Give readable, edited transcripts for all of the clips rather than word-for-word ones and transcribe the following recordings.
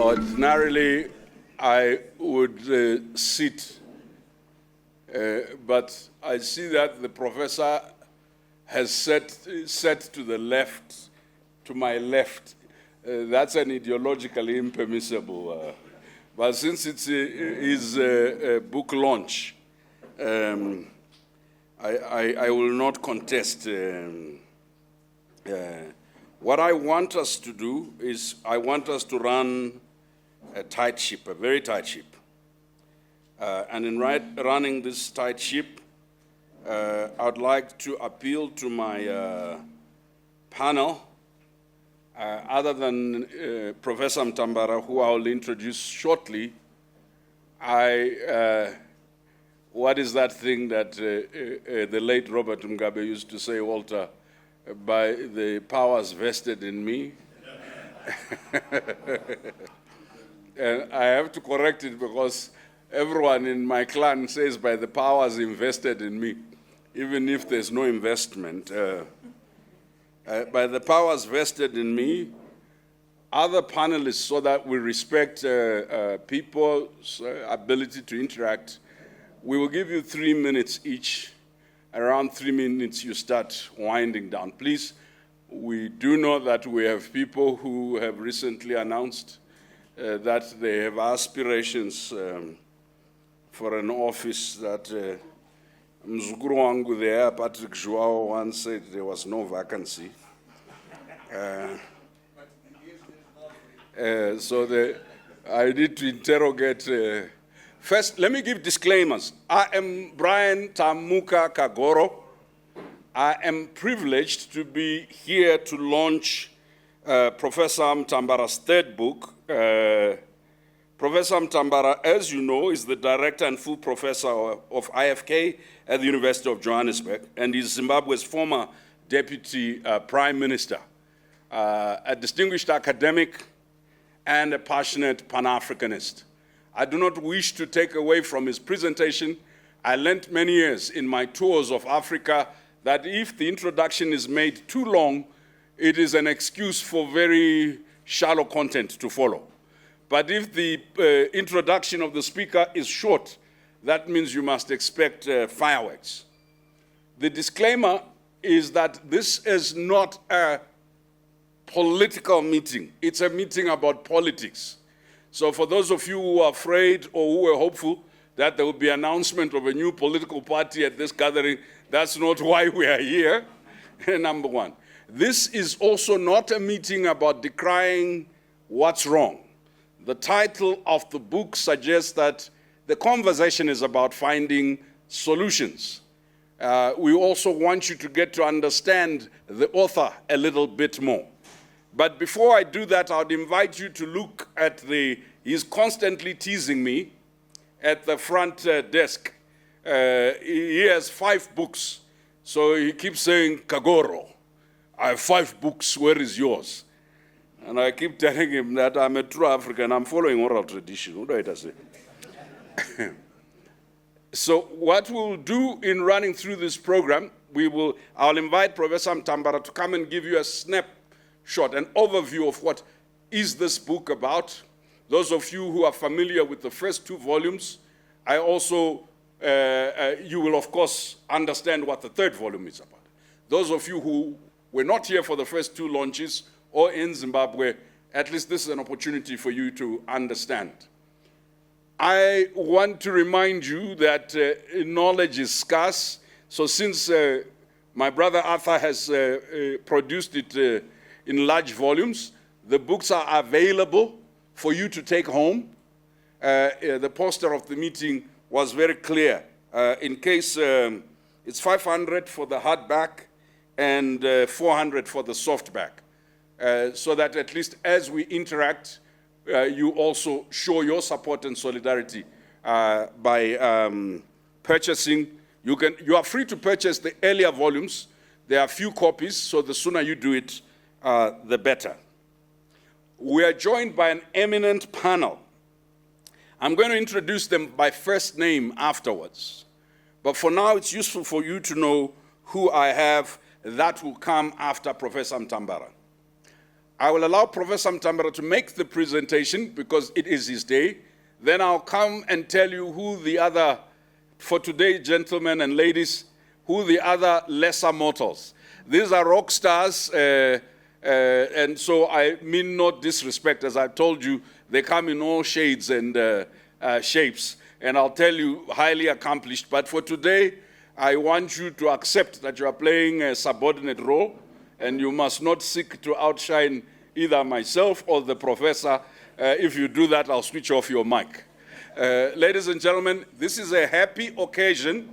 Ordinarily, I would sit, but I see that the professor has sat to the left, to my left. That's an ideologically impermissible. But since it's his book launch, I will not contest. What I want us to do is I want us to run a tight ship, a very tight ship. And in running this tight ship, I'd like to appeal to my panel, other than Professor Mutambara, who I will introduce shortly. What is that thing that the late Robert Mugabe used to say, Walter, by the powers vested in me? And I have to correct it because everyone in my clan says by the powers invested in me, even if there's no investment. By the powers vested in me, other panelists, so that we respect people's ability to interact, we will give you 3 minutes each. Around 3 minutes, you start winding down. Please, we do know that we have people who have recently announced that they have aspirations for an office that Mzukuru wangu there, Patrick Joao, once said there was no vacancy. So I need to interrogate. First, let me give disclaimers. I am Brian Tamuka Kagoro. I am privileged to be here to launch Professor Mutambara's third book. Professor Mutambara, as you know, is the director and full professor of IFK at the University of Johannesburg, and is Zimbabwe's former deputy prime minister, a distinguished academic, and a passionate Pan-Africanist. I do not wish to take away from his presentation. I learned many years in my tours of Africa that if the introduction is made too long, it is an excuse for very shallow content to follow. But if the introduction of the speaker is short, that means you must expect fireworks. The disclaimer is that this is not a political meeting. It's a meeting about politics. So for those of you who are afraid or who are hopeful that there will be an announcement of a new political party at this gathering, that's not why we are here, number one. This is also not a meeting about decrying what's wrong. The title of the book suggests that the conversation is about finding solutions. We also want you to get to understand the author a little bit more. But before I do that, I would invite you to look at he's constantly teasing me at the front desk. He has 5 books. So he keeps saying, Kagoro, I have 5 books, where is yours? And I keep telling him that I'm a true African, I'm following oral tradition. What do I say? So what we'll do in running through this program, I'll invite Professor Mutambara to come and give you a snapshot, an overview of what is this book about. Those of you who are familiar with the first 2 volumes, I also, you will of course understand what the 3rd volume is about. Those of you who were not here for the first 2 launches or in Zimbabwe, at least this is an opportunity for you to understand. I want to remind you that knowledge is scarce. So since my brother Arthur has produced it in large volumes, the books are available for you to take home. The poster of the meeting was very clear. In case it's 500 for the hardback and 400 for the softback. So that at least as we interact, you also show your support and solidarity by purchasing. You are free to purchase the earlier volumes. There are few copies, so the sooner you do it, the better. We are joined by an eminent panel. I'm going to introduce them by first name afterwards. But for now, it's useful for you to know who I have. That will come after Professor Mutambara. I will allow Professor Mutambara to make the presentation because it is his day. Then I'll come and tell you who the other, for today, gentlemen and ladies, who the other lesser mortals. These are rock stars, and so I mean not disrespect. As I told you, they come in all shades and shapes, and I'll tell you, highly accomplished. But for today, I want you to accept that you are playing a subordinate role, and you must not seek to outshine either myself or the professor. If you do that, I'll switch off your mic. Ladies and gentlemen, this is a happy occasion,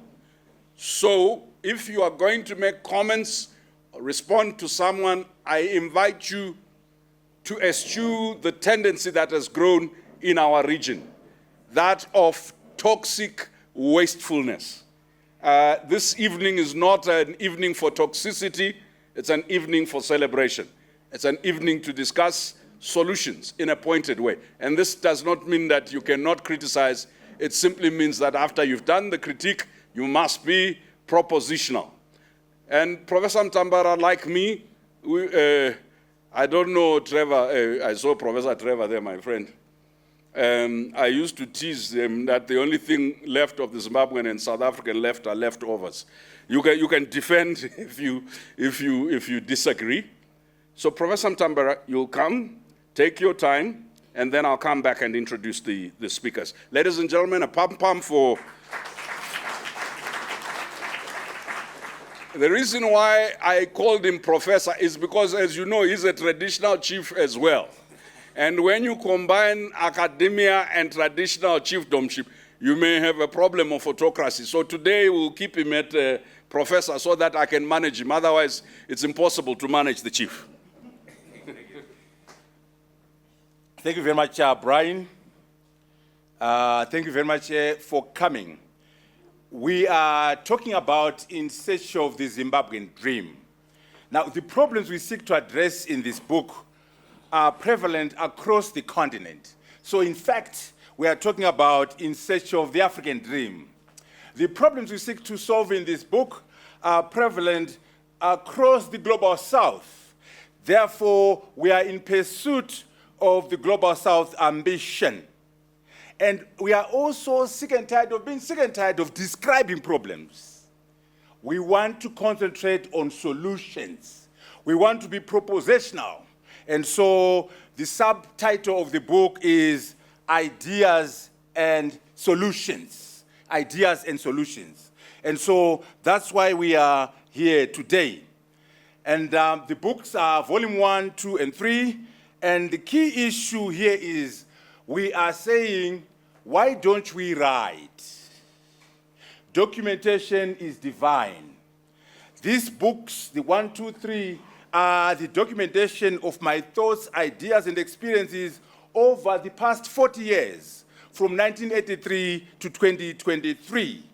so if you are going to make comments, respond to someone, I invite you to eschew the tendency that has grown in our region, that of toxic wastefulness. This evening is not an evening for toxicity, it's an evening for celebration. It's an evening to discuss solutions in a pointed way. And this does not mean that you cannot criticize. It simply means that after you've done the critique, you must be propositional. And Professor Mutambara, like me, I don't know Trevor, I saw Professor Trevor there, my friend. I used to tease him that the only thing left of the Zimbabwean and South African left are leftovers. You can defend if you disagree. So Professor Mutambara, you'll come, take your time, and then I'll come back and introduce the speakers. Ladies and gentlemen, a pom-pom for... The reason why I called him professor is because, as you know, he's a traditional chief as well. And when you combine academia and traditional chiefdomship, you may have a problem of autocracy. So today we'll keep him at professor so that I can manage him. Otherwise, it's impossible to manage the chief. Thank you very much, Brian. Thank you very much for coming. We are talking about In Search of the Zimbabwean Dream. Now, the problems we seek to address in this book are prevalent across the continent. So, in fact, we are talking about In Search of the African Dream. The problems we seek to solve in this book are prevalent across the Global South. Therefore, we are in pursuit of the Global South ambition. And we are also sick and tired of describing problems. We want to concentrate on solutions. We want to be propositional. And so the subtitle of the book is Ideas and Solutions. Ideas and Solutions. And so that's why we are here today. And the books are volume 1, 2, and 3. And the key issue here is we are saying, why don't we write? Documentation is divine. These books, the 1, 2, 3, are the documentation of my thoughts, ideas, and experiences over the past 40 years, from 1983 to 2023,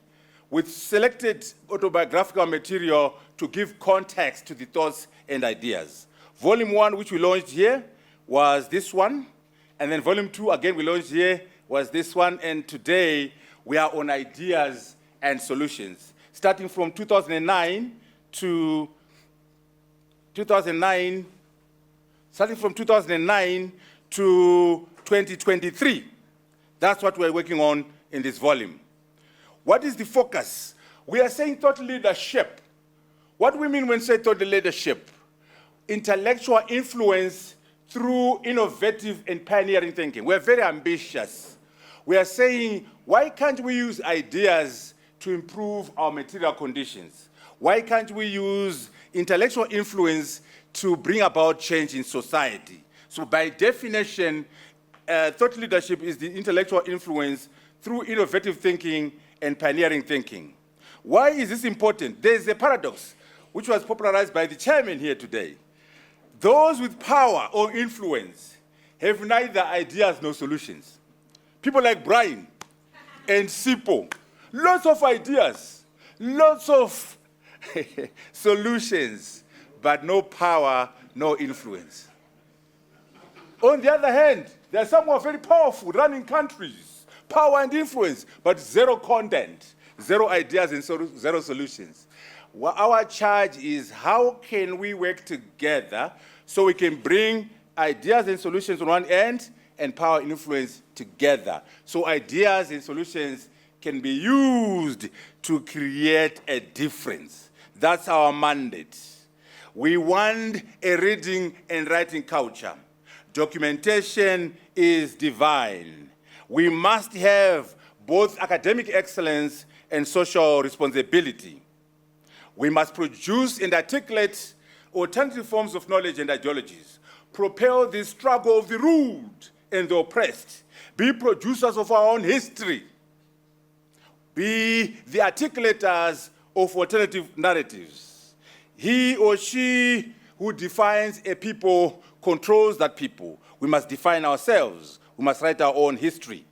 with selected autobiographical material to give context to the thoughts and ideas. Volume 1, which we launched here, was this one. And then volume 2, again, we launched here, was this one. And today, we are on ideas and solutions. Starting from 2009 to 2023. That's what we're working on in this volume. What is the focus? We are saying thought leadership. What do we mean when we say thought leadership? Intellectual influence through innovative and pioneering thinking. We're very ambitious. We are saying, why can't we use ideas to improve our material conditions? Why can't we use intellectual influence to bring about change in society? So by definition, thought leadership is the intellectual influence through innovative thinking and pioneering thinking. Why is this important? There's a paradox, which was popularized by the chairman here today. Those with power or influence have neither ideas nor solutions. People like Brian and Sipo, lots of ideas, lots of solutions, but no power, no influence. On the other hand, there are some who are very powerful, running countries, power and influence, but zero content, zero ideas and zero solutions. Well, our charge is how can we work together so we can bring ideas and solutions on one end, and power and influence together. So ideas and solutions can be used to create a difference. That's our mandate. We want a reading and writing culture. Documentation is divine. We must have both academic excellence and social responsibility. We must produce and articulate alternative forms of knowledge and ideologies, propel the struggle of the ruled and the oppressed, be producers of our own history, be the articulators of alternative narratives. He or she who defines a people controls that people. We must define ourselves. We must write our own history.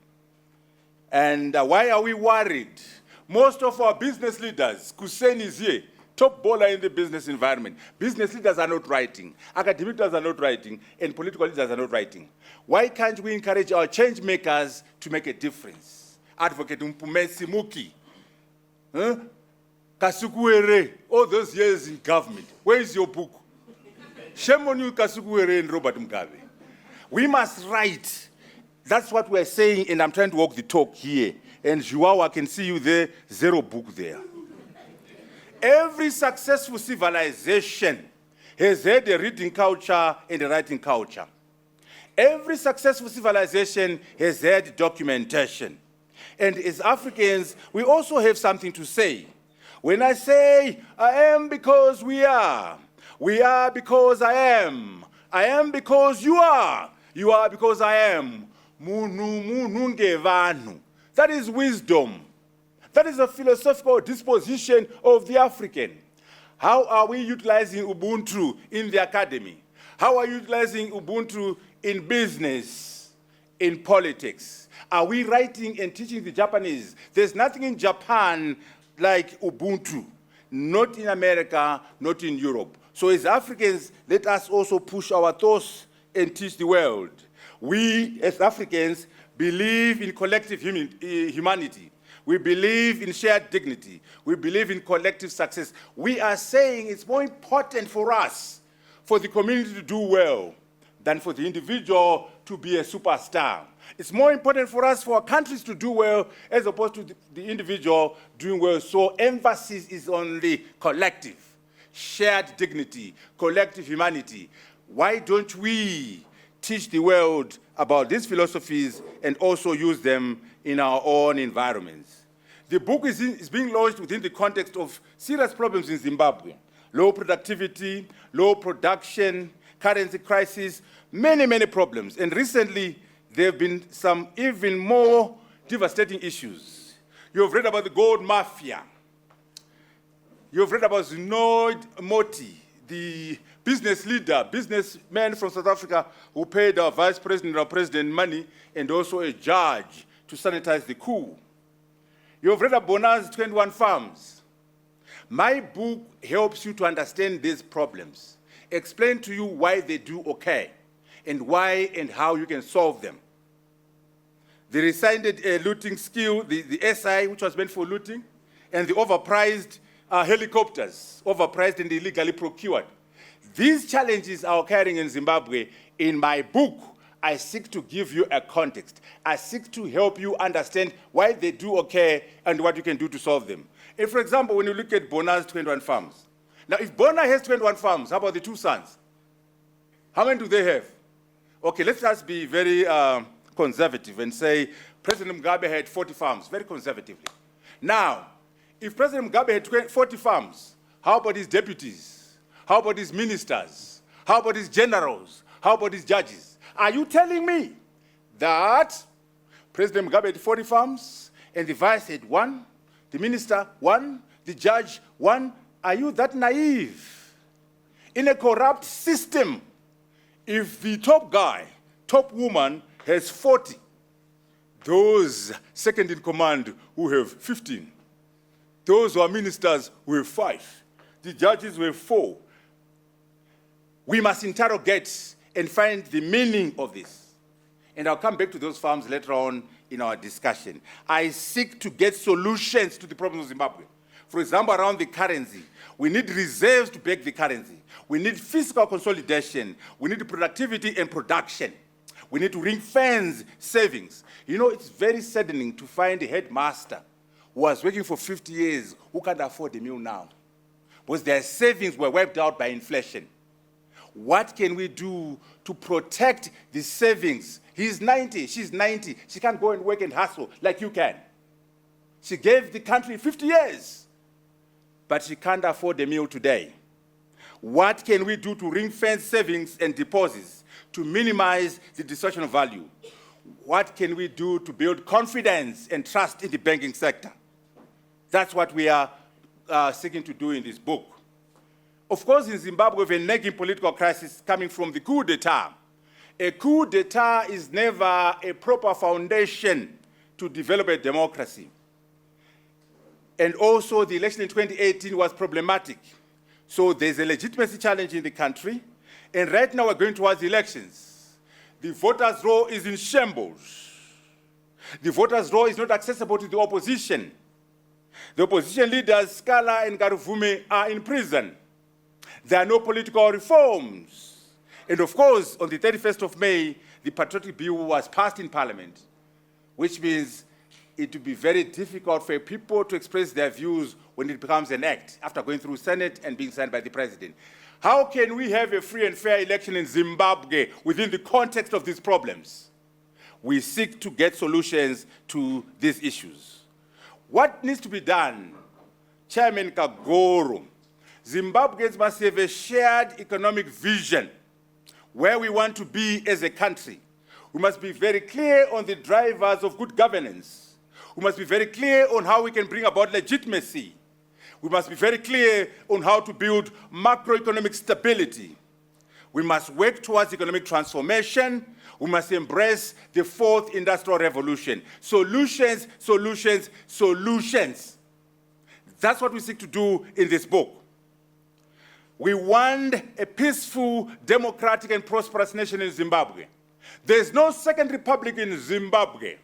And why are we worried? Most of our business leaders, Kusen is here, top baller in the business environment. Business leaders are not writing, academic leaders are not writing, and political leaders are not writing. Why can't we encourage our change makers to make a difference? Advocate Mpumesi Muki, Kasukuere, all those years in government, where is your book? Shame on you, Kasukuere and Robert Mugabe. We must write. That's what we're saying, and I'm trying to walk the talk here. And Joao, I can see you there, zero book there. Every successful civilization has had a reading culture and a writing culture. Every successful civilization has had documentation. And as Africans, we also have something to say. When I say, I am because we are because I am because you are because I am. That is wisdom. That is a philosophical disposition of the African. How are we utilizing Ubuntu in the academy? How are you utilizing Ubuntu in business, in politics? Are we writing and teaching the Japanese? There's nothing in Japan like Ubuntu, not in America, not in Europe. So as Africans, let us also push our thoughts and teach the world. We, as Africans, believe in collective humanity. We believe in shared dignity. We believe in collective success. We are saying it's more important for us, for the community to do well, than for the individual to be a superstar. It's more important for us, for our countries to do well, as opposed to the individual doing well. So emphasis is on the collective, shared dignity, collective humanity. Why don't we teach the world about these philosophies and also use them in our own environments? The book is being launched within the context of serious problems in Zimbabwe. Low productivity, low production, currency crisis, many, many problems. And recently, there have been some even more devastating issues. You have read about the gold mafia. You have read about Zinoid Moti, the businessman from South Africa who paid our vice president, our president money, and also a judge to sanitize the coup. You have read about Bona's 21 farms. My book helps you to understand these problems, explain to you why they do okay, and why and how you can solve them. The resigned looting skill, the SI, which was meant for looting, and the overpriced helicopters, overpriced and illegally procured. These challenges are occurring in Zimbabwe. In my book, I seek to give you a context. I seek to help you understand why they do okay and what you can do to solve them. And for example, when you look at Bona's 21 farms. Now, if Bona has 21 farms, how about the two sons? How many do they have? Okay, let's just be very conservative and say President Mugabe had 40 farms, very conservatively. Now, if President Mugabe had 40 farms, how about his deputies? How about his ministers? How about his generals? How about his judges? Are you telling me that President Mugabe had 40 farms and the vice had 1, the minister 1, the judge 1? Are you that naive? In a corrupt system, if the top guy, top woman has 40, those second in command who have 15, those who are ministers who have 5, the judges who have 4. We must interrogate and find the meaning of this. And I'll come back to those farms later on in our discussion. I seek to get solutions to the problems of Zimbabwe. For example, around the currency, we need reserves to back the currency. We need fiscal consolidation. We need productivity and production. We need to ring-fence savings. You know, it's very saddening to find a headmaster who was working for 50 years who can't afford a meal now, because their savings were wiped out by inflation. What can we do to protect the savings? He's 90, she's 90. She can't go and work and hustle like you can. She gave the country 50 years, but she can't afford a meal today. What can we do to ring-fence savings and deposits to minimize the distortion of value? What can we do to build confidence and trust in the banking sector? That's what we are seeking to do in this book. Of course, in Zimbabwe, we have a nagging political crisis coming from the coup d'etat. A coup d'etat is never a proper foundation to develop a democracy. And also, the election in 2018 was problematic. So there's a legitimacy challenge in the country. And right now, we're going towards elections. The voters' roll is in shambles. The voters' roll is not accessible to the opposition. The opposition leaders, Scala and Garuvume, are in prison. There are no political reforms. And of course, on the 31st of May, the Patriotic Bill was passed in Parliament, which means it will be very difficult for people to express their views when it becomes an act after going through Senate and being signed by the President. How can we have a free and fair election in Zimbabwe within the context of these problems? We seek to get solutions to these issues. What needs to be done? Chairman Kagoro, Zimbabweans must have a shared economic vision where we want to be as a country. We must be very clear on the drivers of good governance. We must be very clear on how we can bring about legitimacy. We must be very clear on how to build macroeconomic stability. We must work towards economic transformation. We must embrace the fourth industrial revolution. Solutions, solutions, solutions. That's what we seek to do in this book. We want a peaceful, democratic, and prosperous nation in Zimbabwe. There's no second republic in Zimbabwe.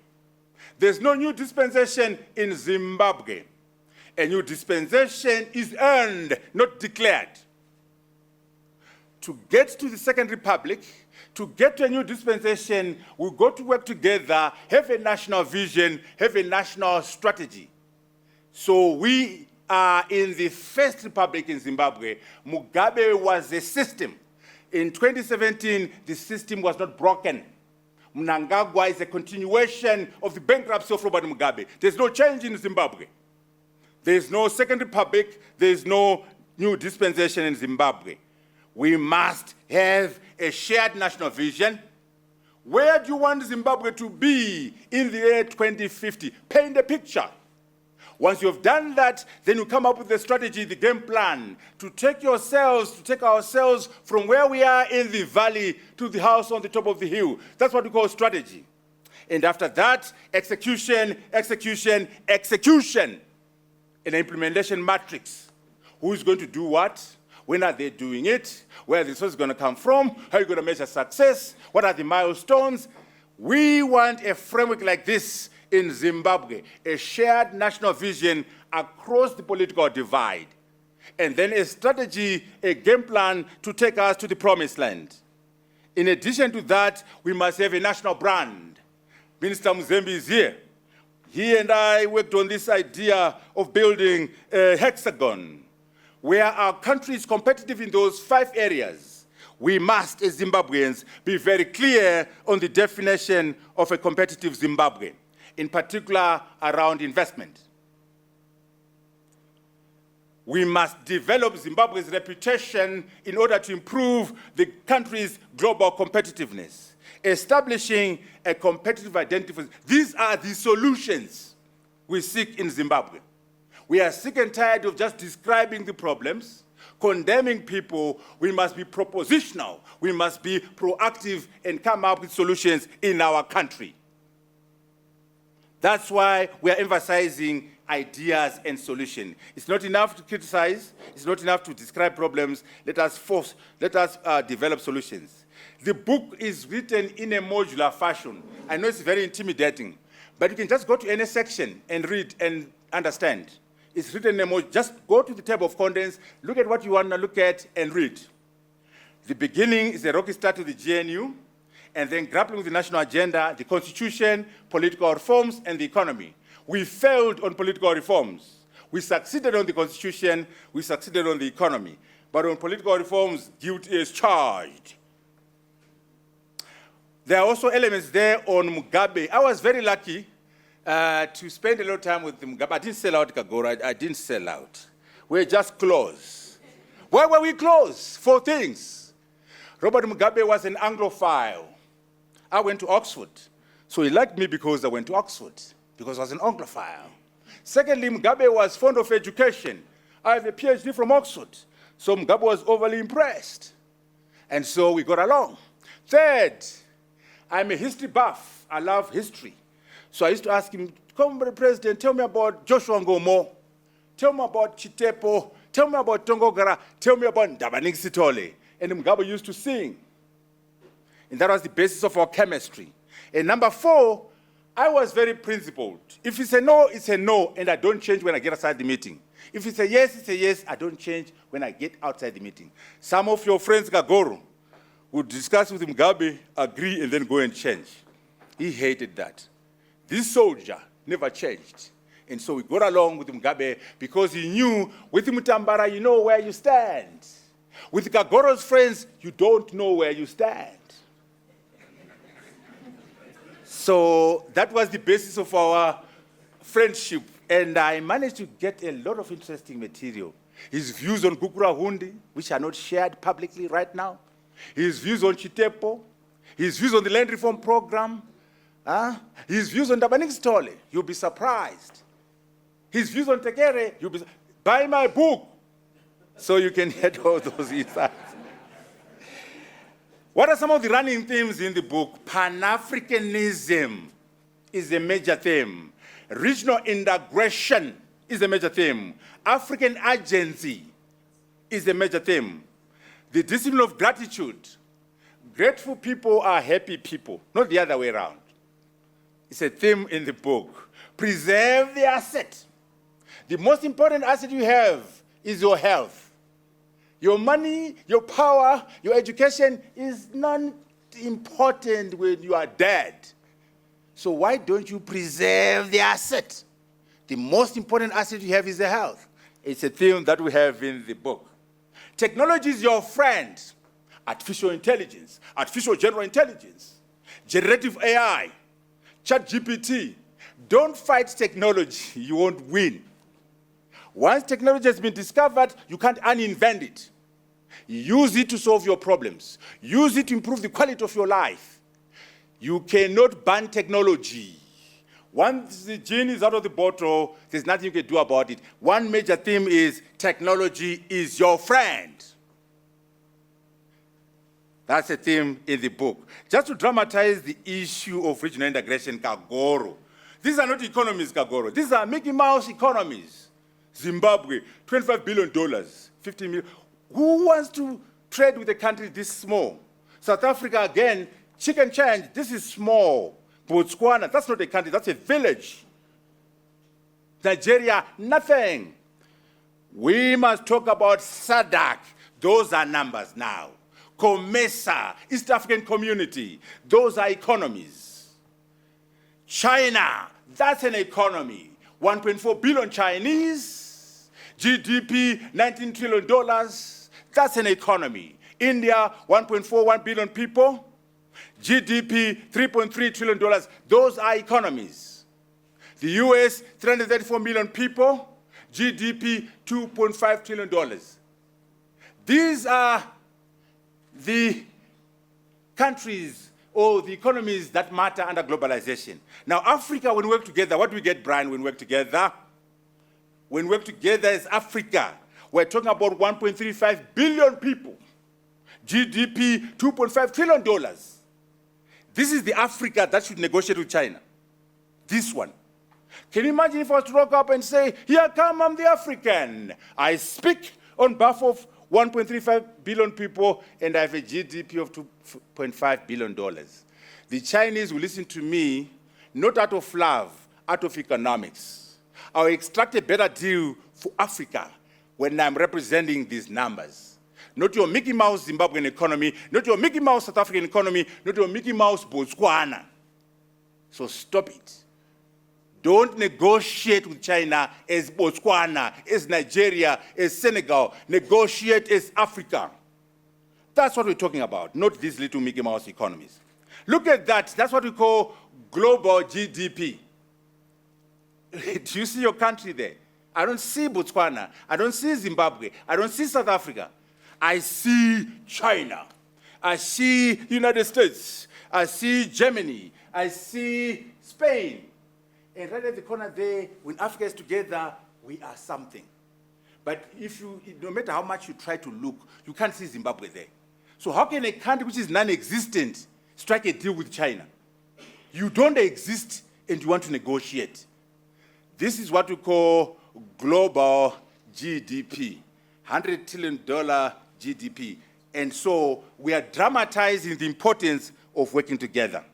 There's no new dispensation in Zimbabwe. A new dispensation is earned, not declared. To get to the second republic, to get to a new dispensation, we've got to work together, have a national vision, have a national strategy. So we are in the first republic in Zimbabwe. Mugabe was a system. In 2017, the system was not broken. Mnangagwa is a continuation of the bankruptcy of Robert Mugabe. There's no change in Zimbabwe. There's no second republic. There's no new dispensation in Zimbabwe. We must have a shared national vision. Where do you want Zimbabwe to be in the year 2050? Paint a picture. Once you have done that, then you come up with the strategy, the game plan, to take ourselves from where we are in the valley to the house on the top of the hill. That's what we call strategy. And after that, execution, execution, execution. An implementation matrix. Who's going to do what? When are they doing it? Where are the resources going to come from? How are you going to measure success? What are the milestones? We want a framework like this in Zimbabwe, a shared national vision across the political divide, and then a strategy, a game plan to take us to the promised land. In addition to that, we must have a national brand. Minister Muzembe is here. He and I worked on this idea of building a hexagon, where our country is competitive in those 5 areas. We must, as Zimbabweans, be very clear on the definition of a competitive Zimbabwe, in particular around investment. We must develop Zimbabwe's reputation in order to improve the country's global competitiveness, establishing a competitive identity. These are the solutions we seek in Zimbabwe. We are sick and tired of just describing the problems, condemning people. We must be propositional. We must be proactive and come up with solutions in our country. That's why we are emphasizing ideas and solutions. It's not enough to criticize. It's not enough to describe problems. Let us develop solutions. The book is written in a modular fashion. I know it's very intimidating, but you can just go to any section and read and understand. It's written in emoji. Just go to the table of contents, look at what you want to look at, and read. The beginning is a rocky start to the GNU, and then grappling with the national agenda, the constitution, political reforms, and the economy. We failed on political reforms. We succeeded on the constitution, we succeeded on the economy. But on political reforms, guilt is charged. There are also elements there on Mugabe. I was very lucky to spend a lot of time with Mugabe. I didn't sell out Kagoro, I didn't sell out. We're just close. Why were we close? 4 things. Robert Mugabe was an Anglophile. I went to Oxford. So he liked me because I went to Oxford, because I was an Anglophile. Secondly, Mugabe was fond of education. I have a PhD from Oxford. So Mugabe was overly impressed. And so we got along. Third, I'm a history buff. I love history. So I used to ask him, come, President, tell me about Joshua Ngomo. Tell me about Chitepo. Tell me about Tongogara. Tell me about Ndabaning Sitole. And Mugabe used to sing. And that was the basis of our chemistry. And number 4, I was very principled. If it's a no, it's a no, and I don't change when I get outside the meeting. If it's a yes, I don't change when I get outside the meeting. Some of your friends, Kagoro, would discuss with Mugabe, agree, and then go and change. He hated that. This soldier never changed. And so we got along with Mugabe because he knew with Mutambara, you know where you stand. With Kagoro's friends, you don't know where you stand. So that was the basis of our friendship. And I managed to get a lot of interesting material. His views on Gukura Hundi, which are not shared publicly right now. His views on Chitepo. His views on the land reform program. His views on Ndabaning Sitole. You'll be surprised. His views on Tegere. You'll be buy my book so you can get all those insights. What are some of the running themes in the book? Pan-Africanism is a major theme. Regional integration is a major theme. African agency is a major theme. The discipline of gratitude. Grateful people are happy people, not the other way around. It's a theme in the book. Preserve the asset. The most important asset you have is your health. Your money, your power, your education is not important when you are dead. So why don't you preserve the asset? The most important asset you have is the health. It's a theme that we have in the book. Technology is your friend. Artificial intelligence, artificial general intelligence, generative AI, ChatGPT. Don't fight technology, you won't win. Once technology has been discovered, you can't uninvent it. Use it to solve your problems. Use it to improve the quality of your life. You cannot ban technology. Once the genie is out of the bottle, there's nothing you can do about it. One major theme is technology is your friend. That's a theme in the book. Just to dramatize the issue of regional integration, Kagoro. These are not economies, Kagoro. These are Mickey Mouse economies. Zimbabwe, $25 billion, 50 million. Who wants to trade with a country this small? South Africa, again, chicken change, this is small. Botswana, that's not a country, that's a village. Nigeria, nothing. We must talk about SADC. Those are numbers now. COMESA, East African Community, those are economies. China, that's an economy. 1.4 billion Chinese, GDP, $19 trillion, that's an economy. India, 1.41 billion people, GDP, $3.3 trillion, those are economies. The US, 334 million people, GDP, $2.5 trillion. These are the countries or the economies that matter under globalization. Now, Africa, when we work together, what do we get, Brian, when we work together? When we work together as Africa, we're talking about 1.35 billion people, GDP, $2.5 trillion. This is the Africa that should negotiate with China. This one. Can you imagine if I was to walk up and say, here come, I'm the African. I speak on behalf of 1.35 billion people, and I have a GDP of $2.5 billion. The Chinese will listen to me, not out of love, out of economics. I'll extract a better deal for Africa when I'm representing these numbers. Not your Mickey Mouse Zimbabwean economy, not your Mickey Mouse South African economy, not your Mickey Mouse Botswana. So stop it. Don't negotiate with China as Botswana, as Nigeria, as Senegal. Negotiate as Africa. That's what we're talking about, not these little Mickey Mouse economies. Look at that. That's what we call global GDP. Do you see your country there? I don't see Botswana. I don't see Zimbabwe. I don't see South Africa. I see China. I see United States. I see Germany. I see Spain. And right at the corner there, when Africa is together, we are something. But no matter how much you try to look, you can't see Zimbabwe there. So how can a country which is non-existent strike a deal with China? You don't exist and you want to negotiate. This is what we call global GDP, $100 trillion GDP. And so we are dramatizing the importance of working together.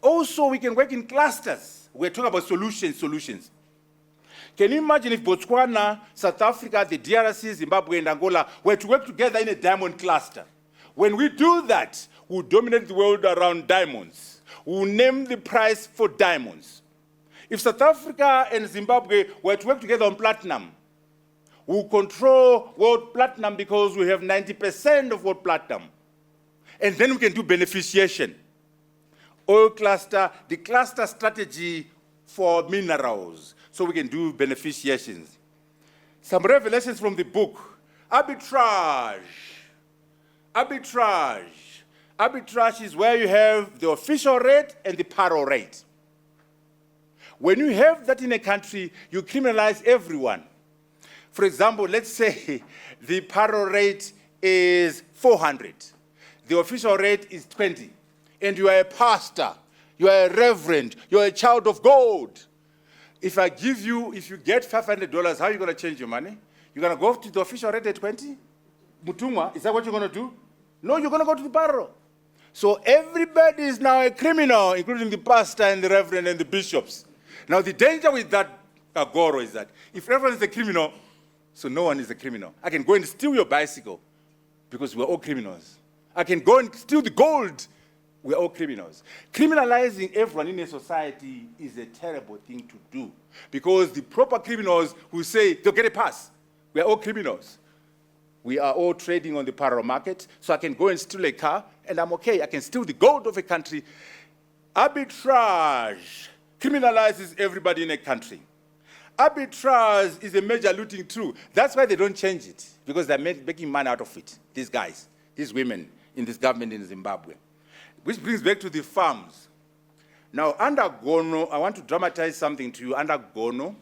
Also, we can work in clusters. We're talking about solutions. Can you imagine if Botswana, South Africa, the DRC, Zimbabwe, and Angola were to work together in a diamond cluster? When we do that, we'll dominate the world around diamonds. We'll name the price for diamonds. If South Africa and Zimbabwe were to work together on platinum, we'll control world platinum because we have 90% of world platinum. And then we can do beneficiation. Oil cluster, the cluster strategy for minerals, so we can do beneficiations. Some revelations from the book. Arbitrage. Arbitrage is where you have the official rate and the paro rate. When you have that in a country, you criminalize everyone. For example, let's say the paro rate is 400. The official rate is 20. And you are a pastor, you are a reverend, you are a child of God. If you get $500, how are you going to change your money? You're going to go to the official rate at 20? Mutumwa, is that what you're going to do? No, you're going to go to the paro. So everybody is now a criminal, including the pastor and the reverend and the bishops. Now the danger with that agoro is that if everyone is a criminal, so no one is a criminal. I can go and steal your bicycle because we're all criminals. I can go and steal the gold. We're all criminals. Criminalizing everyone in a society is a terrible thing to do because the proper criminals will say they'll get a pass. We're all criminals. We are all trading on the parallel market, so I can go and steal a car, and I'm okay. I can steal the gold of a country. Arbitrage criminalizes everybody in a country. Arbitrage is a major looting tool. That's why they don't change it, because they're making money out of it, these guys, these women in this government in Zimbabwe. Which brings back to the farms. Now, under Gono, I want to dramatize something to you. Under Gono,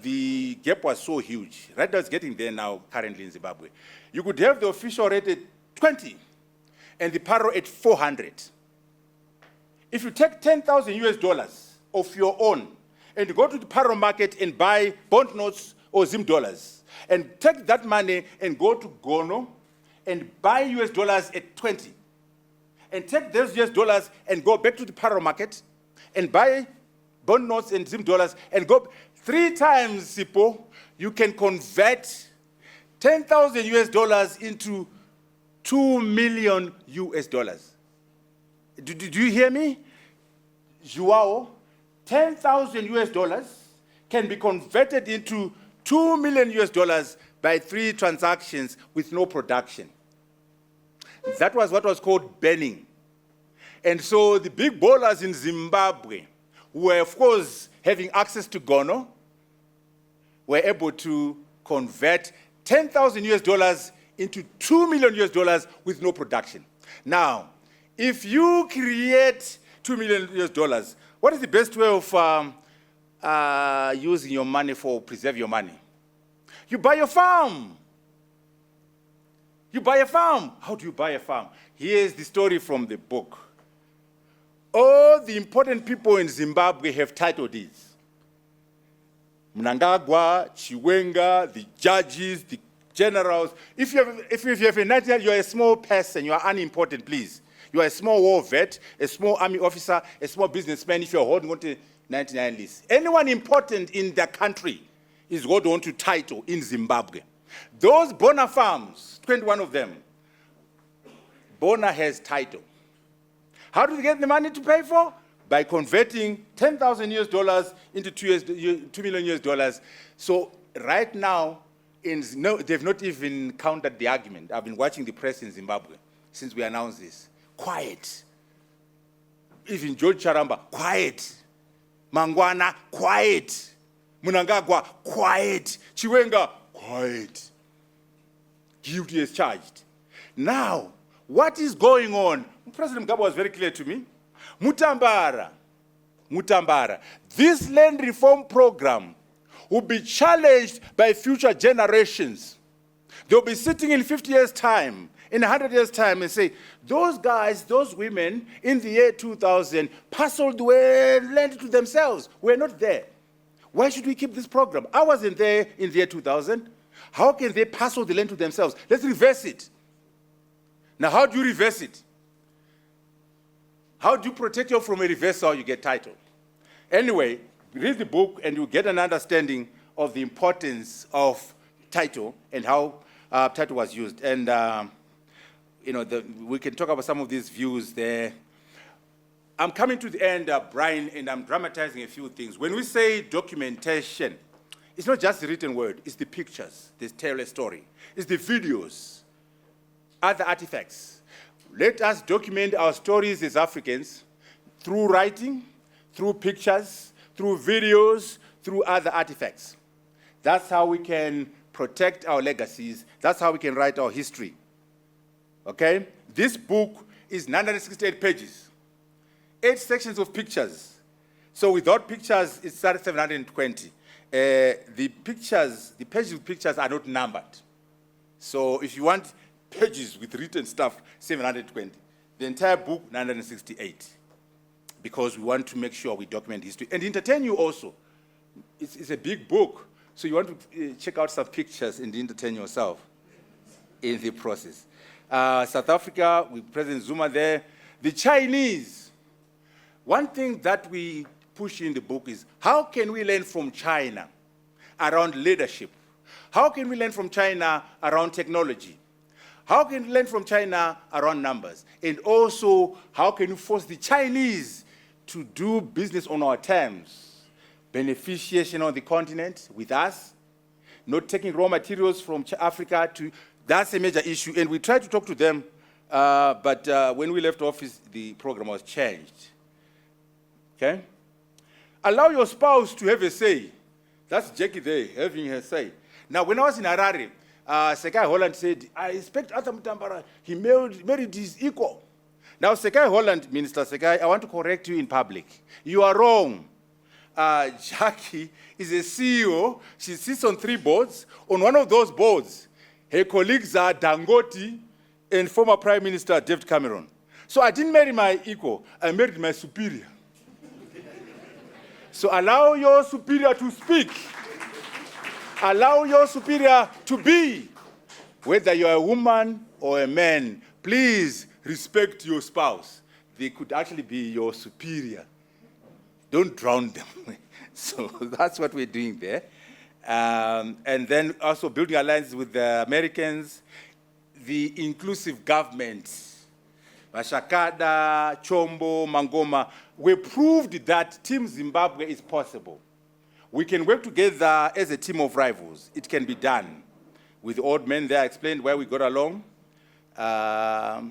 the gap was so huge. Right now, it's getting there now, currently in Zimbabwe. You could have the official rate at 20 and the paro at 400. If you take $10,000 of your own and go to the paro market and buy bond notes or Zim dollars, and take that money and go to Gono and buy US dollars at 20, and take those US dollars and go back to the paro market and buy bond notes and Zim dollars and go 3 times, Sipo, you can convert 10,000 US dollars into 2 million US dollars. Do you hear me? Joao, 10,000 US dollars can be converted into 2 million US dollars by 3 transactions with no production. That was what was called burning. And so the big ballers in Zimbabwe, who were, of course, having access to Gono, were able to convert 10,000 US dollars into 2 million US dollars with no production. Now, if you create 2 million US dollars, what is the best way of using your money for preserve your money? You buy a farm. You buy a farm. How do you buy a farm? Here's the story from the book. All the important people in Zimbabwe have title deeds. Mnangagwa, Chiwenga, the judges, the generals. If you have a national, you're a small person, you are unimportant, please. You are a small war vet, a small army officer, a small businessman if you're holding on to 99 lists. Anyone important in the country is hold on to title in Zimbabwe. Those Bona farms, 21 of them, Bona has title. How do they get the money to pay for? By converting 10,000 US dollars into 2 million US dollars. So right now, they've not even countered the argument. I've been watching the press in Zimbabwe since we announced this. Quiet. Even George Charamba, quiet. Mangwana, quiet. Munangagwa, quiet. Chiwenga, quiet. Guilty as charged. Now, what is going on? President Mugabe was very clear to me. Mutambara. This land reform program will be challenged by future generations. They'll be sitting in 50 years' time, in 100 years' time, and say, those guys, those women, in the year 2000, parceled the land to themselves. We're not there. Why should we keep this program? I wasn't there in the year 2000. How can they parcel the land to themselves? Let's reverse it. Now, how do you reverse it? How do you protect you from a reversal? You get title. Anyway, read the book and you get an understanding of the importance of title and how title was used. And we can talk about some of these views there. I'm coming to the end, Brian, and I'm dramatizing a few things. When we say documentation, it's not just the written word, it's the pictures, they tell a story. It's the videos, other artifacts. Let us document our stories as Africans through writing, through pictures, through videos, through other artifacts. That's how we can protect our legacies. That's how we can write our history. Okay? This book is 968 pages, 8 sections of pictures. So without pictures, it's 720. The pages with pictures are not numbered. So if you want pages with written stuff, 720. The entire book, 968. Because we want to make sure we document history. And entertain you also. It's a big book, so you want to check out some pictures and entertain yourself in the process. South Africa, with President Zuma there. The Chinese. One thing that we push in the book is, how can we learn from China around leadership? How can we learn from China around technology? How can we learn from China around numbers? And also, how can we force the Chinese to do business on our terms? Beneficiation on the continent with us, not taking raw materials from Africa to, that's a major issue. And we tried to talk to them, but when we left office, the program was changed. Okay? Allow your spouse to have a say. That's Jackie there, having her say. Now, when I was in Harare, Sekai Holland said, I expect Arthur Mutambara, he married his equal. Now, Sekai Holland, Minister Sekai, I want to correct you in public. You are wrong. Jackie is a CEO. She sits on 3 boards. On one of those boards, her colleagues are Dangote and former Prime Minister David Cameron. So I didn't marry my equal. I married my superior. So allow your superior to speak. Allow your superior to be. Whether you're a woman or a man, please respect your spouse. They could actually be your superior. Don't drown them. So that's what we're doing there. And then also building alliances with the Americans, the inclusive government, Mashakada, Chombo, Mangoma, we proved that Team Zimbabwe is possible. We can work together as a team of rivals. It can be done. With the old men there, I explained where we got along. That's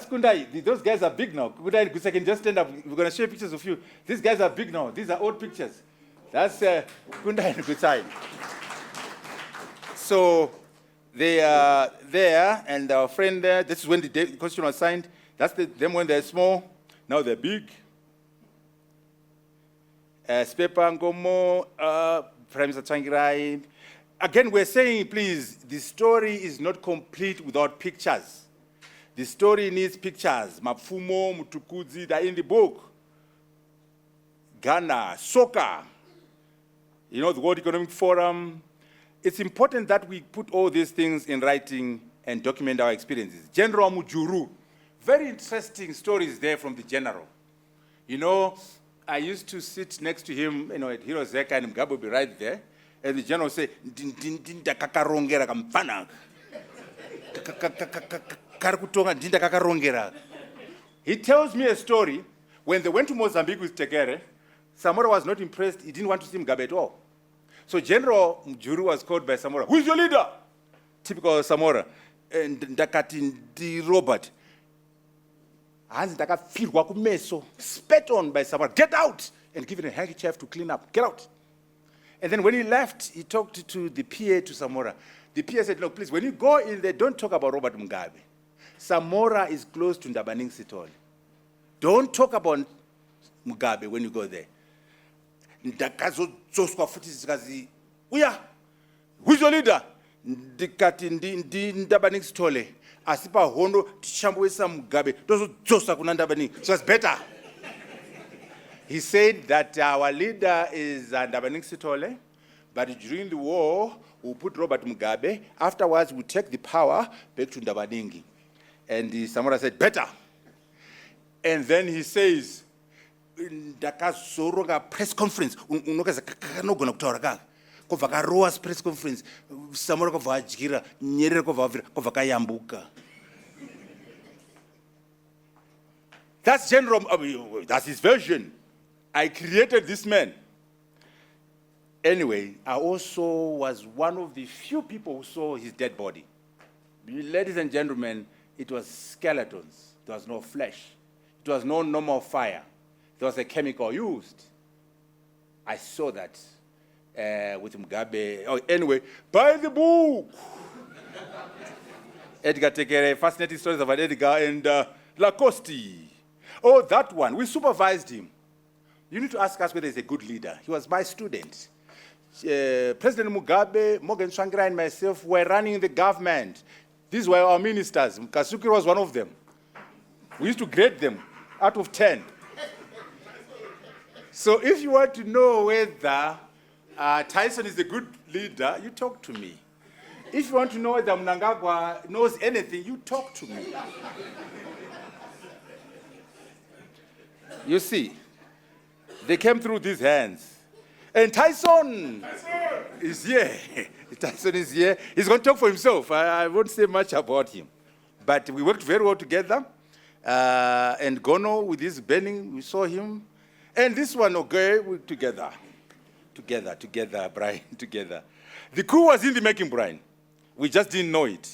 Kundai. Those guys are big now. Kundai, because I can just stand up. We're going to show pictures of you. These guys are big now. These are old pictures. That's Kundai and Kutsai. So they are there, and our friend there, this is when the constitution was signed. That's them when they're small. Now they're big. Spepa Ngomo, Prime Minister Changirai. Again, we're saying, please, the story is not complete without pictures. The story needs pictures. Mapfumo, Mutukudzi, they're in the book. Ghana, soccer, the World Economic Forum. It's important that we put all these things in writing and document our experiences. General Mujuru, very interesting stories there from the general. I used to sit next to him, at Hero Zeka, and Mugabe would be right there. And the general would say, "Ndinda kakarongera kamfana." Karukutonga ndinda kakarongera. He tells me a story. When they went to Mozambique with Tegere, Samora was not impressed. He didn't want to see Mugabe at all. So General Mjuru was called by Samora. "Who is your leader?" Typical Samora. And Ndakati ndi Robert. Hands ndakafirwa kumeso, spat on by Samora. "Get out!" And given a handkerchief to clean up. "Get out." And then when he left, he talked to the PA to Samora. The PA said, "Look, please, when you go in there, don't talk about Robert Mugabe. Samora is close to Ndabaning Sithole. Don't talk about Mugabe when you go there." Ndakazodzoswa futhi zikazi, "Uya, who's your leader?" Ndikati ndi Ndabaning Sithole. Asipa hondo tichambowesa Mugabe tozodzosa kuna Ndabaning. So it's better. He said that our leader is Ndabaning Sithole, but during the war, we'll put Robert Mugabe. Afterwards, we'll take the power back to Ndabaningi. And Samora said, "Better." And then he says, "Ndakazoroga press conference. Unokaza kanogona kutaura kaka. Kovaka Roas press conference. Samora kovajira, Nyerere kovaka yambuka." That's General, that's his version. I created this man. Anyway, I also was one of the few people who saw his dead body. Ladies and gentlemen, it was skeletons. There was no flesh. It was no normal fire. There was a chemical used. I saw that with Mugabe. Oh, anyway, buy the book. Edgar Tegere, fascinating stories about Edgar and Lacoste. Oh, that one. We supervised him. You need to ask us whether he's a good leader. He was my student. President Mugabe, Morgan Tsvangirai, and myself were running the government. These were our ministers. Kasuki was one of them. We used to grade them out of 10. So if you want to know whether Tyson is a good leader, you talk to me. If you want to know whether Mnangagwa knows anything, you talk to me. You see, they came through these hands. And Tyson is here. Tyson is here. He's going to talk for himself. I won't say much about him. But we worked very well together. And Gono, with his burning, we saw him. And this one, okay, we together. Together, Brian, together. The coup was in the making, Brian. We just didn't know it.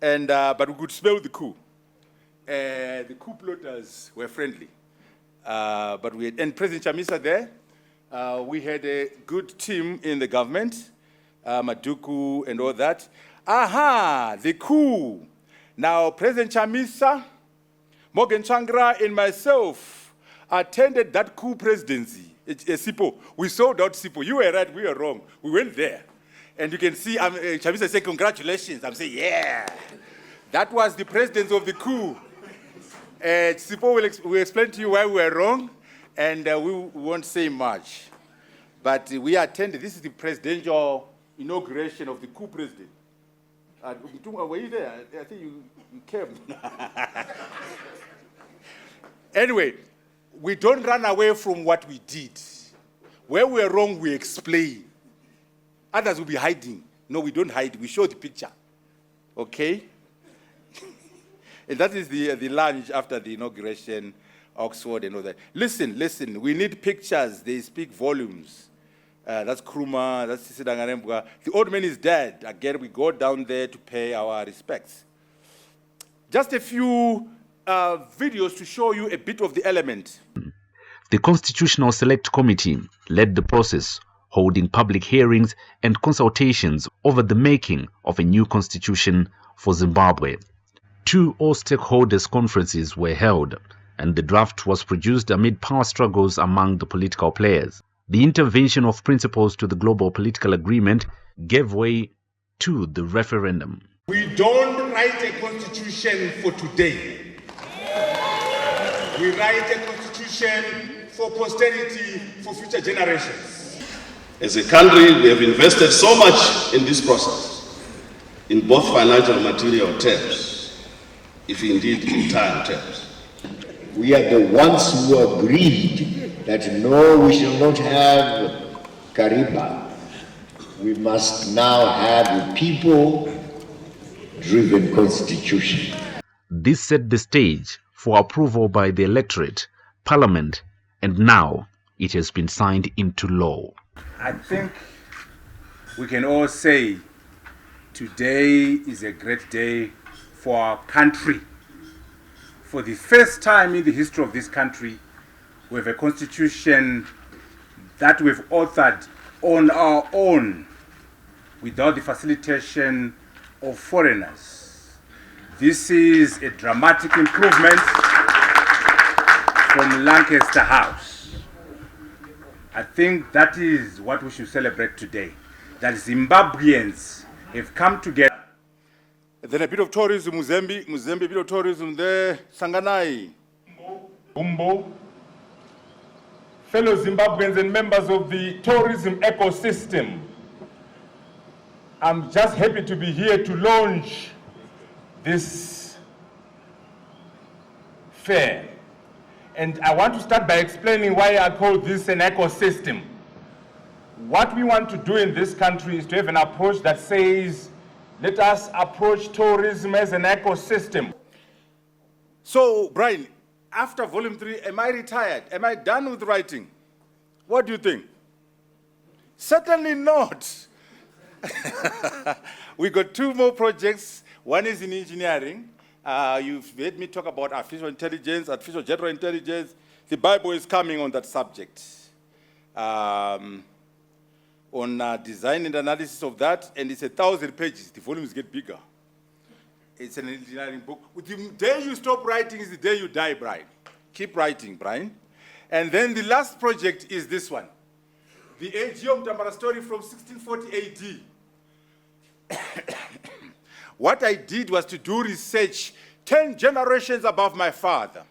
And, but we could smell the coup. The coup plotters were friendly. But we had, and President Chamisa there, we had a good team in the government, Maduku and all that. Aha, the coup. Now, President Chamisa, Morgan Tsvangirai, and myself attended that coup presidency, SIPO. We sold out SIPO. You were right, we were wrong. We went there. And you can see Chamisa say, "Congratulations." I'm saying, yeah. That was the presidency of the coup. SIPO will explain to you why we were wrong, and we won't say much. But we attended, this is the presidential inauguration of the coup president. Were you there? I think you came. Anyway, we don't run away from what we did. Where we are wrong, we explain. Others will be hiding. No, we don't hide. We show the picture. Okay? And that is the lunch after the inauguration, Oxford and all that. Listen. We need pictures. They speak volumes. That's Kruma, that's Sisidangarembwa. The old man is dead. Again, we go down there to pay our respects. Just a few videos to show you a bit of the element. The Constitutional Select Committee led the process, holding public hearings and consultations over the making of a new constitution for Zimbabwe. 2 all-stakeholders conferences were held, and the draft was produced amid power struggles among the political players. The intervention of principles to the global political agreement gave way to the referendum. We don't write a constitution for today. We write a constitution for posterity, for future generations. As a country, we have invested so much in this process, in both financial and material terms, if indeed in time terms. We are the ones who agreed that no, we shall not have Kariba. We must now have a people-driven constitution. This set the stage for approval by the electorate, parliament, and now it has been signed into law. I think we can all say today is a great day for our country. For the first time in the history of this country, we have a constitution that we've authored on our own without the facilitation of foreigners. This is a dramatic improvement from Lancaster House. I think that is what we should celebrate today, that Zimbabweans have come together. Then a bit of tourism, Muzambique, a bit of tourism there, Sanganai. Umbo, fellow Zimbabweans and members of the tourism ecosystem, I'm just happy to be here to launch this fair. And I want to start by explaining why I call this an ecosystem. What we want to do in this country is to have an approach that says, let us approach tourism as an ecosystem. So, Brian, after volume 3, am I retired? Am I done with writing? What do you think? Certainly not. We got 2 more projects. One is in engineering. You've heard me talk about artificial intelligence, artificial general intelligence. The Bible is coming on that subject. On design and analysis of that, and it's 1,000 pages. The volumes get bigger. It's an engineering book. The day you stop writing is the day you die, Brian. Keep writing, Brian. And then the last project is this one. The AG Mutambara story from 1640 AD. What I did was to do research 10 generations above my father.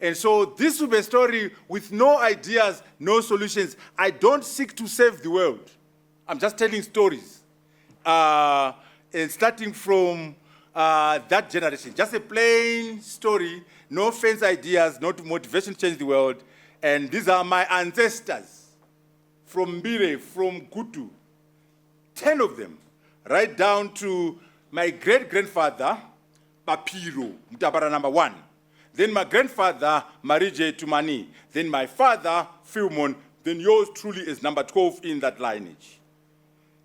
And so this will be a story with no ideas, no solutions. I don't seek to save the world. I'm just telling stories. And starting from that generation, just a plain story, no fancy ideas, no motivation to change the world. And these are my ancestors from Mbire, from Gutu, 10 of them, right down to my great-grandfather, Papiro, Mutambara number 1. Then my grandfather, Marije Tumani. Then my father, Philmon. Then yours truly is number 12 in that lineage.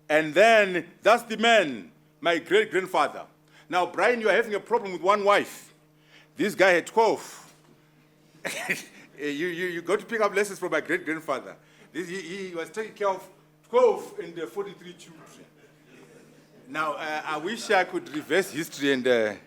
And then that's the man, my great-grandfather. Now, Brian, you are having a problem with one wife. This guy had 12. you got to pick up lessons from my great-grandfather. He was taking care of 12 and 43 children. Now, I wish I could reverse history and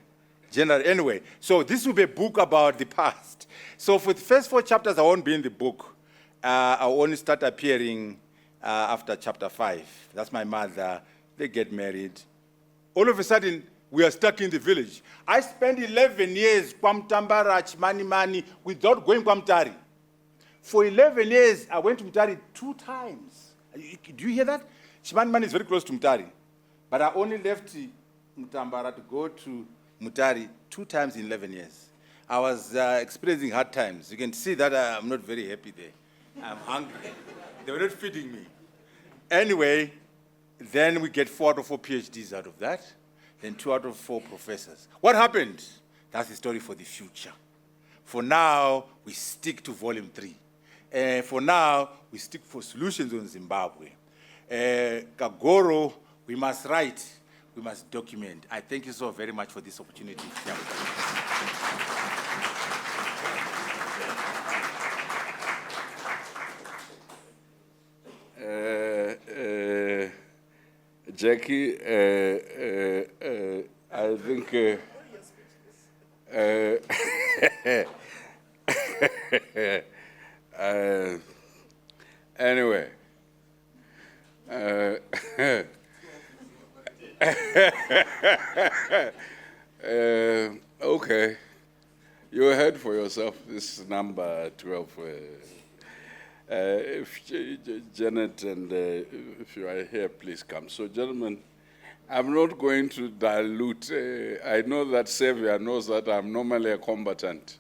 general. Anyway, so this will be a book about the past. So for the first 4 chapters, I won't be in the book. I'll only start appearing after chapter 5. That's my mother. They get married. All of a sudden, we are stuck in the village. I spent 11 years, Mutambara, Chimani, without going to Mutari. For 11 years, I went to Mutari 2 times. Do you hear that? Chimani is very close to Mutari. But I only left Mutambara to go to Mutari 2 times in 11 years. I was experiencing hard times. You can see that I'm not very happy there. I'm hungry. They were not feeding me. Anyway, then we get 4 out of 4 PhDs out of that, then 2 out of 4 professors. What happened? That's the story for the future. For now, we stick to volume 3. For now, we stick for solutions on Zimbabwe. Kagoro, we must write. We must document. I thank you so very much for this opportunity. Jackie, I think anyway. Okay, you heard for yourself this number 12. If Janet and if you are here, please come. So, gentlemen, I'm not going to dilute. I know that Xavier knows that I'm normally a combatant.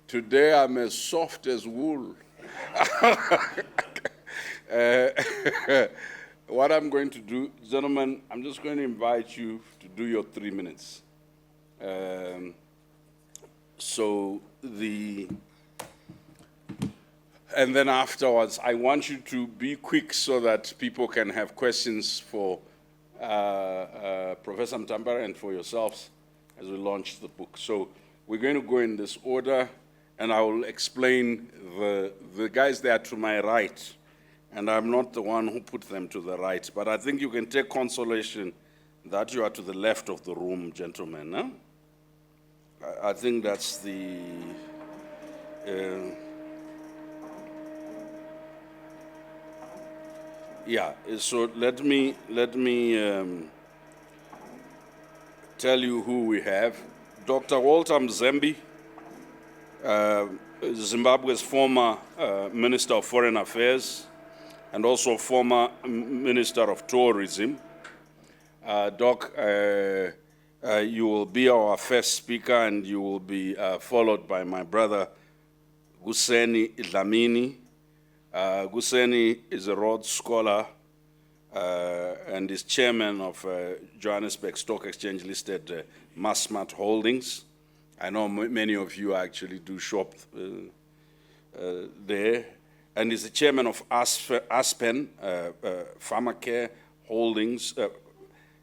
Today, I'm as soft as wool. What I'm going to do, gentlemen, I'm just going to invite you to do your 3 minutes. And then afterwards, I want you to be quick so that people can have questions for Professor Mutambara and for yourselves as we launch the book. So we're going to go in this order, and I will explain the guys there to my right. And I'm not the one who put them to the right, but I think you can take consolation that you are to the left of the room, gentlemen. Huh? I think that's the... yeah, so let me tell you who we have. Dr. Walter Mzembe, Zimbabwe's former Minister of Foreign Affairs and also former Minister of Tourism. Doc, you will be our first speaker, and you will be followed by my brother Guseni Dlamini. Guseni is a Rhodes Scholar and is chairman of Johannesburg Stock Exchange listed Massmart Holdings. I know many of you actually do shop there. And is the chairman of Aspen Pharmacare Holdings,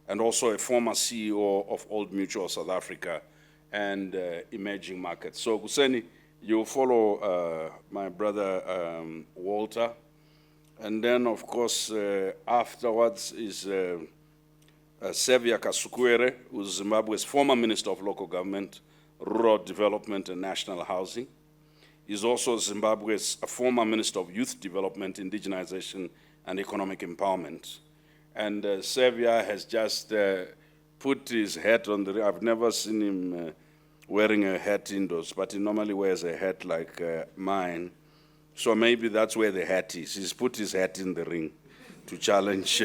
and also a former CEO of Old Mutual South Africa and emerging markets. So Guseni, you follow my brother Walter. And then, of course, afterwards is Sevia Kasukwere, who's Zimbabwe's former Minister of Local Government, Rural Development and National Housing. He's also Zimbabwe's former Minister of Youth Development, Indigenization and Economic Empowerment. And Sevia has just put his hat on the... I've never seen him wearing a hat indoors, but he normally wears a hat like mine. So maybe that's where the hat is. He's put his hat in the ring to challenge.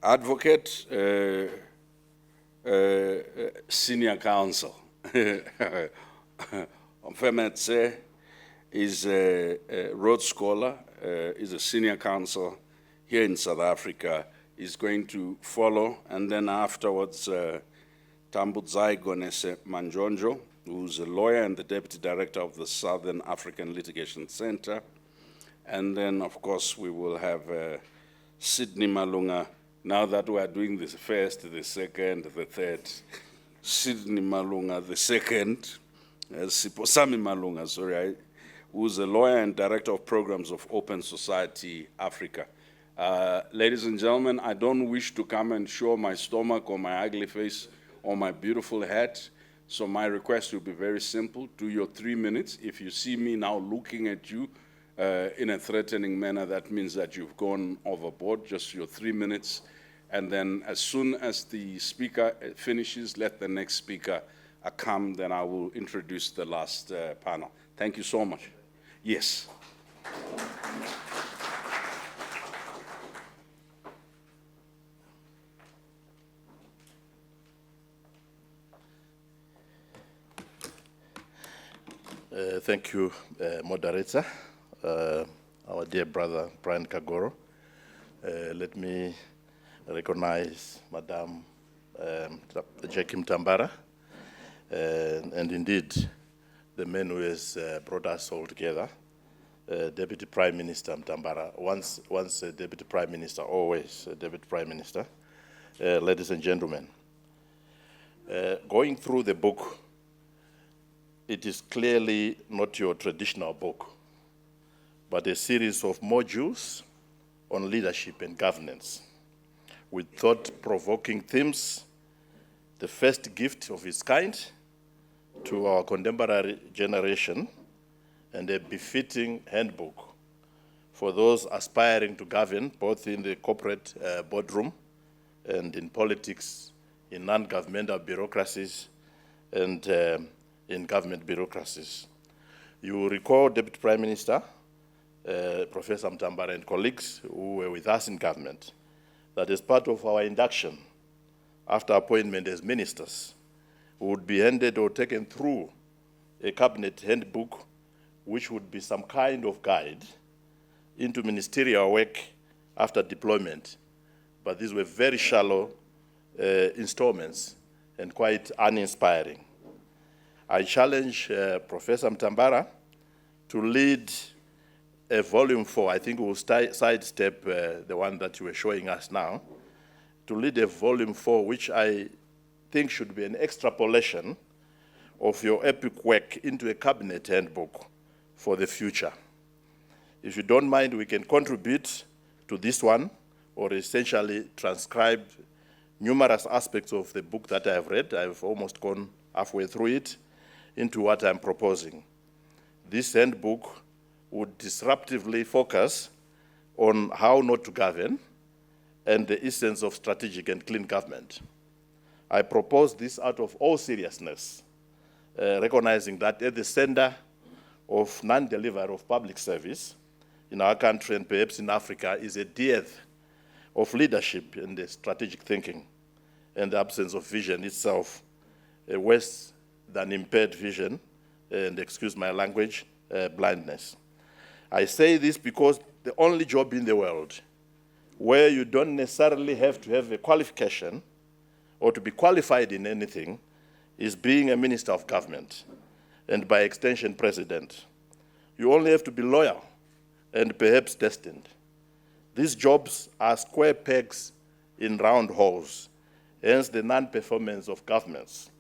Advocate, senior counsel. Mfemetse is a Rhodes Scholar, is a senior counsel here in South Africa, is going to follow, and then afterwards, Tambudzai Gonese Manjonjo, who's a lawyer and the Deputy Director of the Southern African Litigation Center. And then, of course, we will have Sydney Malunga. Now that we are doing the first, the second, the third, Sydney Malunga, the second, Siposami Malunga, sorry, who's a lawyer and Director of Programs of Open Society Africa. Ladies and gentlemen, I don't wish to come and show my stomach or my ugly face or my beautiful hat, so my request will be very simple. Do your 3 minutes. If you see me now looking at you in a threatening manner, that means that you've gone overboard. Just your 3 minutes. And then as soon as the speaker finishes, let the next speaker come, then I will introduce the last panel. Thank you so much. Yes. Thank you, moderator, our dear brother, Brian Kagoro. Let me recognize Madam Jackie Mutambara, and indeed, the man who has brought us all together, Deputy Prime Minister Mutambara. Once a Deputy Prime Minister, always a Deputy Prime Minister. Ladies and gentlemen, going through the book, it is clearly not your traditional book, but a series of modules on leadership and governance with thought-provoking themes, the first gift of its kind to our contemporary generation, and a befitting handbook for those aspiring to govern both in the corporate boardroom and in politics, in non-governmental bureaucracies, and in government bureaucracies. You will recall, Deputy Prime Minister, Professor Mutambara and colleagues who were with us in government, that as part of our induction after appointment as ministers, would be handed or taken through a cabinet handbook, which would be some kind of guide into ministerial work after deployment. But these were very shallow installments and quite uninspiring. I challenge Professor Mutambara to lead a volume 4, I think we'll sidestep the one that you were showing us now, to lead a volume 4, which I think should be an extrapolation of your epic work into a cabinet handbook for the future. If you don't mind, we can contribute to this one, or essentially transcribe numerous aspects of the book that I have read. I've almost gone halfway through it into what I'm proposing. This handbook would disruptively focus on how not to govern and the essence of strategic and clean government. I propose this out of all seriousness, recognizing that at the center of non-delivery of public service in our country and perhaps in Africa is a dearth of leadership and the strategic thinking, and the absence of vision itself, worse than impaired vision, and excuse my language, blindness. I say this because the only job in the world where you don't necessarily have to have a qualification or to be qualified in anything is being a minister of government, and by extension, president. You only have to be loyal and perhaps destined. These jobs are square pegs in round holes, hence the non-performance of governments,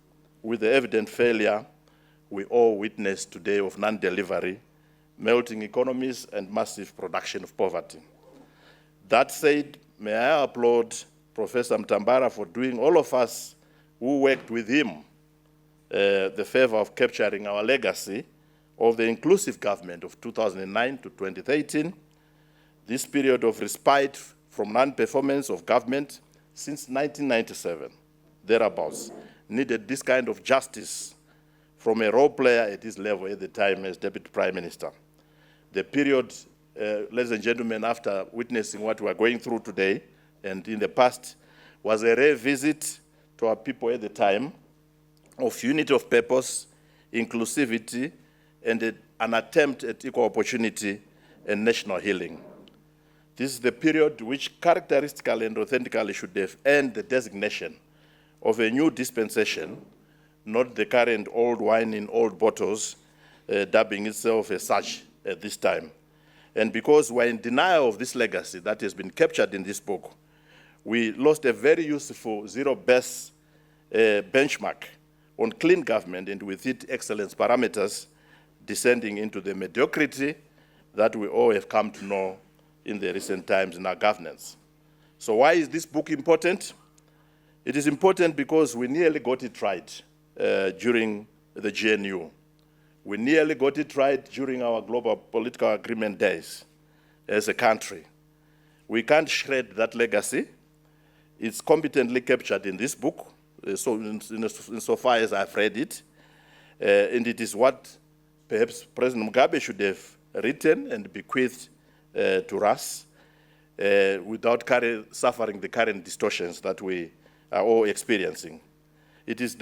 with the evident failure we all witness today of non-delivery, melting economies, and massive production of poverty. That said, may I applaud Professor Mutambara for doing all of us who worked with him the favor of capturing our legacy of the inclusive government of 2009 to 2013, this period of respite from non-performance of government since 1997, thereabouts, needed this kind of justice from a role player at his level at the time as Deputy Prime Minister. The period, ladies and gentlemen, after witnessing what we are going through today and in the past, was a rare visit to our people at the time of unity of purpose, inclusivity, and an attempt at equal opportunity and national healing. This is the period which characteristically and authentically should have earned the designation of a new dispensation, not the current old wine in old bottles, dubbing itself as such at this time. And because we're in denial of this legacy that has been captured in this book, we lost a very useful zero-based benchmark on clean government, and with it excellence parameters descending into the mediocrity that we all have come to know in the recent times in our governance. So why is this book important? It is important because we nearly got it right during the GNU. We nearly got it right during our global political agreement days as a country. We can't shred that legacy. It's competently captured in this book, so insofar as I've read it, and it is what perhaps President Mugabe should have written and bequeathed to us without suffering the current distortions that we are all experiencing. It is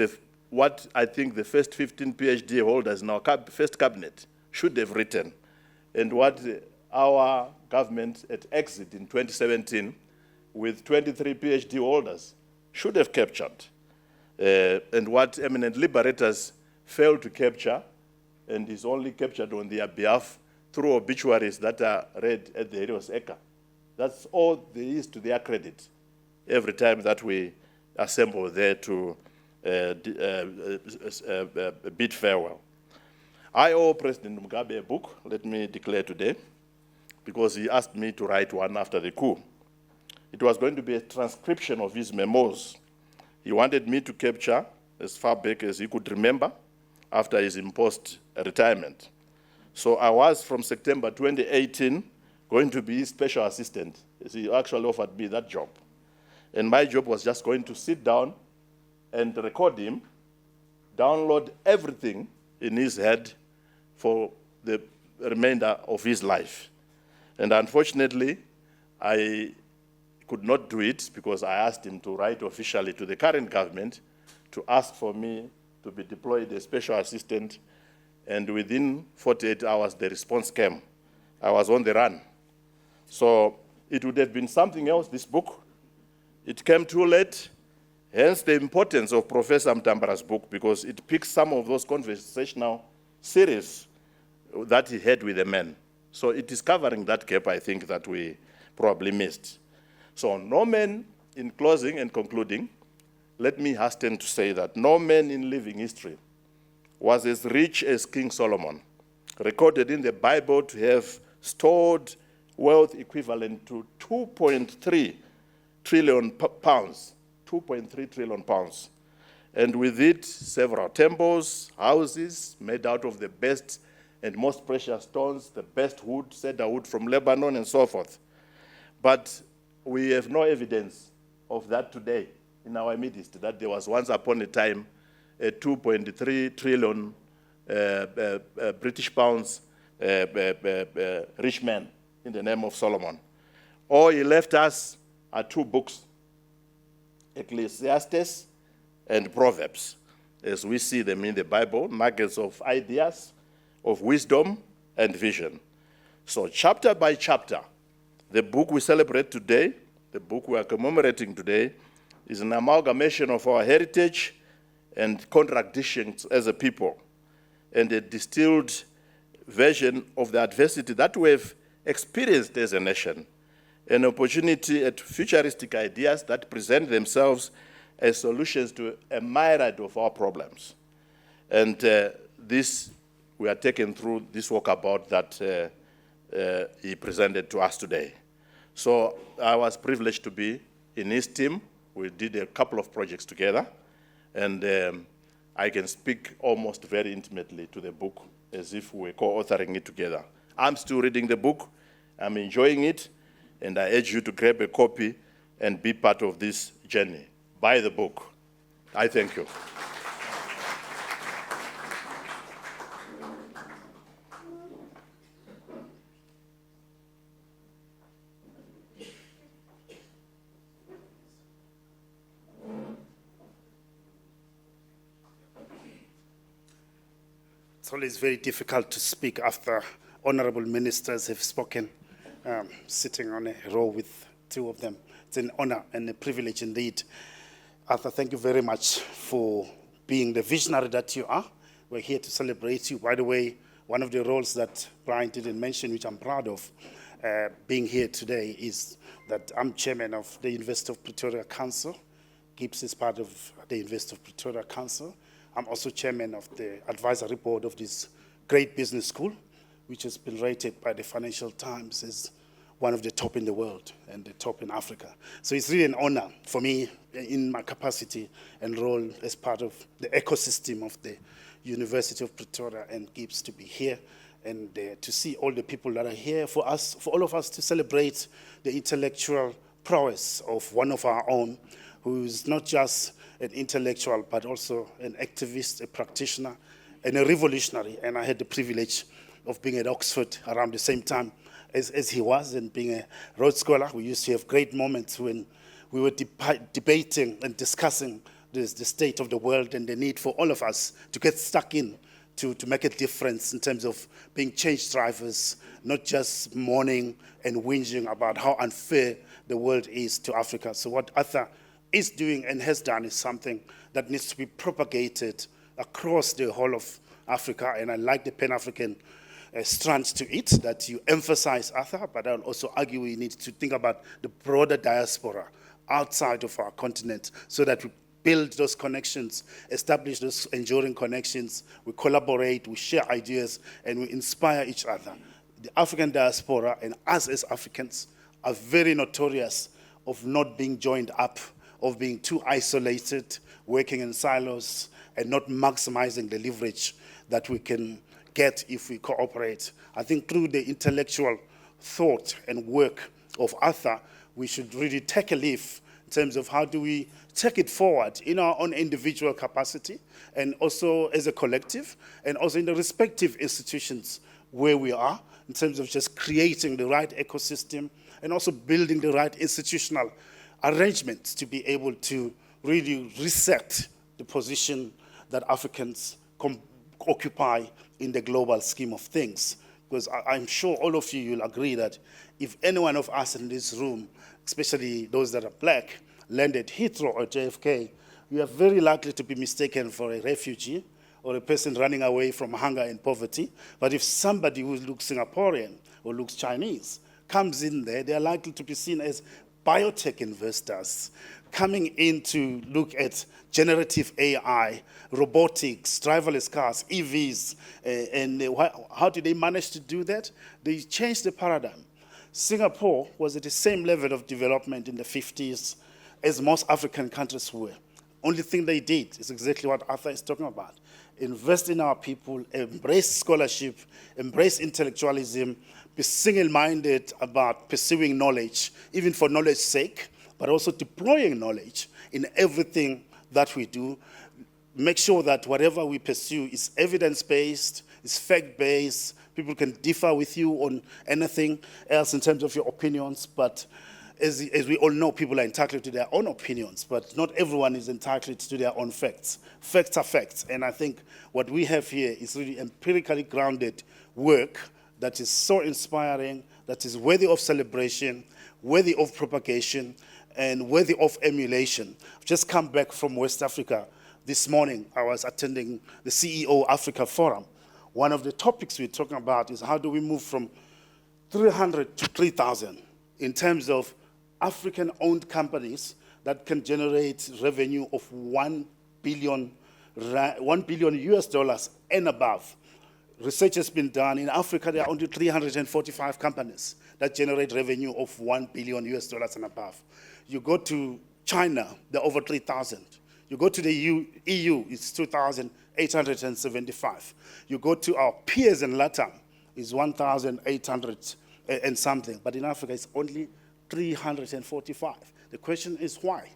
what I think the first 15 PhD holders in our first cabinet should have written, and what our government at exit in 2017 with 23 PhD holders should have captured, and what eminent liberators failed to capture and is only captured on their behalf through obituaries that are read at the Heroes Eka. That's all there is to their credit every time that we assemble there to bid farewell. I owe President Mugabe a book, let me declare today, because he asked me to write one after the coup. It was going to be a transcription of his memos. He wanted me to capture as far back as he could remember after his imposed retirement. So I was, from September 2018, going to be his special assistant. He actually offered me that job. And my job was just going to sit down and record him, download everything in his head for the remainder of his life. And unfortunately, I could not do it because I asked him to write officially to the current government to ask for me to be deployed a special assistant, and within 48 hours, the response came. I was on the run. So it would have been something else, this book. It came too late, hence the importance of Professor Mutambara's book, because it picks some of those conversational series that he had with the men. So it is covering that gap, I think, that we probably missed. So no man, in closing and concluding, let me hasten to say that no man in living history was as rich as King Solomon, recorded in the Bible to have stored wealth equivalent to 2.3 trillion pounds, 2.3 trillion pounds. And with it, several temples, houses made out of the best and most precious stones, the best wood, cedar wood from Lebanon, and so forth. But we have no evidence of that today in our midst, that there was once upon a time a 2.3 trillion British pounds rich man in the name of Solomon. All he left us are two books, Ecclesiastes and Proverbs, as we see them in the Bible, nuggets of ideas, of wisdom and vision. So chapter by chapter, the book we celebrate today, the book we are commemorating today, is an amalgamation of our heritage and contradictions as a people, and a distilled version of the adversity that we have experienced as a nation, an opportunity at futuristic ideas that present themselves as solutions to a myriad of our problems. And this, we are taken through this walkabout that he presented to us today. So I was privileged to be in his team. We did a couple of projects together, and I can speak almost very intimately to the book as if we were co-authoring it together. I'm still reading the book, I'm enjoying it, and I urge you to grab a copy and be part of this journey. Buy the book. I thank you. It's always very difficult to speak after honorable ministers have spoken, sitting on a row with two of them. It's an honor and a privilege indeed. Arthur, thank you very much for being the visionary that you are. We're here to celebrate you. By the way, one of the roles that Brian didn't mention, which I'm proud of, being here today, is that I'm chairman of the University of Pretoria Council. GIBS is part of the University of Pretoria Council. I'm also chairman of the advisory board of this great business school, which has been rated by the Financial Times as one of the top in the world and the top in Africa. So it's really an honor for me in my capacity and role as part of the ecosystem of the University of Pretoria and GIBS to be here and to see all the people that are here for us, for all of us to celebrate the intellectual prowess of one of our own, who is not just an intellectual, but also an activist, a practitioner, and a revolutionary. And I had the privilege of being at Oxford around the same time as he was, and being a Rhodes Scholar. We used to have great moments when we were debating and discussing the state of the world and the need for all of us to get stuck in to make a difference in terms of being change drivers, not just mourning and whinging about how unfair the world is to Africa. So what Arthur is doing and has done is something that needs to be propagated across the whole of Africa, and I like the Pan-African strand to it, that you emphasize Arthur, but I'll also argue we need to think about the broader diaspora outside of our continent so that we build those connections, establish those enduring connections, we collaborate, we share ideas, and we inspire each other. The African diaspora and us as Africans are very notorious of not being joined up, of being too isolated, working in silos, and not maximizing the leverage that we can get if we cooperate. I think through the intellectual thought and work of Arthur, we should really take a leaf in terms of how do we take it forward in our own individual capacity, and also as a collective, and also in the respective institutions where we are, in terms of just creating the right ecosystem, and also building the right institutional arrangements to be able to really reset the position that Africans occupy in the global scheme of things. Because I'm sure all of you will agree that if any one of us in this room, especially those that are black, landed Heathrow or JFK, we are very likely to be mistaken for a refugee or a person running away from hunger and poverty. But if somebody who looks Singaporean or looks Chinese comes in there, they are likely to be seen as biotech investors coming in to look at generative AI, robotics, driverless cars, EVs, how did they manage to do that? They changed the paradigm. Singapore was at the same level of development in the 50s as most African countries were. Only thing they did is exactly what Arthur is talking about. Invest in our people, embrace scholarship, embrace intellectualism, be single-minded about pursuing knowledge, even for knowledge's sake, but also deploying knowledge in everything that we do. Make sure that whatever we pursue is evidence-based, is fact-based. People can differ with you on anything else in terms of your opinions, but as we all know, people are entitled to their own opinions, but not everyone is entitled to their own facts. Facts are facts, and I think what we have here is really empirically grounded work that is so inspiring, that is worthy of celebration, worthy of propagation, and worthy of emulation. I've just come back from West Africa. This morning, I was attending the CEO Africa Forum. One of the topics we're talking about is how do we move from 300 to 3,000 in terms of African-owned companies that can generate revenue of $1 billion US dollars and above. Research has been done. In Africa, there are only 345 companies that generate revenue of $1 billion US dollars and above. You go to China, there are over 3,000. You go to the EU, it's 2,875. You go to our peers in LATAM, it's 1,800 and something. But in Africa, it's only 345. The question is why?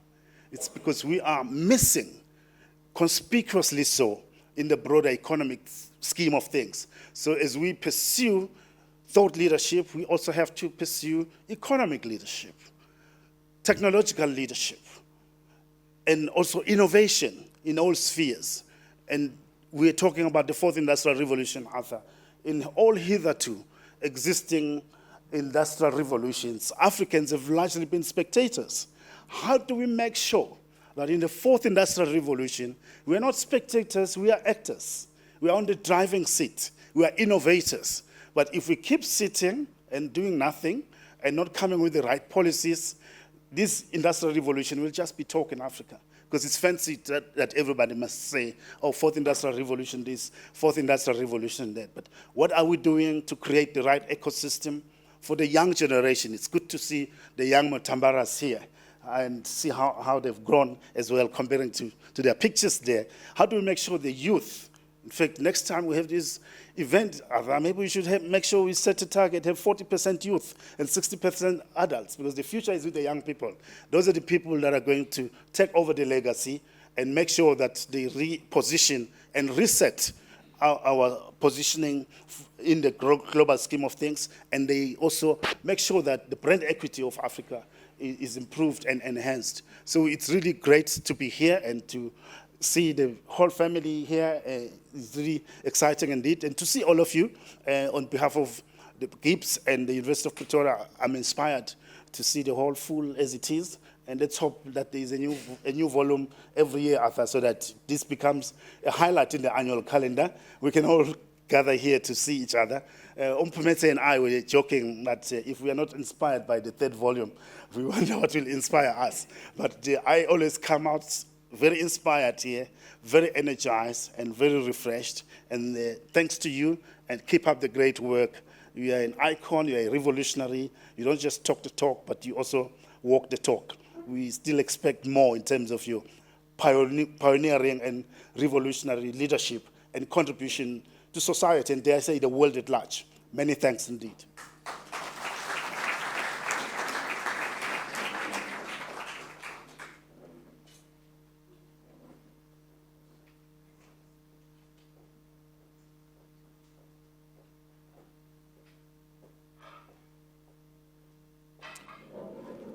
It's because we are missing, conspicuously so, in the broader economic scheme of things. So as we pursue thought leadership, we also have to pursue economic leadership, technological leadership, and also innovation in all spheres. And we're talking about the fourth industrial revolution, Arthur. In all hitherto existing industrial revolutions, Africans have largely been spectators. How do we make sure that in the fourth industrial revolution, we are not spectators, we are actors. We are on the driving seat. We are innovators. But if we keep sitting and doing nothing and not coming with the right policies, this industrial revolution will just be talk in Africa. Because it's fancy that everybody must say, oh, fourth industrial revolution this, fourth industrial revolution that. But what are we doing to create the right ecosystem for the young generation? It's good to see the young Mutambaras here and see how they've grown as well, comparing to their pictures there. How do we make sure the youth, in fact, next time we have this event, maybe we should make sure we set a target, have 40% youth and 60% adults, because the future is with the young people. Those are the people that are going to take over the legacy and make sure that they reposition and reset our positioning in the global scheme of things, and they also make sure that the brand equity of Africa is improved and enhanced. So it's really great to be here and to see the whole family here. It's really exciting indeed. And to see all of you on behalf of the GIBS and the University of Pretoria, I'm inspired to see the hall full as it is. And let's hope that there is a new volume every year, Arthur, so that this becomes a highlight in the annual calendar. We can all gather here to see each other. Umpumetse and I were joking that if we are not inspired by the third volume, we wonder what will inspire us. But I always come out very inspired here, very energized and very refreshed. And thanks to you, and keep up the great work. You are an icon, you are a revolutionary. You don't just talk the talk, but you also walk the talk. We still expect more in terms of your pioneering and revolutionary leadership and contribution to society, and dare I say the world at large. Many thanks indeed.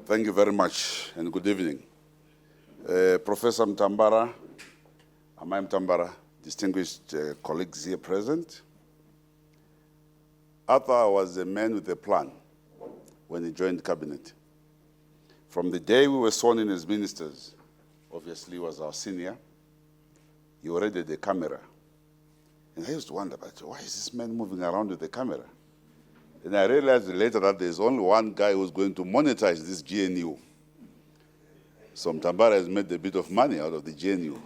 Thank you very much, and good evening. Professor Mutambara, Mutambara, distinguished colleagues here present. Arthur was a man with a plan when he joined cabinet. From the day we were sworn in as ministers, obviously he was our senior, he already had a camera. And I used to wonder, but why is this man moving around with the camera? And I realized later that there's only one guy who's going to monetize this GNU. So Mutambara has made a bit of money out of the GNU.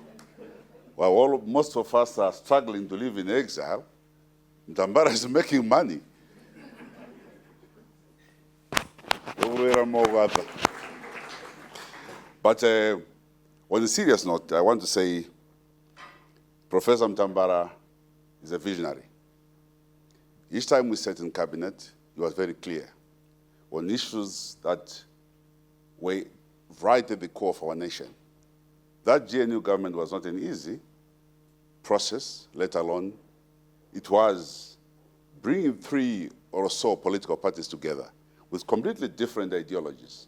While most of us are struggling to live in exile, Mutambara is making money. But on a serious note, I want to say Professor Mutambara is a visionary. Each time we sat in cabinet, he was very clear on issues that were right at the core of our nation. That GNU government was not an easy process, let alone it was bringing 3 or so political parties together with completely different ideologies.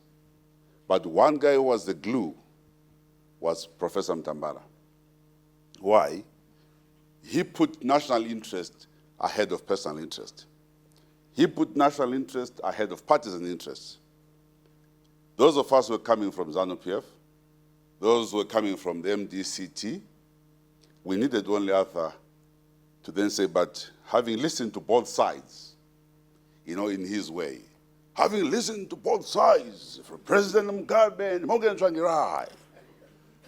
But one guy who was the glue was Professor Mutambara. Why? He put national interest ahead of personal interest. He put national interest ahead of partisan interests. Those of us who were coming from ZANU-PF, those who were coming from the MDCT, we needed only Arthur to then say, but having listened to both sides, in his way, having listened to both sides, from President Mugabe and Morgan Tsvangirai,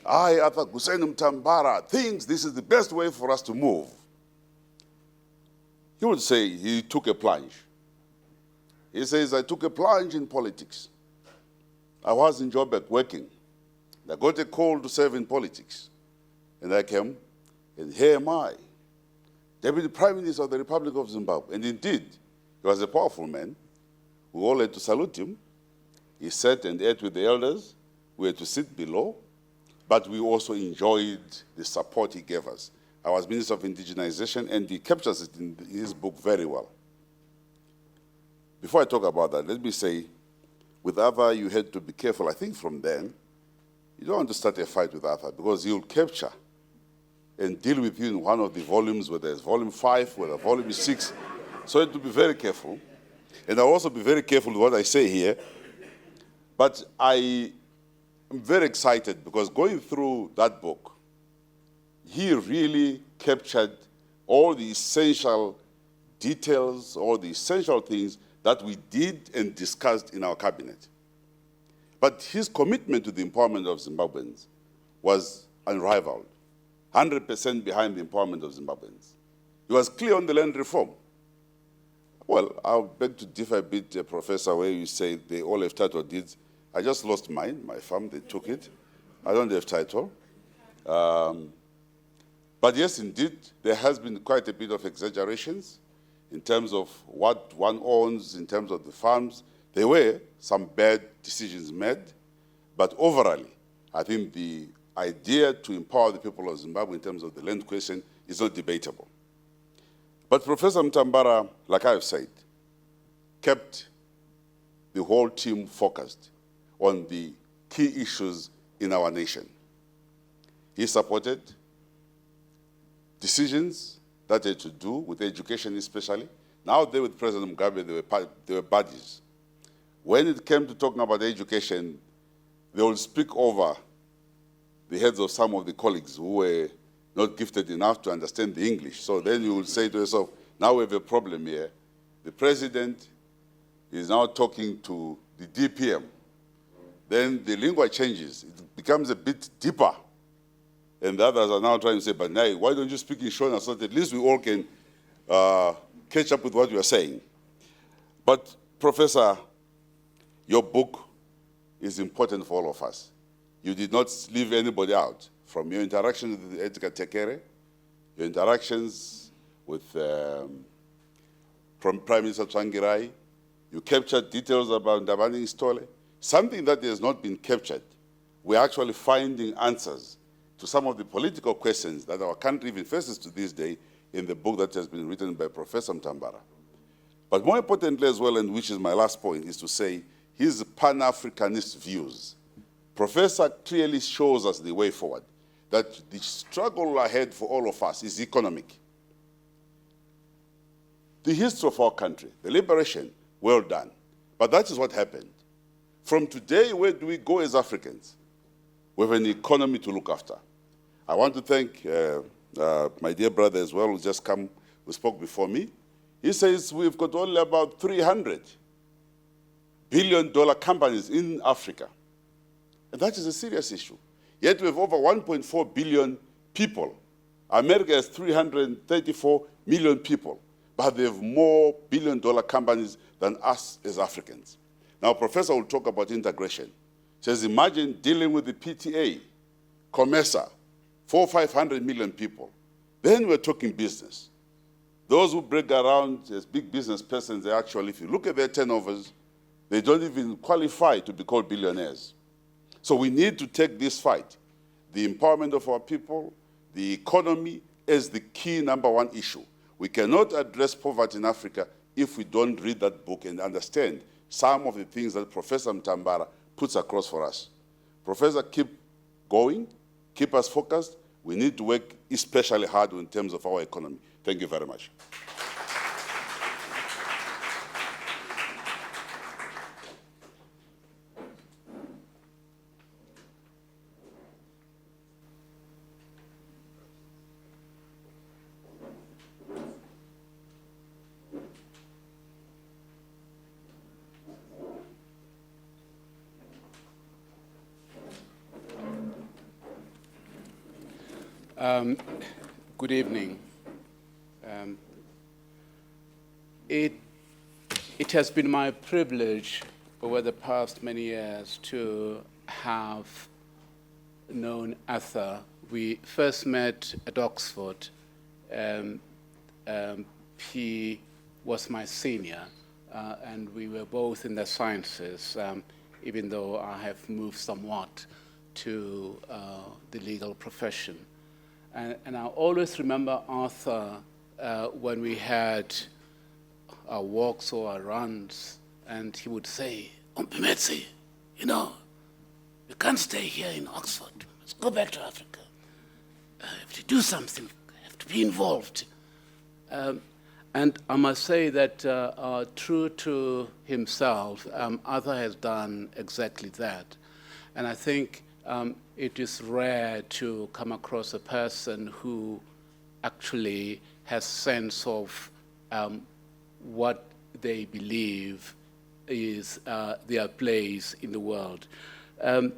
I, Arthur Hussein Mutambara, thinks this is the best way for us to move. He would say he took a plunge. He says, I took a plunge in politics. I was in Joburg working. I got a call to serve in politics. And I came, and here am I, Deputy Prime Minister of the Republic of Zimbabwe. And indeed, he was a powerful man. We all had to salute him. He sat and ate with the elders. We had to sit below. But we also enjoyed the support he gave us. I was Minister of Indigenization, and he captures it in his book very well. Before I talk about that, let me say, with Arthur, you had to be careful. I think from then, you don't want to start a fight with Arthur because he'll capture and deal with you in one of the volumes, whether it's volume 5, whether volume 6. So you have to be very careful. And I'll also be very careful with what I say here. But I am very excited because going through that book, he really captured all the essential details, all the essential things that we did and discussed in our cabinet. But his commitment to the empowerment of Zimbabweans was unrivaled, 100% behind the empowerment of Zimbabweans. He was clear on the land reform. Well, I'll beg to differ a bit, Professor, where you say they all have title deeds. I just lost mine, my farm, they took it. I don't have title. But yes, indeed, there has been quite a bit of exaggerations in terms of what one owns, in terms of the farms. There were some bad decisions made, but overall, I think the idea to empower the people of Zimbabwe in terms of the land question is not debatable. But Professor Mutambara, like I've said, kept the whole team focused on the key issues in our nation. He supported decisions that had to do with education especially. Now they with President Mugabe, they were buddies. When it came to talking about education, they would speak over the heads of some of the colleagues who were not gifted enough to understand the English. So then you would say to yourself, now we have a problem here. The president is now talking to the DPM. Then the lingua changes. It becomes a bit deeper. And the others are now trying to say, but now, why don't you speak in Shona so that at least we all can catch up with what you are saying? But, Professor, your book is important for all of us. You did not leave anybody out. From your interactions with Edgar Tekere, your interactions with Prime Minister Tsvangirai, you captured details about Ndabani Stole. Something that has not been captured, we're actually finding answers to some of the political questions that our country even faces to this day in the book that has been written by Professor Mutambara. But more importantly as well, and which is my last point, is to say his Pan-Africanist views. Professor clearly shows us the way forward, that the struggle ahead for all of us is economic. The history of our country, the liberation, well done. But that is what happened. From today, where do we go as Africans? We have an economy to look after. I want to thank my dear brother as well, who just come, who spoke before me. He says we've got only about $300 billion companies in Africa. And that is a serious issue. Yet we have over 1.4 billion people. America has 334 million people, but they have more billion-dollar companies than us as Africans. Now, Professor will talk about integration. He says, imagine dealing with the PTA, COMESA, 400 or 500 million people. Then we're talking business. Those who break around as big business persons, they actually, if you look at their turnovers, they don't even qualify to be called billionaires. So we need to take this fight, the empowerment of our people, the economy, as the key #1 issue. We cannot address poverty in Africa if we don't read that book and understand some of the things that Professor Mutambara puts across for us. Professor, keep going, keep us focused. We need to work especially hard in terms of our economy. Thank you very much. Good evening. It has been my privilege over the past many years to have known Arthur. We first met at Oxford. He was my senior, and we were both in the sciences, even though I have moved somewhat to the legal profession. And I always remember Arthur when we had our walks or our runs, and he would say, Mpimetse, you know, you can't stay here in Oxford. Let's go back to Africa. You have to do something. You have to be involved. And I must say that true to himself, Arthur has done exactly that. And I think it is rare to come across a person who actually has sense of what they believe is their place in the world. In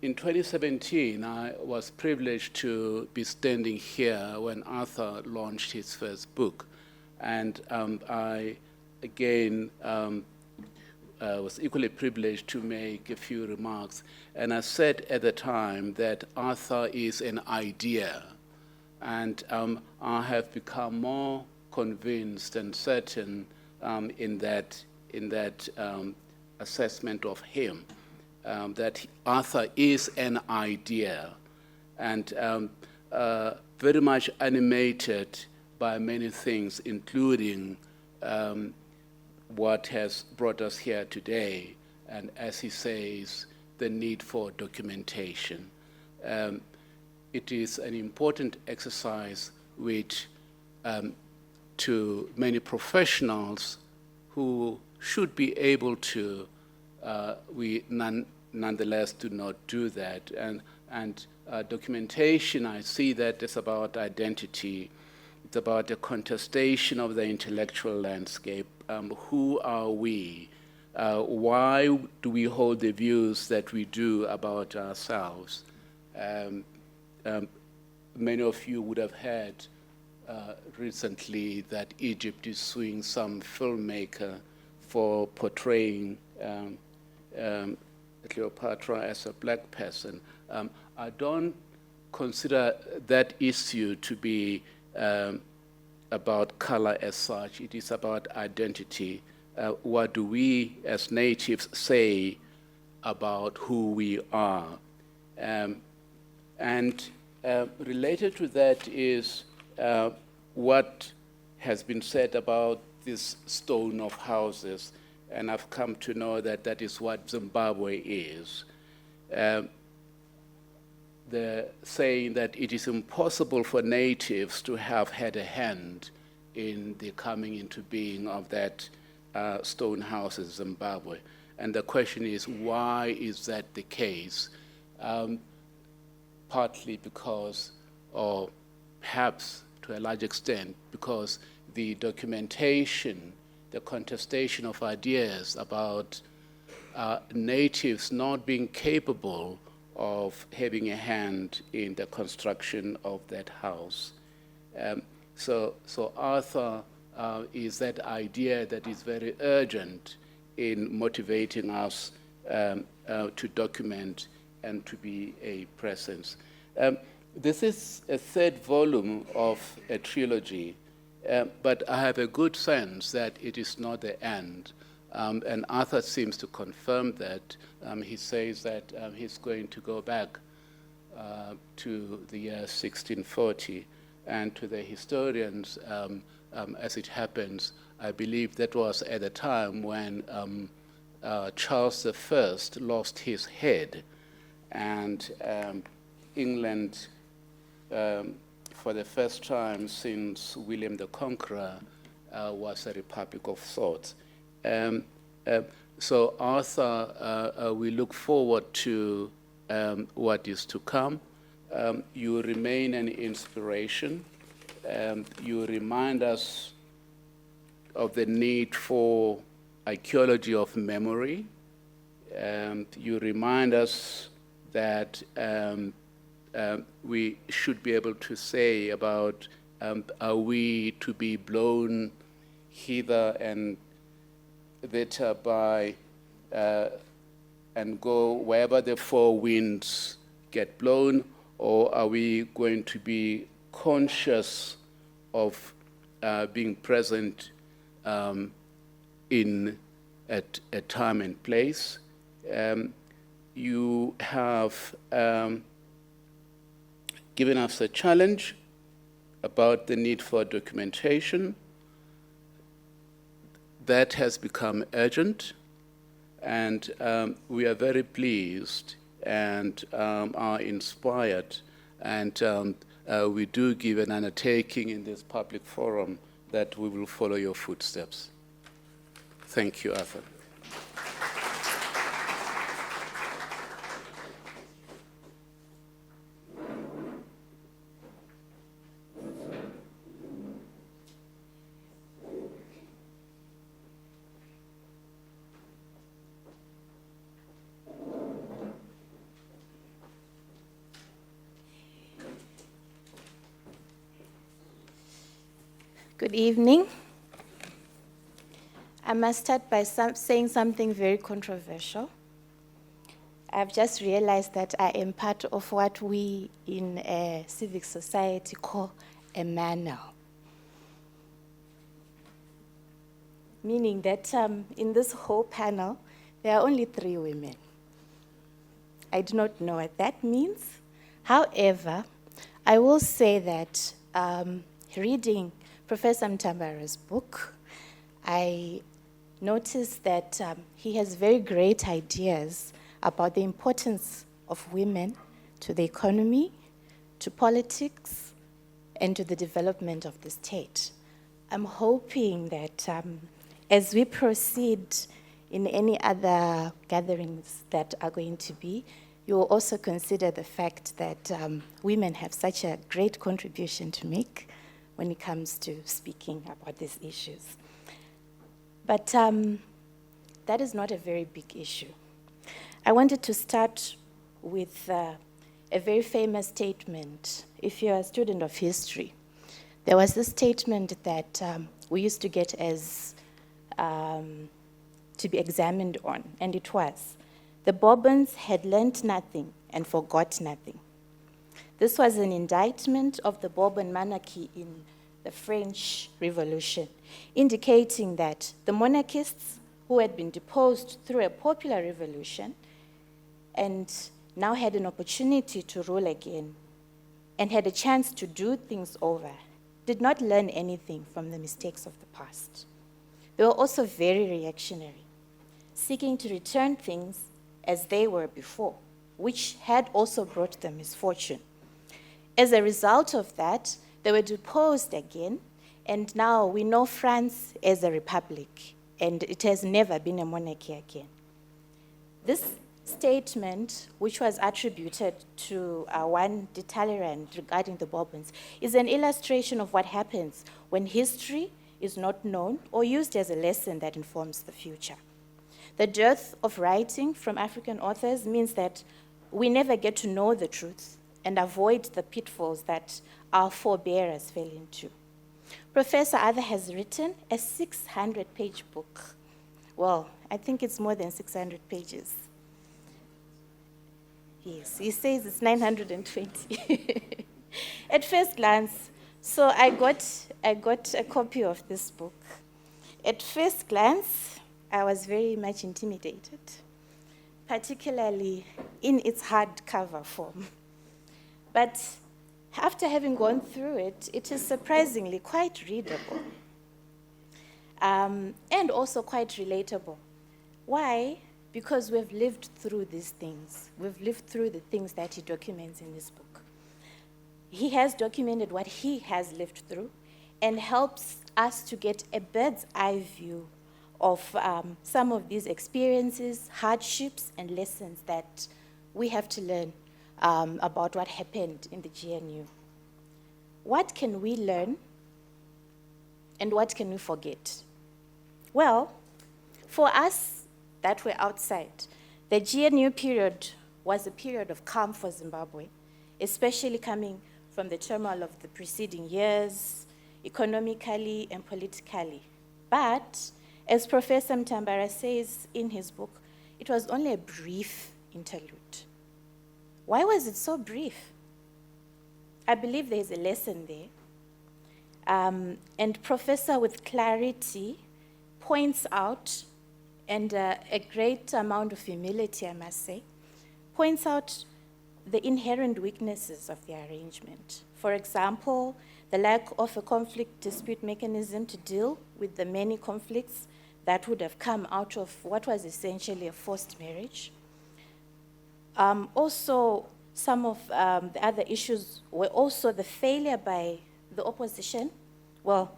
2017, I was privileged to be standing here when Arthur launched his first book. And I, again, was equally privileged to make a few remarks. And I said at the time that Arthur is an idea. And I have become more convinced and certain in that assessment of him, that Arthur is an idea, and very much animated by many things, including what has brought us here today, and as he says, the need for documentation. It is an important exercise which, to many professionals who should be able to, we nonetheless do not do that. And documentation, I see that it's about identity. It's about the contestation of the intellectual landscape. Who are we? Why do we hold the views that we do about ourselves? Many of you would have heard recently that Egypt is suing some filmmaker for portraying Cleopatra as a black person. I don't consider that issue to be about color as such. It is about identity. What do we as natives say about who we are? And related to that is what has been said about this stone of houses, and I've come to know that that is what Zimbabwe is. the saying that it is impossible for natives to have had a hand in the coming into being of that stone house in Zimbabwe. And the question is, why is that the case? Partly because, or perhaps to a large extent, because the documentation, the contestation of ideas about natives not being capable of having a hand in the construction of that house. So Arthur is that idea that is very urgent in motivating us to document and to be a presence. This is a third volume of a trilogy, but I have a good sense that it is not the end. And Arthur seems to confirm that. He says that he's going to go back to the year 1640. And to the historians, as it happens, I believe that was at the time when Charles I lost his head, and England, for the first time since William the Conqueror, was a republic of sorts. So Arthur, we look forward to what is to come. You remain an inspiration. You remind us of the need for archaeology of memory. You remind us that we should be able to say about are we to be blown hither and thither by and go wherever the four winds get blown, or are we going to be conscious of being present in at a time and place? You have given us a challenge about the need for documentation. That has become urgent, and we are very pleased and are inspired, and we do give an undertaking in this public forum that we will follow your footsteps. Thank you, Arthur. Good evening. I must start by saying something very controversial. I've just realized that I am part of what we in a civic society call a manel. Meaning that in this whole panel, there are only 3 women. I do not know what that means. However, I will say that reading Professor Mutambara's book, I noticed that he has very great ideas about the importance of women to the economy, to politics, and to the development of the state. I'm hoping that as we proceed in any other gatherings that are going to be, you will also consider the fact that women have such a great contribution to make when it comes to speaking about these issues. But that is not a very big issue. I wanted to start with a very famous statement. If you're a student of history, there was this statement that we used to get as to be examined on, and it was, the Bourbons had learned nothing and forgot nothing. This was an indictment of the Bourbon monarchy in the French Revolution, indicating that the monarchists who had been deposed through a popular revolution and now had an opportunity to rule again and had a chance to do things over, did not learn anything from the mistakes of the past. They were also very reactionary, seeking to return things as they were before, which had also brought them misfortune. As a result of that, they were deposed again, and now we know France as a republic, and it has never been a monarchy again. This statement, which was attributed to one de Talleyrand regarding the Bourbons, is an illustration of what happens when history is not known or used as a lesson that informs the future. The dearth of writing from African authors means that we never get to know the truth and avoid the pitfalls that our forebears fell into. Professor Arthur has written a 600-page book. Well, I think it's more than 600 pages. Yes, he says it's 920. At first glance, so I got a copy of this book. At first glance, I was very much intimidated, particularly in its hardcover form. But after having gone through it, it is surprisingly quite readable and also quite relatable. Why? Because we've lived through these things. We've lived through the things that he documents in this book. He has documented what he has lived through and helps us to get a bird's eye view of some of these experiences, hardships, and lessons that we have to learn about what happened in the GNU. What can we learn and what can we forget? Well, for us that were outside, the GNU period was a period of calm for Zimbabwe, especially coming from the turmoil of the preceding years, economically and politically. But, as Professor Mutambara says in his book, it was only a brief interlude. Why was it so brief? I believe there is a lesson there. And Professor, with clarity, points out, and a great amount of humility, I must say, points out the inherent weaknesses of the arrangement. For example, the lack of a conflict dispute mechanism to deal with the many conflicts that would have come out of what was essentially a forced marriage. Also, some of the other issues were also the failure by the opposition. Well,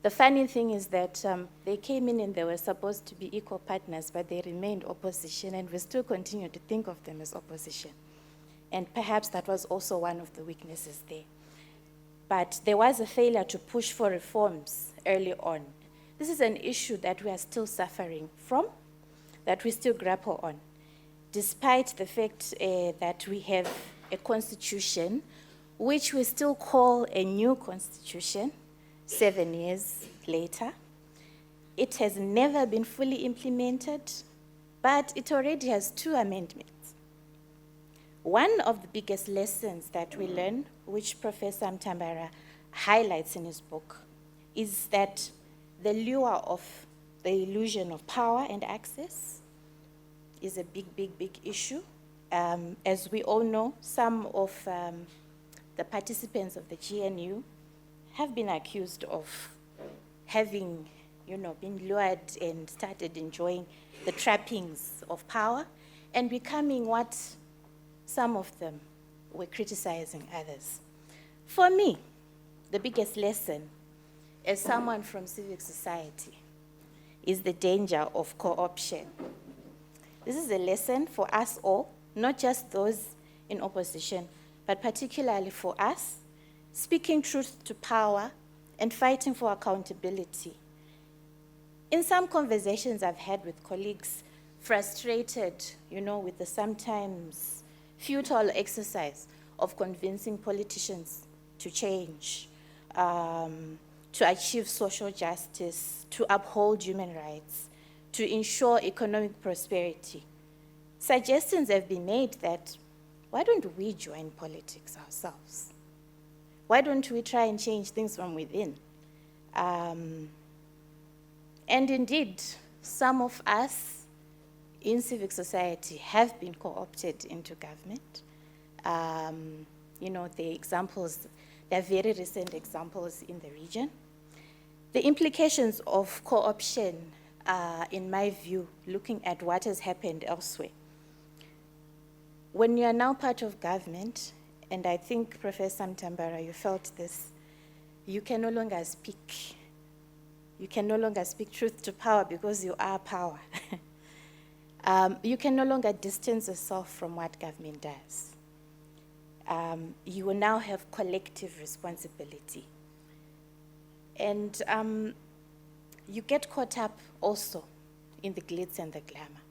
the funny thing is that they came in and they were supposed to be equal partners, but they remained opposition, and we still continue to think of them as opposition. And perhaps that was also one of the weaknesses there. But there was a failure to push for reforms early on. This is an issue that we are still suffering from, that we still grapple on, despite the fact that we have a constitution, which we still call a new constitution, 7 years later. It has never been fully implemented, but it already has 2 amendments. One of the biggest lessons that we learn, which Professor Mutambara highlights in his book, is that the lure of the illusion of power and access is a big, big, big issue. As we all know, some of the participants of the GNU have been accused of having, been lured and started enjoying the trappings of power and becoming what some of them were criticizing others. For me, the biggest lesson as someone from civic society is the danger of co-option. This is a lesson for us all, not just those in opposition, but particularly for us, speaking truth to power and fighting for accountability. In some conversations I've had with colleagues frustrated, with the sometimes futile exercise of convincing politicians to change, to achieve social justice, to uphold human rights, to ensure economic prosperity. Suggestions have been made that, why don't we join politics ourselves? Why don't we try and change things from within? And indeed, some of us in civic society have been co-opted into government. The examples, there are very recent examples in the region. The implications of co-option, in my view, looking at what has happened elsewhere, when you are now part of government, and I think, Professor Mutambara, you felt this, you can no longer speak. You can no longer speak truth to power because you are power. You can no longer distance yourself from what government does. You will now have collective responsibility. And you get caught up also in the glitz and the glamour.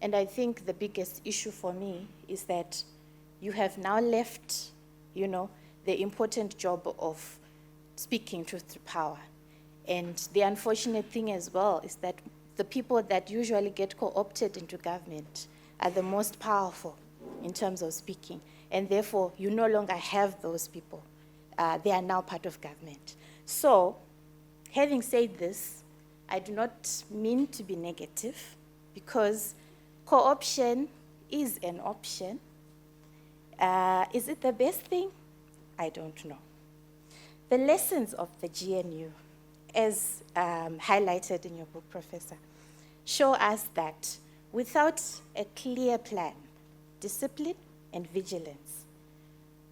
And I think the biggest issue for me is that you have now left, you know, the important job of speaking truth to power. And the unfortunate thing as well is that the people that usually get co-opted into government are the most powerful in terms of speaking. And therefore, you no longer have those people. They are now part of government. So, having said this, I do not mean to be negative, because co-option is an option. Is it the best thing? I don't know. The lessons of the GNU, as highlighted in your book, Professor, show us that without a clear plan, discipline, and vigilance,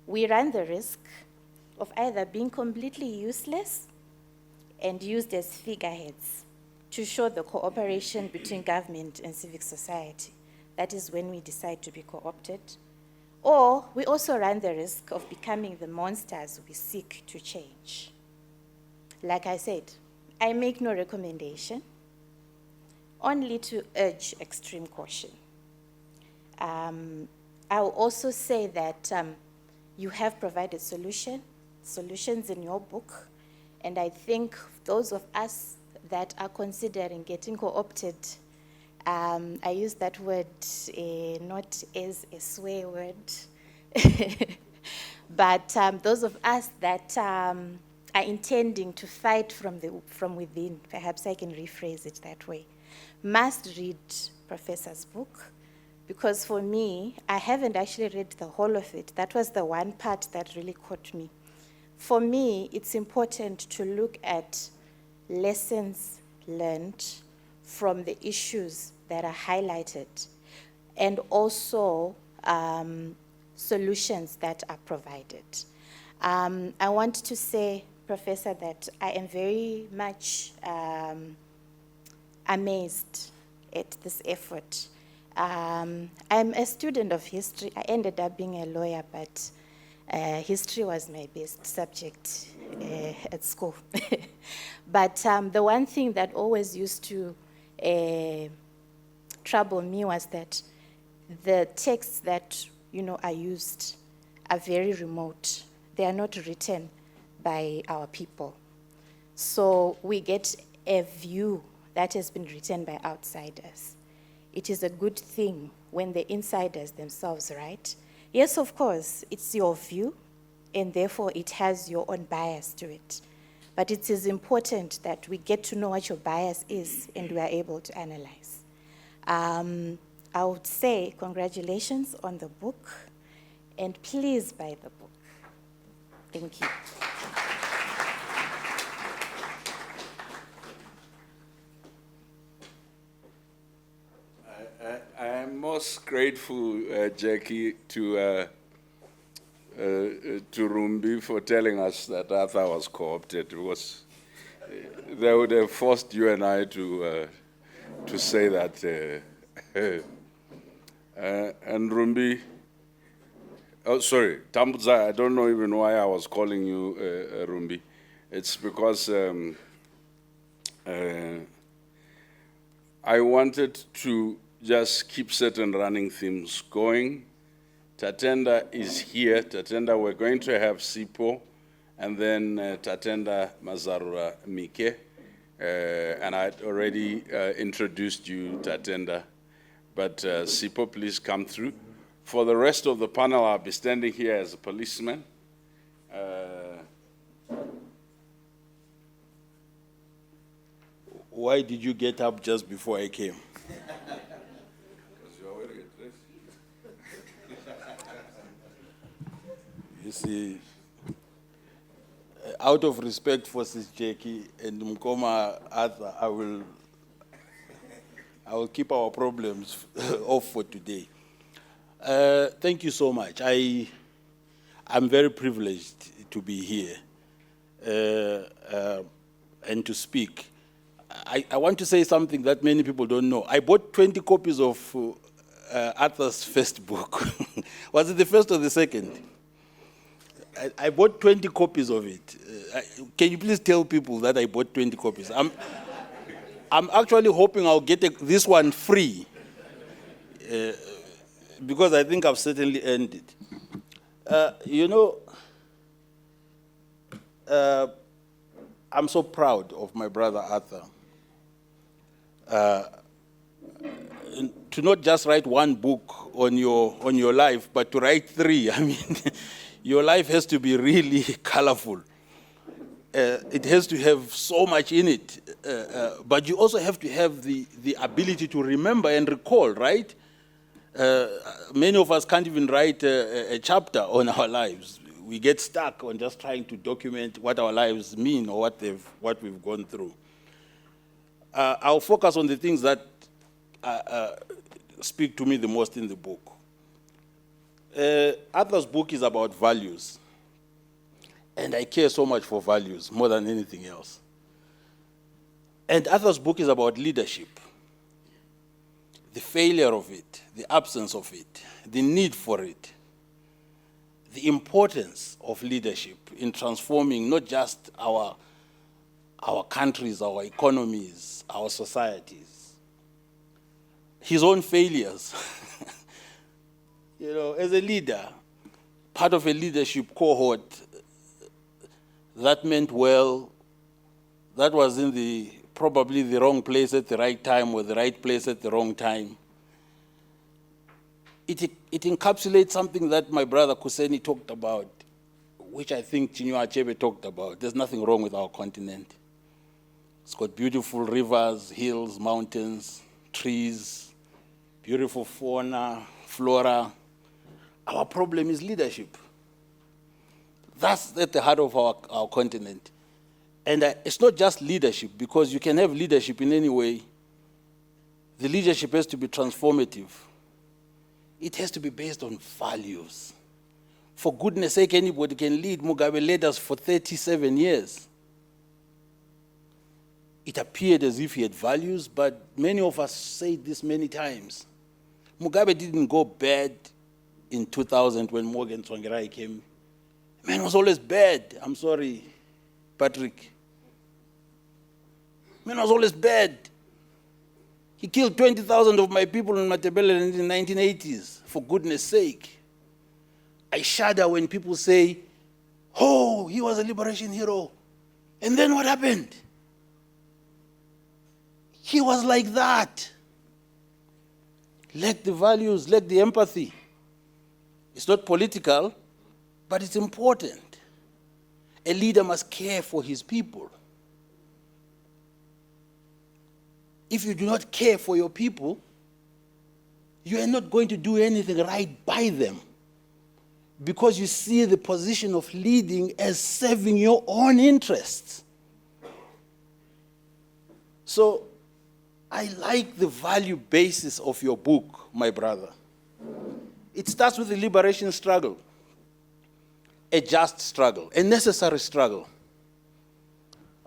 we run the risk of either being completely useless and used as figureheads to show the cooperation between government and civic society. That is when we decide to be co-opted. Or we also run the risk of becoming the monsters we seek to change. Like I said, I make no recommendation, only to urge extreme caution. I will also say that you have provided solutions in your book, and I think those of us that are considering getting co-opted, I use that word not as a swear word, but those of us that are intending to fight from within, perhaps I can rephrase it that way, must read Professor's book, because for me, I haven't actually read the whole of it. That was the one part that really caught me. For me, it's important to look at lessons learned from the issues that are highlighted, and also solutions that are provided. I want to say, Professor, that I am very much amazed at this effort. I'm a student of history. I ended up being a lawyer, but history was my best subject at school. But the one thing that always used to trouble me was that the texts that are used are very remote. They are not written by our people. So we get a view that has been written by outsiders. It is a good thing when the insiders themselves write. Yes, of course, it's your view, and therefore it has your own bias to it. But it is important that we get to know what your bias is and we are able to analyze. I would say congratulations on the book, and please buy the book. Thank you. I am most grateful, Jackie, to Rumbi for telling us that Arthur was co-opted. They would have forced you and I to say that. And Rumbi, oh, sorry, Tambudza, I don't know even why I was calling you Rumbi. It's because I wanted to just keep certain running themes going. Tatenda is here. Tatenda, we're going to have Sipo, and then Tatenda Mazarura Mike. And I'd already introduced you, Tatenda. But Sipo, please come through. For the rest of the panel, I'll be standing here as a policeman. Why did you get up just before I came? Because you are wearing a dress. You see, out of respect for Sis Jackie and Mkoma Arthur, I will keep our problems off for today. Thank you so much. I'm very privileged to be here and to speak. I want to say something that many people don't know. I bought 20 copies of Arthur's first book. Was it the first or the second? I bought 20 copies of it. Can you please tell people that I bought 20 copies? I'm actually hoping I'll get this one free because I think I've certainly earned it. I'm so proud of my brother Arthur. To not just write one book on your life, but to write 3. I mean, your life has to be really colorful. It has to have so much in it, but you also have to have the ability to remember and recall, right? Many of us can't even write a chapter on our lives. We get stuck on just trying to document what our lives mean or what we've gone through. I'll focus on the things that speak to me the most in the book. Arthur's book is about values. And I care so much for values more than anything else. And Arthur's book is about leadership. The failure of it, the absence of it, the need for it, the importance of leadership in transforming not just our countries, our economies, our societies. His own failures. As a leader, part of a leadership cohort, that meant, well, that was in probably the wrong place at the right time or the right place at the wrong time. It encapsulates something that my brother Kuseni talked about, which I think Chinua Achebe talked about. There's nothing wrong with our continent. It's got beautiful rivers, hills, mountains, trees, beautiful fauna, flora. Our problem is leadership. That's at the heart of our continent. And it's not just leadership, because you can have leadership in any way. The leadership has to be transformative. It has to be based on values. For goodness sake, anybody can lead. Mugabe led us for 37 years. It appeared as if he had values, but many of us say this many times. Mugabe didn't go bad in 2000 when Morgan Tsvangirai came. Man was always bad. I'm sorry, Patrick. Man was always bad. He killed 20,000 of my people in Mutambara in the 1980s, for goodness sake. I shudder when people say, oh, he was a liberation hero. And then what happened? He was like that. Lack the values, lack the empathy. It's not political, but it's important. A leader must care for his people. If you do not care for your people, you are not going to do anything right by them, because you see the position of leading as serving your own interests. So I like the value basis of your book, my brother. It starts with the liberation struggle. A just struggle, a necessary struggle.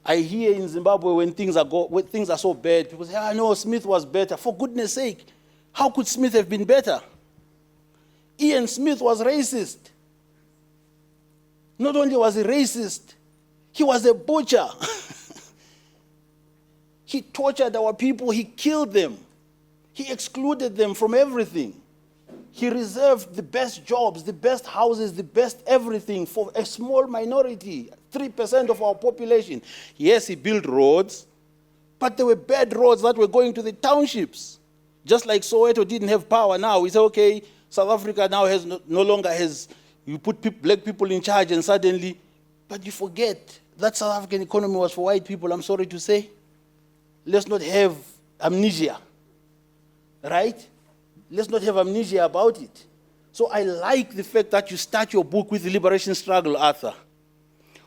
I hear in Zimbabwe when things are so bad, people say, no, Smith was better. For goodness sake, how could Smith have been better? Ian Smith was racist. Not only was he racist, he was a butcher. He tortured our people, he killed them. He excluded them from everything. He reserved the best jobs, the best houses, the best everything for a small minority, 3% of our population. Yes, he built roads, but there were bad roads that were going to the townships. Just like Soweto didn't have power now. We say, okay, South Africa now no longer has, you put black people in charge and suddenly, but you forget that South African economy was for white people, I'm sorry to say. Let's not have amnesia, right? Let's not have amnesia about it. So I like the fact that you start your book with the liberation struggle, Arthur.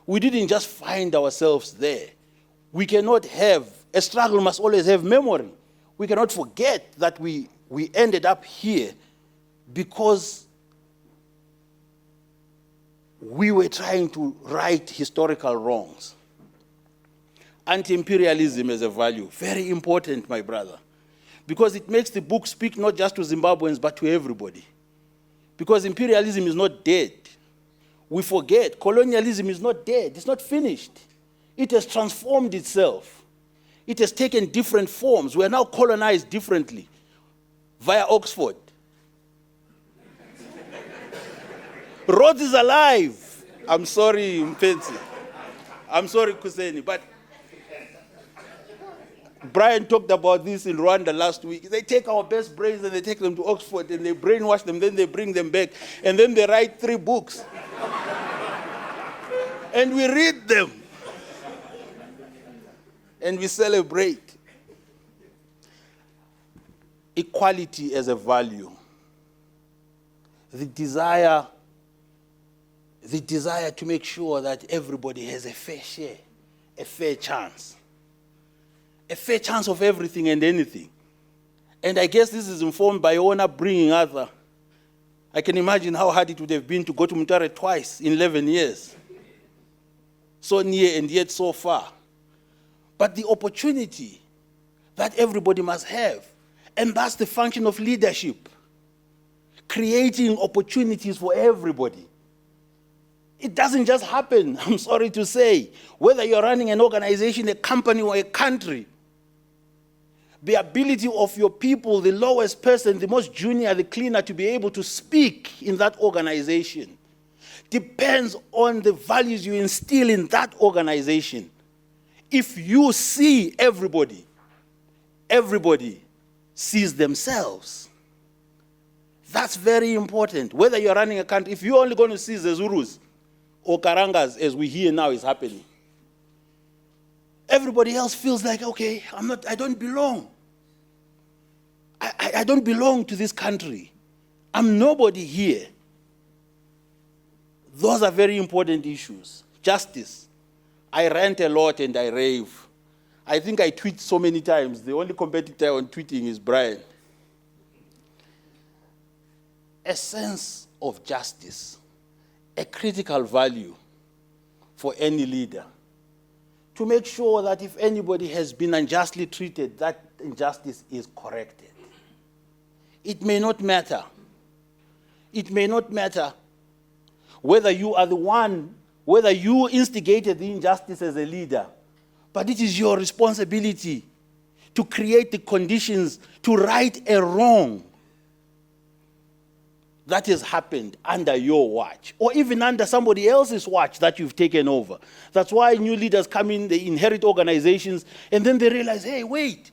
We didn't just find ourselves there. We cannot have, a struggle must always have memory. We cannot forget that we ended up here because we were trying to right historical wrongs. Anti-imperialism as a value, very important, my brother, because it makes the book speak not just to Zimbabweans, but to everybody. Because imperialism is not dead. We forget, colonialism is not dead, it's not finished. It has transformed itself. It has taken different forms. We are now colonized differently via Oxford. Rhodes is alive. I'm sorry, Mpenzi. I'm sorry, Kuseni, but Brian talked about this in Rwanda last week. They take our best brains and they take them to Oxford and they brainwash them, then they bring them back, and then they write 3 books. And we read them. And we celebrate. Equality as a value. The desire to make sure that everybody has a fair share, a fair chance. A fair chance of everything and anything. And I guess this is informed by your upbringing, Arthur. I can imagine how hard it would have been to go to Mutambara twice in 11 years. So near and yet so far. But the opportunity that everybody must have, and that's the function of leadership, creating opportunities for everybody. It doesn't just happen, I'm sorry to say, whether you're running an organization, a company, or a country. The ability of your people, the lowest person, the most junior, the cleaner, to be able to speak in that organization depends on the values you instill in that organization. If you see everybody, everybody sees themselves. That's very important. Whether you're running a country, if you're only going to see the Zulus or Karangas, as we hear now is happening, everybody else feels like, okay, I don't belong. I don't belong to this country. I'm nobody here. Those are very important issues. Justice. I rant a lot and I rave. I think I tweet so many times. The only competitor on tweeting is Brian. A sense of justice, a critical value for any leader, to make sure that if anybody has been unjustly treated, that injustice is corrected. It may not matter. It may not matter whether you are the one, whether you instigated the injustice as a leader, but it is your responsibility to create the conditions to right a wrong that has happened under your watch, or even under somebody else's watch that you've taken over. That's why new leaders come in, they inherit organizations, and then they realize, hey, wait,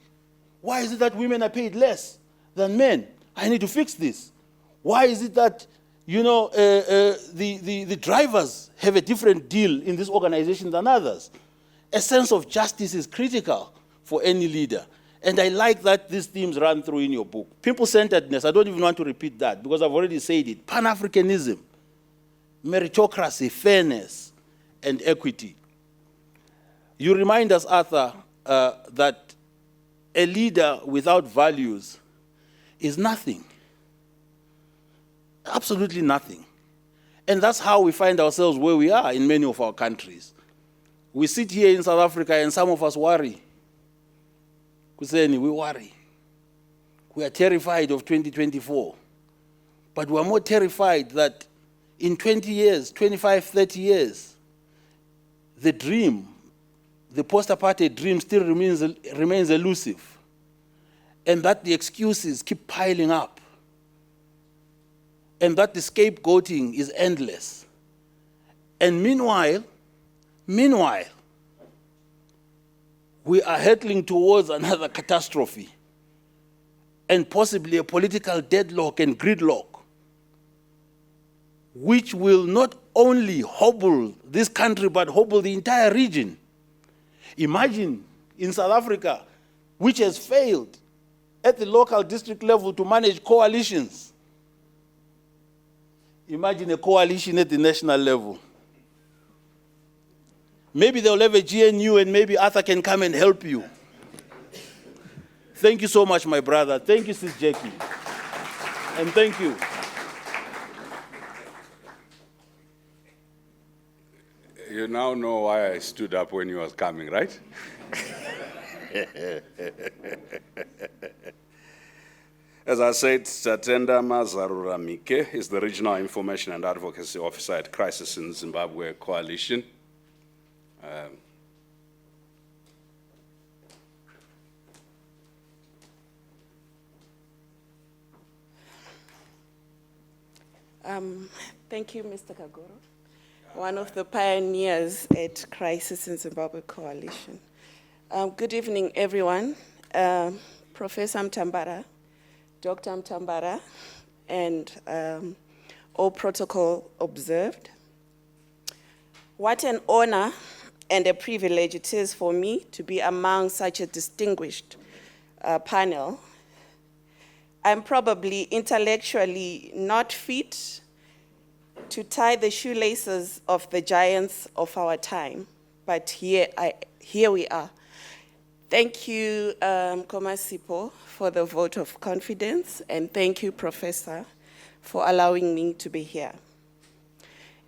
why is it that women are paid less than men? I need to fix this. Why is it that, the drivers have a different deal in this organization than others? A sense of justice is critical for any leader. And I like that these themes run through in your book. People-centeredness, I don't even want to repeat that because I've already said it. Pan-Africanism, meritocracy, fairness, and equity. You remind us, Arthur, that a leader without values is nothing. Absolutely nothing. And that's how we find ourselves where we are in many of our countries. We sit here in South Africa and some of us worry. Kuseni, we worry. We are terrified of 2024. But we are more terrified that in 20 years, 25, 30 years, the dream, the post-apartheid dream still remains elusive. And that the excuses keep piling up. And that the scapegoating is endless. And meanwhile, we are hurtling towards another catastrophe and possibly a political deadlock and gridlock, which will not only hobble this country, but hobble the entire region. Imagine in South Africa, which has failed at the local district level to manage coalitions. Imagine a coalition at the national level. Maybe they'll have a GNU and maybe Arthur can come and help you. Thank you so much, my brother. Thank you, Sis Jackie. And thank you. You now know why I stood up when you was coming, right? As I said, Satenda Mazarura Mike is the Regional Information and Advocacy Officer at Crisis in Zimbabwe Coalition. Thank you, Mr. Kagoro, one of the pioneers at Crisis in Zimbabwe Coalition. Good evening, everyone. Professor Mutambara, Dr. Mutambara, and all protocol observed. What an honor and a privilege it is for me to be among such a distinguished panel. I'm probably intellectually not fit to tie the shoelaces of the giants of our time, but here we are. Thank you, Komasipo, for the vote of confidence, and thank you, Professor, for allowing me to be here.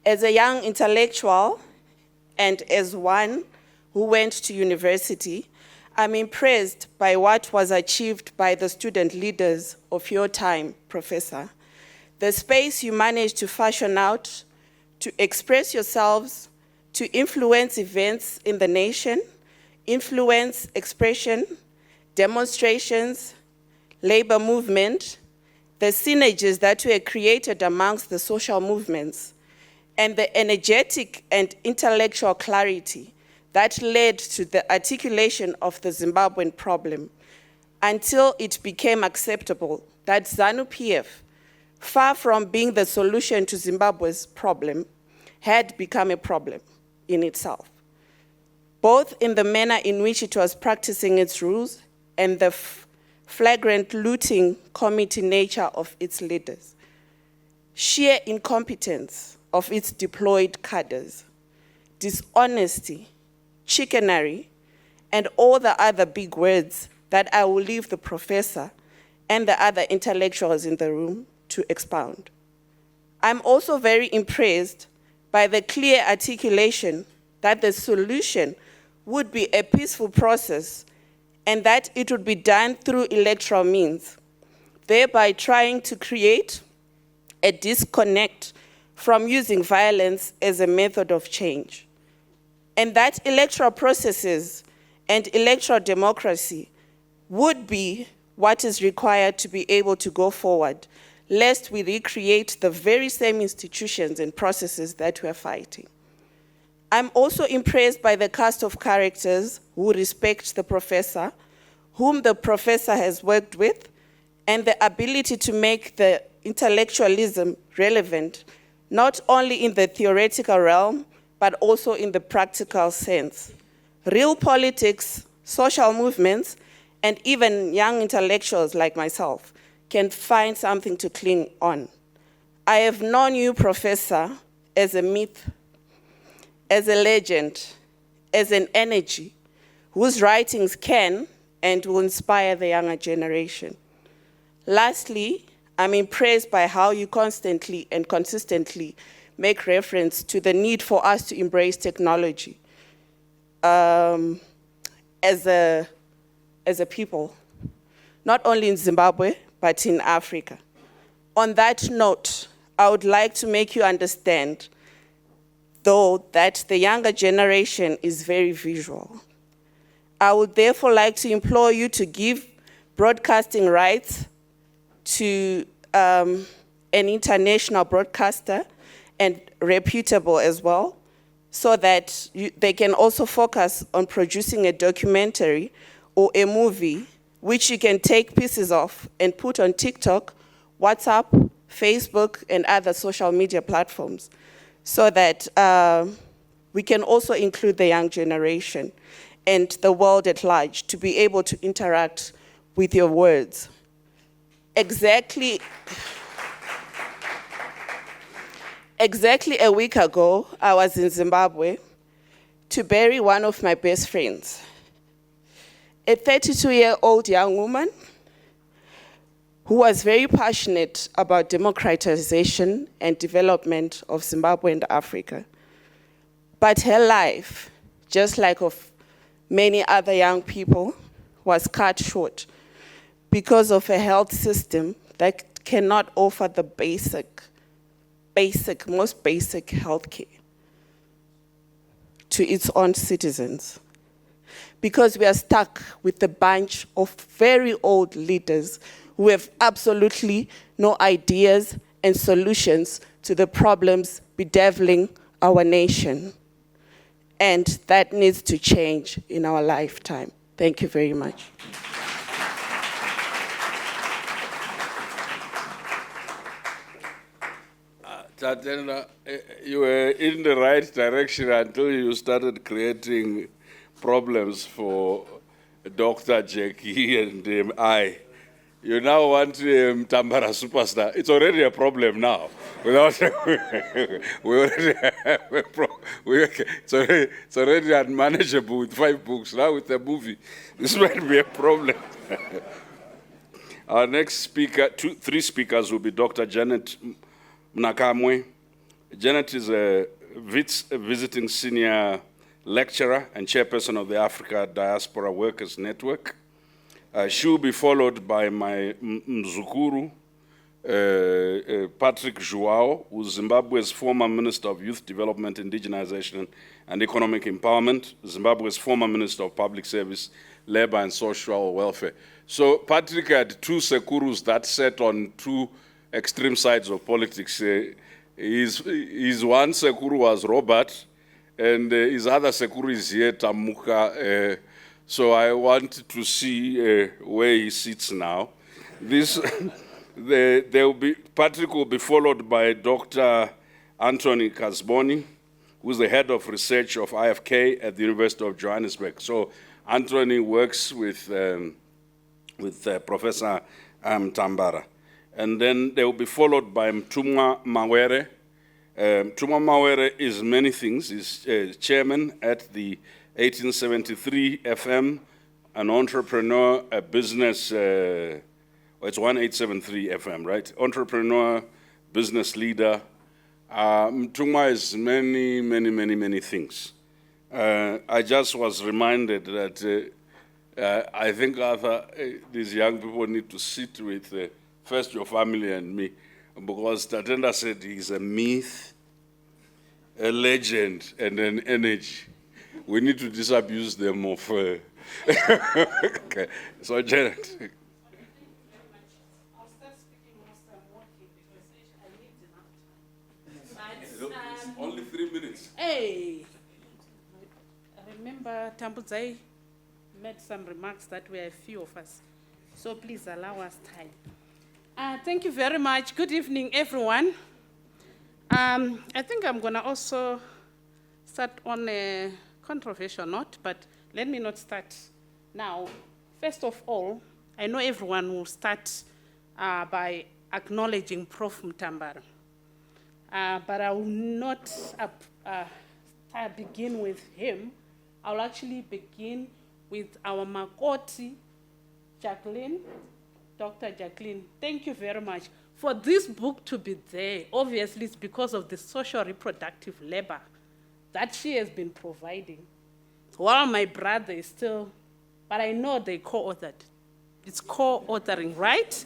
As a young intellectual and as one who went to university, I'm impressed by what was achieved by the student leaders of your time, Professor. The space you managed to fashion out, to express yourselves, to influence events in the nation, influence expression, demonstrations, labor movement, the synergies that were created amongst the social movements, and the energetic and intellectual clarity that led to the articulation of the Zimbabwean problem until it became acceptable that ZANU-PF, far from being the solution to Zimbabwe's problem, had become a problem in itself, both in the manner in which it was practicing its rules and the flagrant looting committee nature of its leaders, sheer incompetence of its deployed cadres, dishonesty, chicanery, and all the other big words that I will leave the professor and the other intellectuals in the room to expound. I'm also very impressed by the clear articulation that the solution would be a peaceful process and that it would be done through electoral means, thereby trying to create a disconnect from using violence as a method of change. And that electoral processes and electoral democracy would be what is required to be able to go forward, lest we recreate the very same institutions and processes that we're fighting. I'm also impressed by the cast of characters who respect the professor, whom the professor has worked with, and the ability to make the intellectualism relevant, not only in the theoretical realm, but also in the practical sense. Real politics, social movements, and even young intellectuals like myself can find something to cling on. I have known you, Professor, as a myth, as a legend, as an energy whose writings can and will inspire the younger generation. Lastly, I'm impressed by how you constantly and consistently make reference to the need for us to embrace technology as a people, not only in Zimbabwe, but in Africa. On that note, I would like to make you understand, though, that the younger generation is very visual. I would therefore like to implore you to give broadcasting rights to an international broadcaster and reputable as well, so that they can also focus on producing a documentary or a movie which you can take pieces of and put on TikTok, WhatsApp, Facebook, and other social media platforms, so that we can also include the young generation and the world at large to be able to interact with your words. Exactly a week ago, I was in Zimbabwe to bury one of my best friends, a 32-year-old young woman who was very passionate about democratization and development of Zimbabwe and Africa. But her life, just like of many other young people, was cut short because of a health system that cannot offer the most basic health care to its own citizens. Because we are stuck with a bunch of very old leaders who have absolutely no ideas and solutions to the problems bedeviling our nation. And that needs to change in our lifetime. Thank you very much. Tatenda, you were in the right direction until you started creating problems for Dr. Jackie and I. You now want Mutambara superstar. It's already a problem now. Without we already have a it's already unmanageable with 5 books. Now with a movie, this might be a problem. Our next speaker, 3 speakers will be Dr. Janet Mnakamwe. Janet is a visiting senior lecturer and chairperson of the Africa Diaspora Workers Network. She will be followed by my Mzukuru, Patrick Joao, who is Zimbabwe's former Minister of Youth Development, Indigenization, and Economic Empowerment, Zimbabwe's former Minister of Public Service, Labor and Social Welfare. So Patrick had 2 Sekurus that sat on 2 extreme sides of politics. His one Sekuru was Robert, and his other Sekuru is here, Tamuka. So I want to see where he sits now. Patrick will be followed by Dr. Anthony Kasboni, who's the head of research of IFK at the University of Johannesburg. So Anthony works with Professor Mutambara. And then they will be followed by Mtumwa Mawere. Mtumwa Mawere is many things. He's chairman at the 1873 FM, an entrepreneur, a business, it's 1873 FM, right? Entrepreneur, business leader. Mtumwa is many things. I just was reminded that I think these young people need to sit with first your family and me, because Tatenda said he's a myth, a legend, and an energy. We need to disabuse them of. Okay. So, Janet. Only 3 minutes. Hey, I remember Tambudzai made some remarks that were a few of us. So please allow us time. Thank you very much. Good evening, everyone. I think I'm going to also start on a controversial note, but let me not start now. First of all, I know everyone will start by acknowledging Prof. Mutambara. But I will not begin with him. I'll actually begin with our Makoti, Jacqueline, Dr. Jacqueline. Thank you very much. For this book to be there, obviously it's because of the social reproductive labor that she has been providing. While my brother is still, but I know they co-authored. It's co-authoring, right?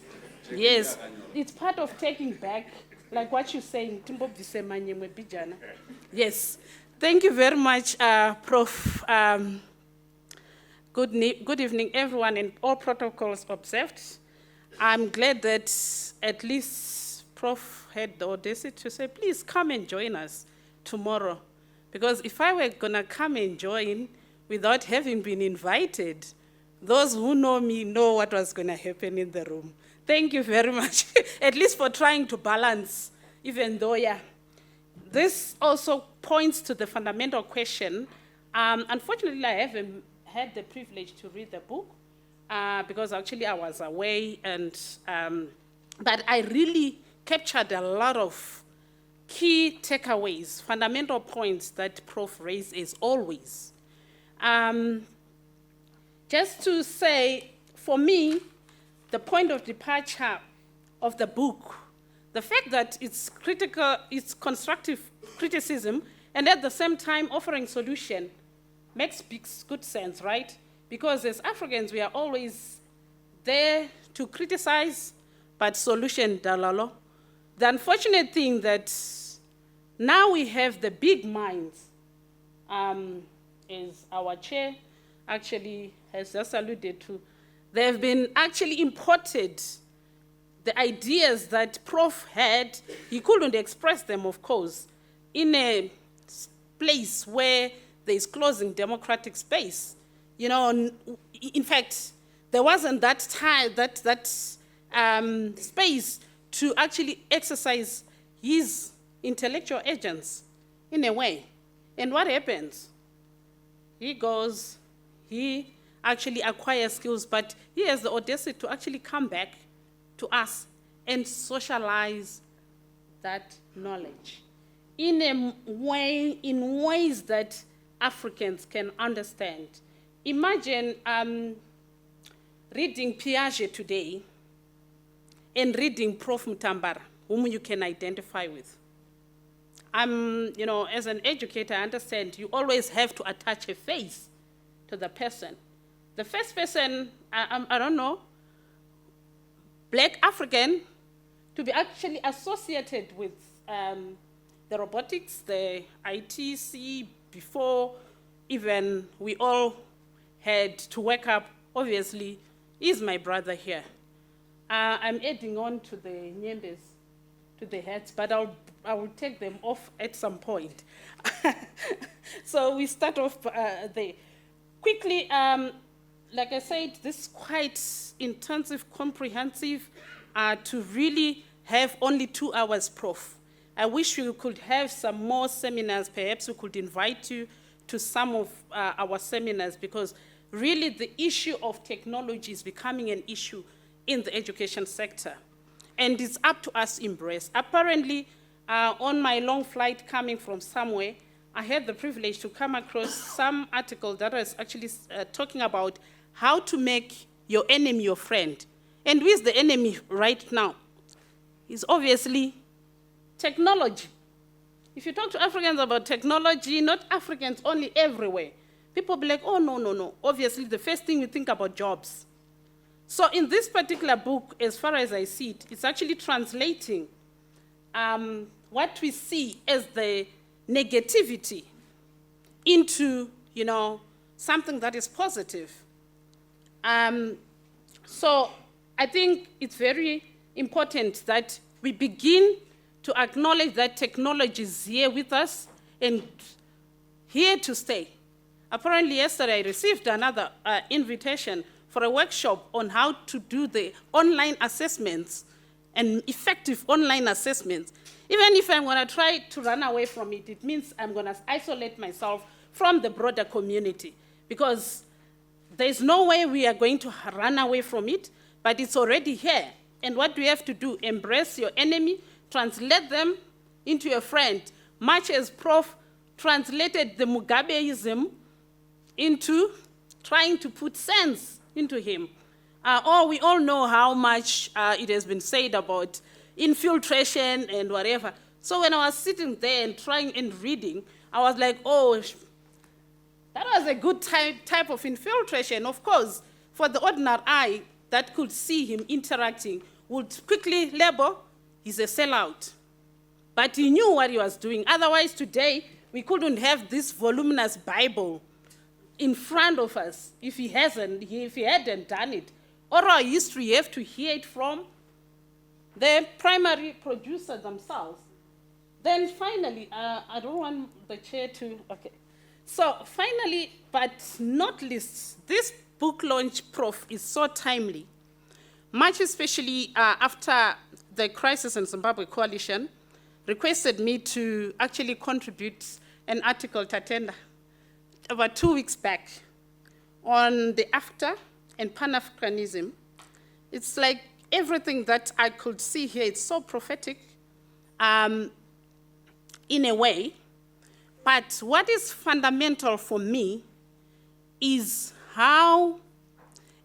Yes, it's part of taking back, like what you're saying. Yes, thank you very much, Prof. Good evening, everyone, and all protocols observed. I'm glad that at least Prof had the audacity to say, please come and join us tomorrow. Because if I were gonna come and join without having been invited, those who know me know what was gonna happen in the room. Thank you very much, at least for trying to balance, even though, yeah. This also points to the fundamental question. Unfortunately, I haven't had the privilege to read the book because actually I was away, and but I really captured a lot of key takeaways, fundamental points that Prof raised as always. Just to say, for me, the point of departure of the book, the fact that it's critical, it's constructive criticism and at the same time offering solution makes good sense, right? Because as Africans, we are always there to criticize, but solution dalalo. The unfortunate thing that now we have the big minds, as our chair actually has just alluded to. They have been actually imported. The ideas that Prof had, he couldn't express them, of course, in a place where there is closing democratic space. You know, in fact, there wasn't that time, that space to actually exercise his intellectual agents in a way. And what happens? He goes, he actually acquires skills, but he has the audacity to actually come back to us and socialize that knowledge in ways that Africans can understand. Imagine reading Piaget today and reading Prof. Mutambara, whom you can identify with. You know, as an educator, I understand you always have to attach a face to the person. The first person, I don't know, Black African, to be actually associated with the robotics, the ITC, before even we all had to wake up, obviously, is my brother here. I'm adding on to the Nyembes, to the heads, but I will take them off at some point. So we start off there. Quickly, like I said, this is quite intensive, comprehensive, to really have only 2 hours, Prof. I wish we could have some more seminars. Perhaps we could invite you to some of our seminars, because really the issue of technology is becoming an issue in the education sector. And it's up to us to embrace. Apparently, on my long flight coming from somewhere, I had the privilege to come across some article that was actually talking about how to make your enemy your friend. And who is the enemy right now? It's obviously technology. If you talk to Africans about technology, not Africans only, everywhere, people be like, oh, no, no, no. Obviously, the first thing we think about jobs. So in this particular book, as far as I see it, it's actually translating what we see as the negativity into, you know, something that is positive. So I think it's very important that we begin to acknowledge that technology is here with us and here to stay. Apparently yesterday I received another invitation for a workshop on how to do the online assessments and effective online assessments. Even if I'm going to try to run away from it, it means I'm going to isolate myself from the broader community, because there's no way we are going to run away from it, but it's already here. And what do we have to do? Embrace your enemy, translate them into your friend, much as Prof translated the Mugabeism into trying to put sense into him. We all know how much it has been said about infiltration and whatever. So when I was sitting there and trying and reading, I was like, oh, that was a good type of infiltration. Of course, for the ordinary eye that could see him interacting would quickly label, he's a sellout. But he knew what he was doing. Otherwise, today, we couldn't have this voluminous Bible in front of us if he hadn't done it. Oral history, you have to hear it from the primary producers themselves. Then finally, I don't want the chair to, okay. So finally, but not least, this book launch, Prof, is so timely, much especially after the Crisis in Zimbabwe Coalition requested me to actually contribute an article to Tatenda about 2 weeks back on the AFTA and Pan-Africanism. It's like everything that I could see here, it's so prophetic in a way. But what is fundamental for me is how,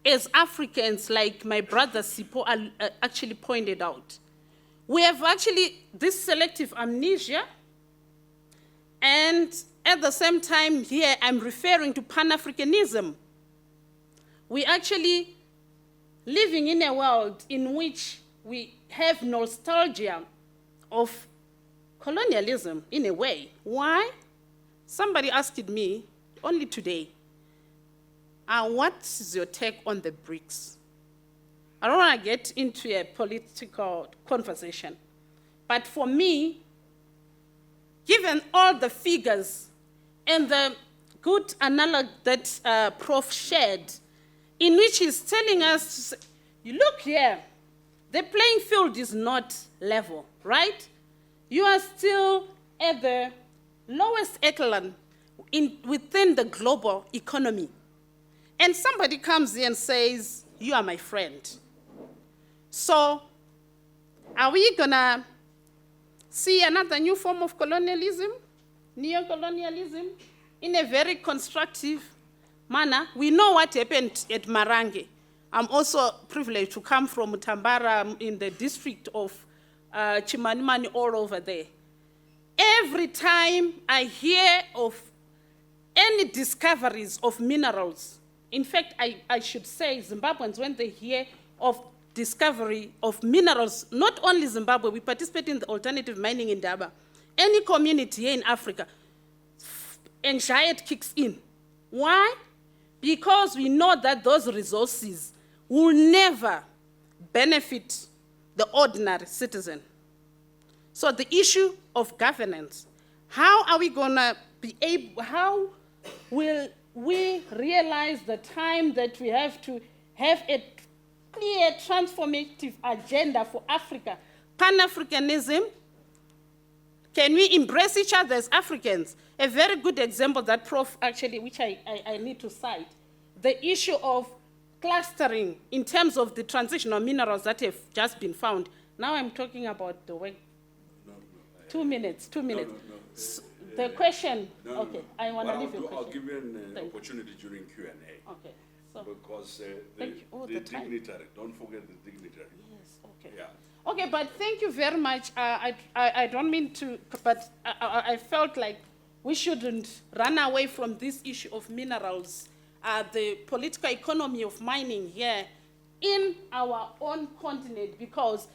as Africans, like my brother Sipo actually pointed out, we have actually this selective amnesia And at the same time here, I'm referring to Pan-Africanism. We actually living in a world in which we have nostalgia of colonialism in a way. Why? Somebody asked me only today, what is your take on the BRICS? I don't want to get into a political conversation, but for me, given all the figures and the good analog that Prof shared, in which he's telling us, you look here, the playing field is not level, right? You are still at the lowest echelon within the global economy. And somebody comes in and says, you are my friend. So are we gonna see another new form of colonialism, neo-colonialism, in a very constructive manner? We know what happened at Marange. I'm also privileged to come from Mutambara in the district of Chimanimani, all over there. Every time I hear of any discoveries of minerals, in fact, I should say Zimbabweans, when they hear of discovery of minerals, not only Zimbabwe, we participate in the alternative mining in Daba. Any community here in Africa, anxiety kicks in. Why? Because we know that those resources will never benefit the ordinary citizen. So the issue of governance, how are we gonna be able, how will we realize the time that we have to have a clear transformative agenda for Africa? Pan-Africanism, can we embrace each other as Africans? A very good example that Prof actually, which I need to cite, the issue of clustering in terms of the transitional minerals that have just been found. Now I'm talking about the work. 2 minutes, 2 minutes. So the question, okay, I want to leave you a question. I'll give you an opportunity during Q&A. Okay. So, because the dignitary, don't forget the dignitary. Yes, okay. Yeah. Okay, but thank you very much. I don't mean to, but I felt like we shouldn't run away from this issue of minerals, the political economy of mining here in our own continent, because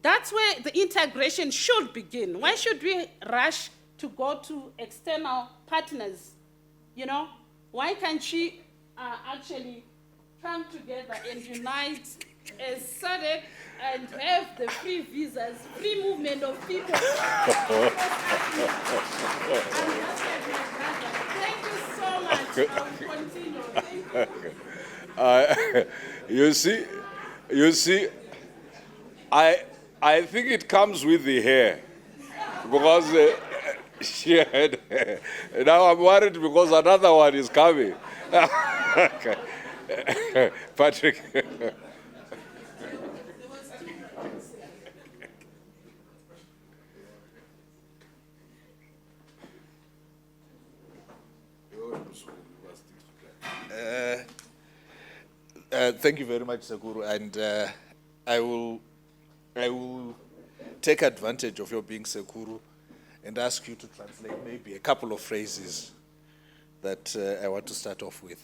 that's where the integration should begin. Why should we rush to go to external partners? You know, why can't we actually come together and unite as SADC and have the free visas, free movement of people? Thank you so much. I'll continue. Thank you. You see, I think it comes with the hair, because she had hair. Now I'm worried because another one is coming. Patrick. Thank you very much, Sekuru, and I will take advantage of your being Sekuru and ask you to translate maybe a couple of phrases that I want to start off with.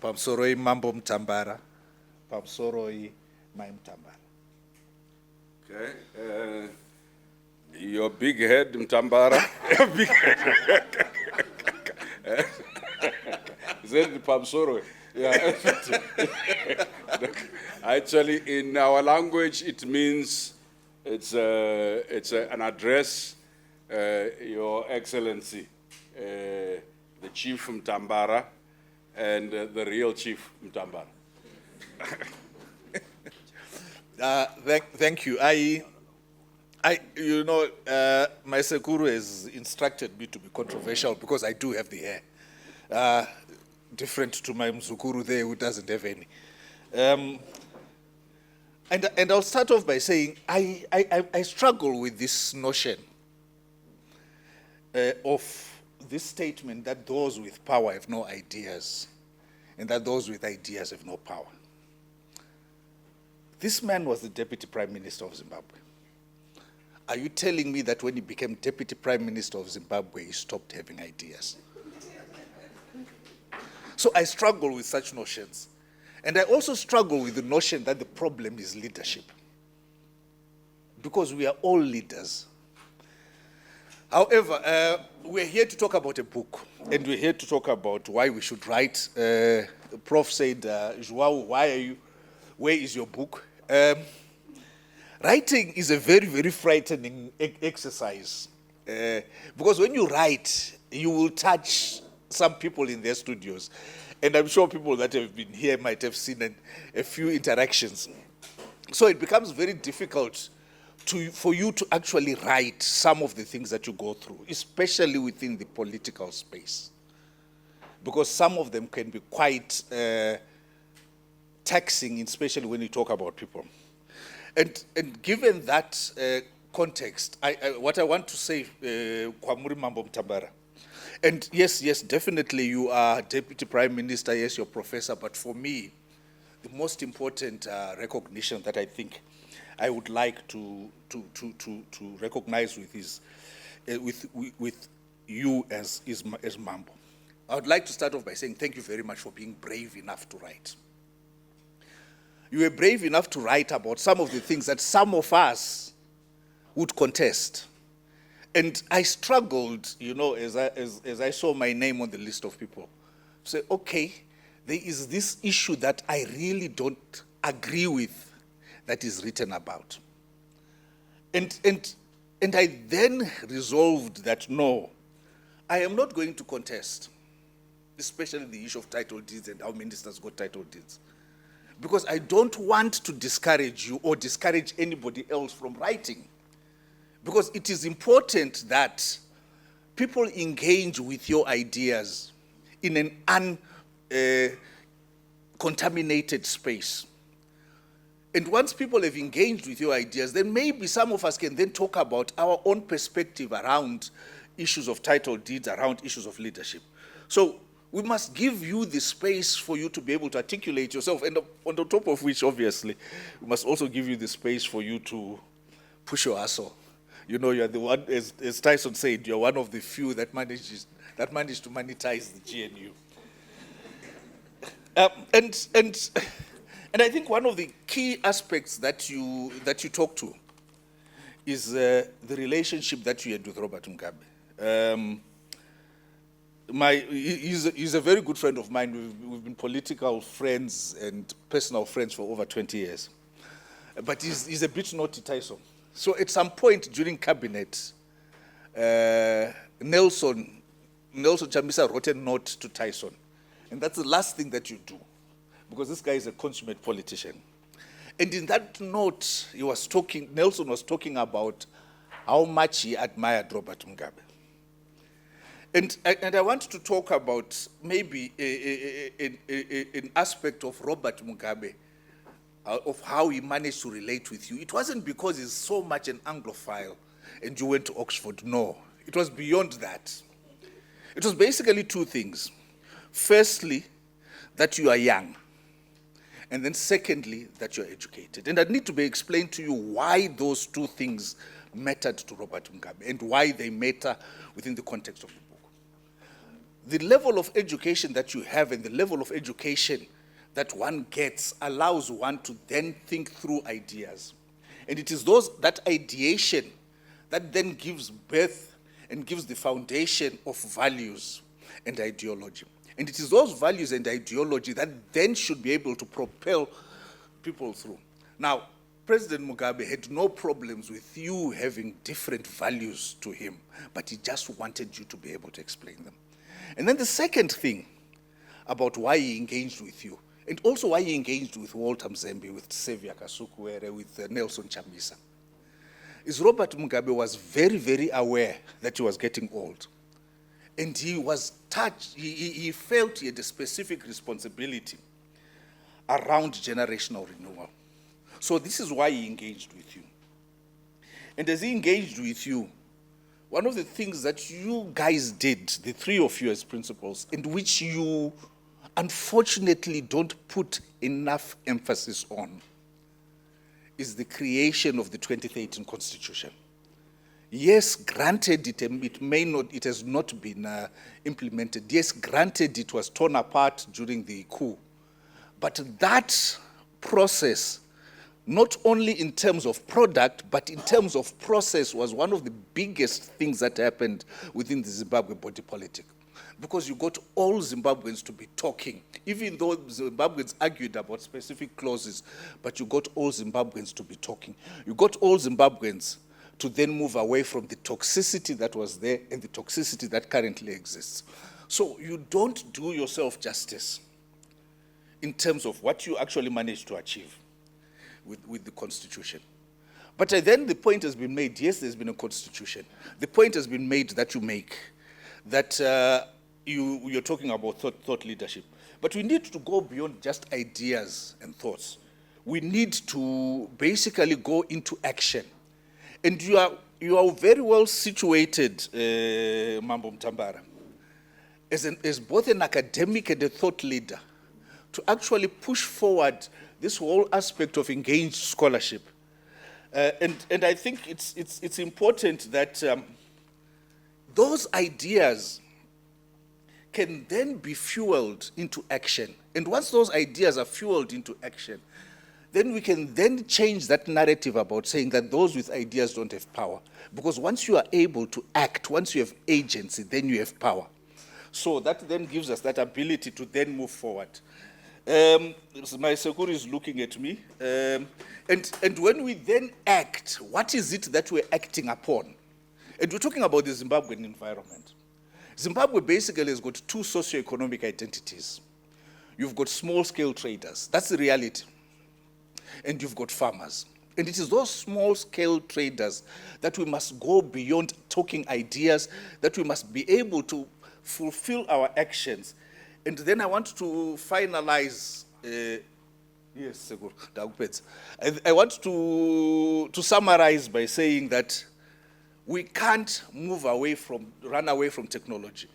Pamsoroi mambo Mutambara, Pamsoroi mai Mutambara. Okay. Your big head, Mutambara. Your big head. Is that Pamsoroi? Yeah. Actually, in our language, it means it's an address, Your Excellency, the Chief Mutambara, and the real Chief Mutambara. Thank you. You know, my Sekuru has instructed me to be controversial because I do have the hair. Different to my Mzukuru there who doesn't have any. And I'll start off by saying I struggle with this notion of this statement that those with power have no ideas and that those with ideas have no power. This man was the Deputy Prime Minister of Zimbabwe. Are you telling me that when he became Deputy Prime Minister of Zimbabwe, he stopped having ideas? So I struggle with such notions. And I also struggle with the notion that the problem is leadership. Because we are all leaders. However, we're here to talk about a book, and we're here to talk about why we should write. Prof said, Joao, where is your book? Writing is a very, very frightening exercise. Because when you write, you will touch some people in their studios. And I'm sure people that have been here might have seen a few interactions. So it becomes very difficult for you to actually write some of the things that you go through, especially within the political space. Because some of them can be quite taxing, especially when you talk about people. And given that context, what I want to say, Kwamuri Mambo Mutambara, and yes, definitely you are Deputy Prime Minister, yes, you're Professor, but for me, the most important recognition that I think I would like to recognize with is with you as Mambo. I would like to start off by saying thank you very much for being brave enough to write. You were brave enough to write about some of the things that some of us would contest. And I struggled, you know, as I saw my name on the list of people, say, okay, there is this issue that I really don't agree with that is written about. And I then resolved that, no, I am not going to contest, especially the issue of title deeds and how ministers got title deeds. Because I don't want to discourage you or discourage anybody else from writing. Because it is important that people engage with your ideas in an uncontaminated space. And once people have engaged with your ideas, then maybe some of us can then talk about our own perspective around issues of title deeds, around issues of leadership. So we must give you the space for you to be able to articulate yourself, and on the top of which, obviously, we must also give you the space for you to push your hustle. You know, you're the one, as Tyson said, you're one of the few that managed to monetize the GNU. And I think one of the key aspects that you talk to is the relationship that you had with Robert Mugabe. He's a very good friend of mine. We've been political friends and personal friends for over 20 years. But he's a bit naughty, Tyson. So at some point during cabinet, Nelson Chamisa wrote a note to Tyson. And that's the last thing that you do, because this guy is a consummate politician. And in that note, Nelson was talking about how much he admired Robert Mugabe. And I want to talk about maybe an aspect of Robert Mugabe, of how he managed to relate with you. It wasn't because he's so much an Anglophile and you went to Oxford. No, it was beyond that. It was basically two things. Firstly, that you are young. And then secondly, that you're educated. And I need to be explained to you why those two things mattered to Robert Mugabe and why they matter within the context of the book. The level of education that you have and the level of education that one gets allows one to then think through ideas. And it is that ideation that then gives birth and gives the foundation of values and ideology. And it is those values and ideology that then should be able to propel people through. Now, President Mugabe had no problems with you having different values to him, but he just wanted you to be able to explain them. And then the second thing about why he engaged with you, and also why he engaged with Walter Mzembe, with Sevia Kasukuwere, with Nelson Chamisa, is Robert Mugabe was very, very aware that he was getting old. And he was touched, he felt he had a specific responsibility around generational renewal. So this is why he engaged with you. And as he engaged with you, one of the things that you guys did, the three of you as principals, in which you unfortunately don't put enough emphasis on, is the creation of the 2013 Constitution. Yes, granted it has not been implemented. Yes, granted it was torn apart during the coup. But that process, not only in terms of product, but in terms of process, was one of the biggest things that happened within the Zimbabwe body politic. Because you got all Zimbabweans to be talking, even though Zimbabweans argued about specific clauses, but you got all Zimbabweans to be talking. You got all Zimbabweans to then move away from the toxicity that was there and the toxicity that currently exists. So you don't do yourself justice in terms of what you actually managed to achieve with the Constitution. But then the point has been made, yes, there's been a Constitution. The point has been made that you make, that you're talking about thought leadership. But we need to go beyond just ideas and thoughts. We need to basically go into action. And you are very well situated, Mambo Mutambara, as both an academic and a thought leader, to actually push forward this whole aspect of engaged scholarship. And I think it's important that those ideas can then be fueled into action. And once those ideas are fueled into action, then we can then change that narrative about saying that those with ideas don't have power. Because once you are able to act, once you have agency, then you have power. So that then gives us that ability to then move forward. My Sekuru is looking at me. And when we then act, what is it that we're acting upon? And we're talking about the Zimbabwean environment. Zimbabwe basically has got two socioeconomic identities. You've got small-scale traders. That's the reality. And you've got farmers. And it is those small-scale traders that we must go beyond talking ideas, that we must be able to fulfill our actions. And then I want to finalize, yes, I want to summarize by saying that we can't run away from technology.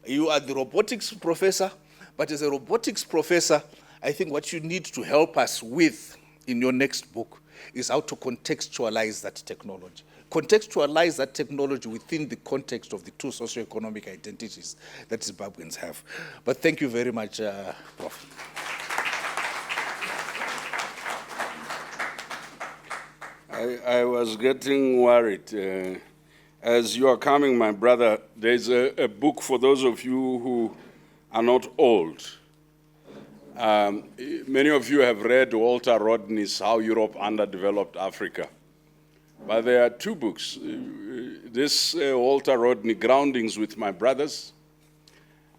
You are the robotics professor, but as a robotics professor, I think what you need to help us with in your next book is how to contextualize that technology. Contextualize that technology within the context of the two socioeconomic identities that Zimbabweans have. But thank you very much, Prof. I was getting worried. As you are coming, my brother, there's a book for those of you who are not old. Many of you have read Walter Rodney's How Europe Underdeveloped Africa. But there are two books. This Walter Rodney, Groundings with My Brothers.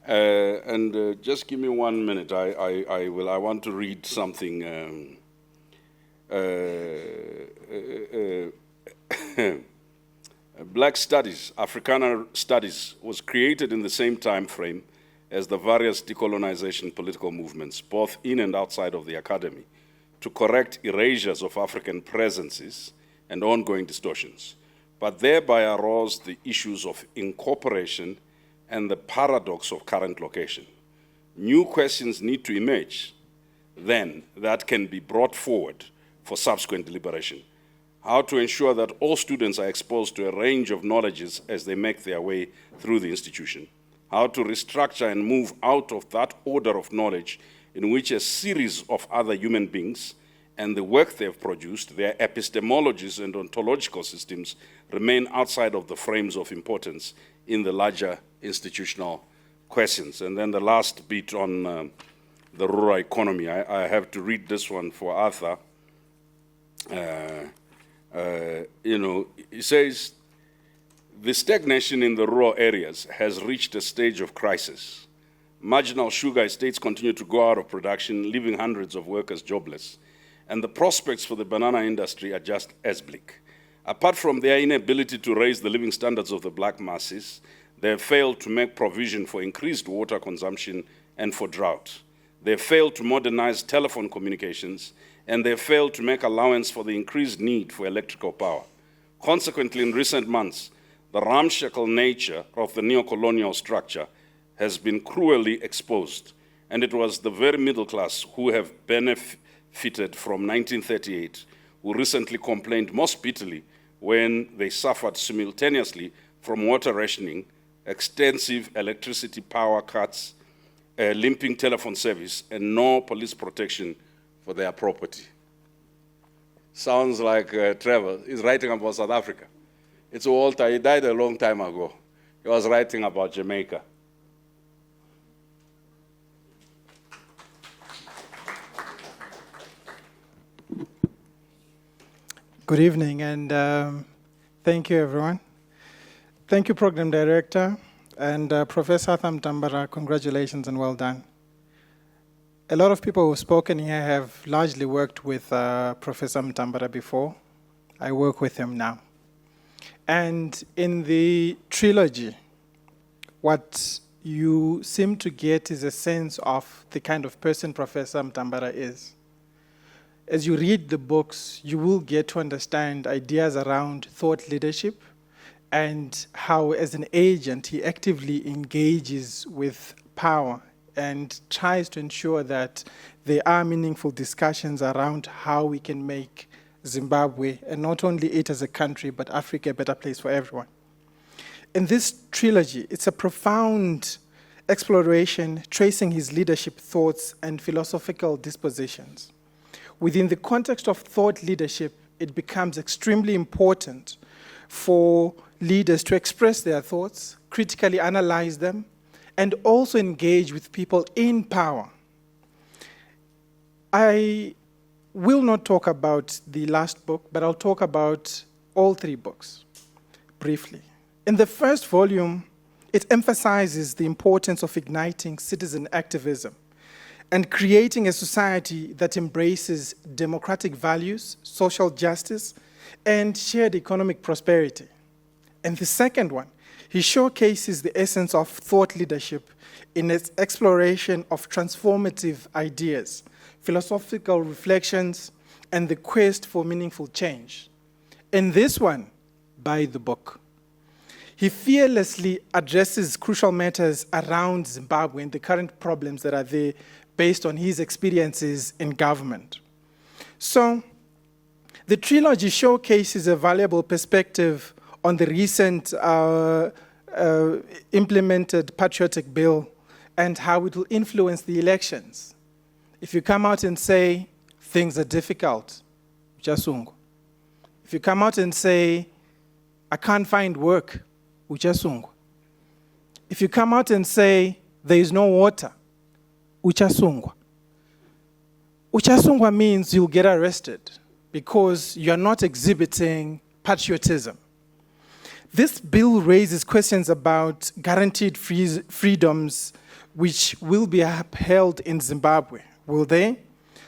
And just give me 1 minute. I want to read something. Black Studies, Africana Studies, was created in the same time frame as the various decolonization political movements, both in and outside of the academy, to correct erasures of African presences and ongoing distortions, but thereby arose the issues of incorporation and the paradox of current location. New questions need to emerge then that can be brought forward for subsequent deliberation. How to ensure that all students are exposed to a range of knowledges as they make their way through the institution. How to restructure and move out of that order of knowledge in which a series of other human beings and the work they have produced, their epistemologies and ontological systems remain outside of the frames of importance in the larger institutional questions. And then the last bit on the rural economy. I have to read this one for Arthur. He says, the stagnation in the rural areas has reached a stage of crisis. Marginal sugar estates continue to go out of production, leaving hundreds of workers jobless. And the prospects for the banana industry are just as bleak. Apart from their inability to raise the living standards of the black masses, they have failed to make provision for increased water consumption and for drought. They have failed to modernize telephone communications, and they have failed to make allowance for the increased need for electrical power. Consequently, in recent months, the ramshackle nature of the neocolonial structure has been cruelly exposed, and it was the very middle class who have benefited from 1938 who recently complained most bitterly when they suffered simultaneously from water rationing, extensive electricity power cuts, limping telephone service, and no police protection for their property. Sounds like Trevor is writing about South Africa. It's Walter, he died a long time ago. He was writing about Jamaica. Good evening, and thank you, everyone. Thank you, Program Director, and Professor Mutambara, congratulations and well done. A lot of people who've spoken here have largely worked with Professor Mutambara before. I work with him now. And in the trilogy, what you seem to get is a sense of the kind of person Professor Mutambara is. As you read the books, you will get to understand ideas around thought leadership and how, as an agent, he actively engages with power and tries to ensure that there are meaningful discussions around how we can make Zimbabwe, and not only it as a country, but Africa a better place for everyone. In this trilogy, it's a profound exploration tracing his leadership thoughts and philosophical dispositions. Within the context of thought leadership, it becomes extremely important for leaders to express their thoughts, critically analyze them, and also engage with people in power. I will not talk about the last book, but I'll talk about all three books briefly. In the first volume, it emphasizes the importance of igniting citizen activism and creating a society that embraces democratic values, social justice, and shared economic prosperity. And the second one, he showcases the essence of thought leadership in its exploration of transformative ideas, philosophical reflections, and the quest for meaningful change. In this one, by the book, he fearlessly addresses crucial matters around Zimbabwe and the current problems that are there based on his experiences in government. So, the trilogy showcases a valuable perspective on the recent implemented patriotic bill and how it will influence the elections. If you come out and say things are difficult, uchasungu. If you come out and say, I can't find work, uchasungu. If you come out and say there is no water, uchasungwa. Uchasungwa means you'll get arrested because you're not exhibiting patriotism. This bill raises questions about guaranteed freedoms which will be upheld in Zimbabwe. Will they?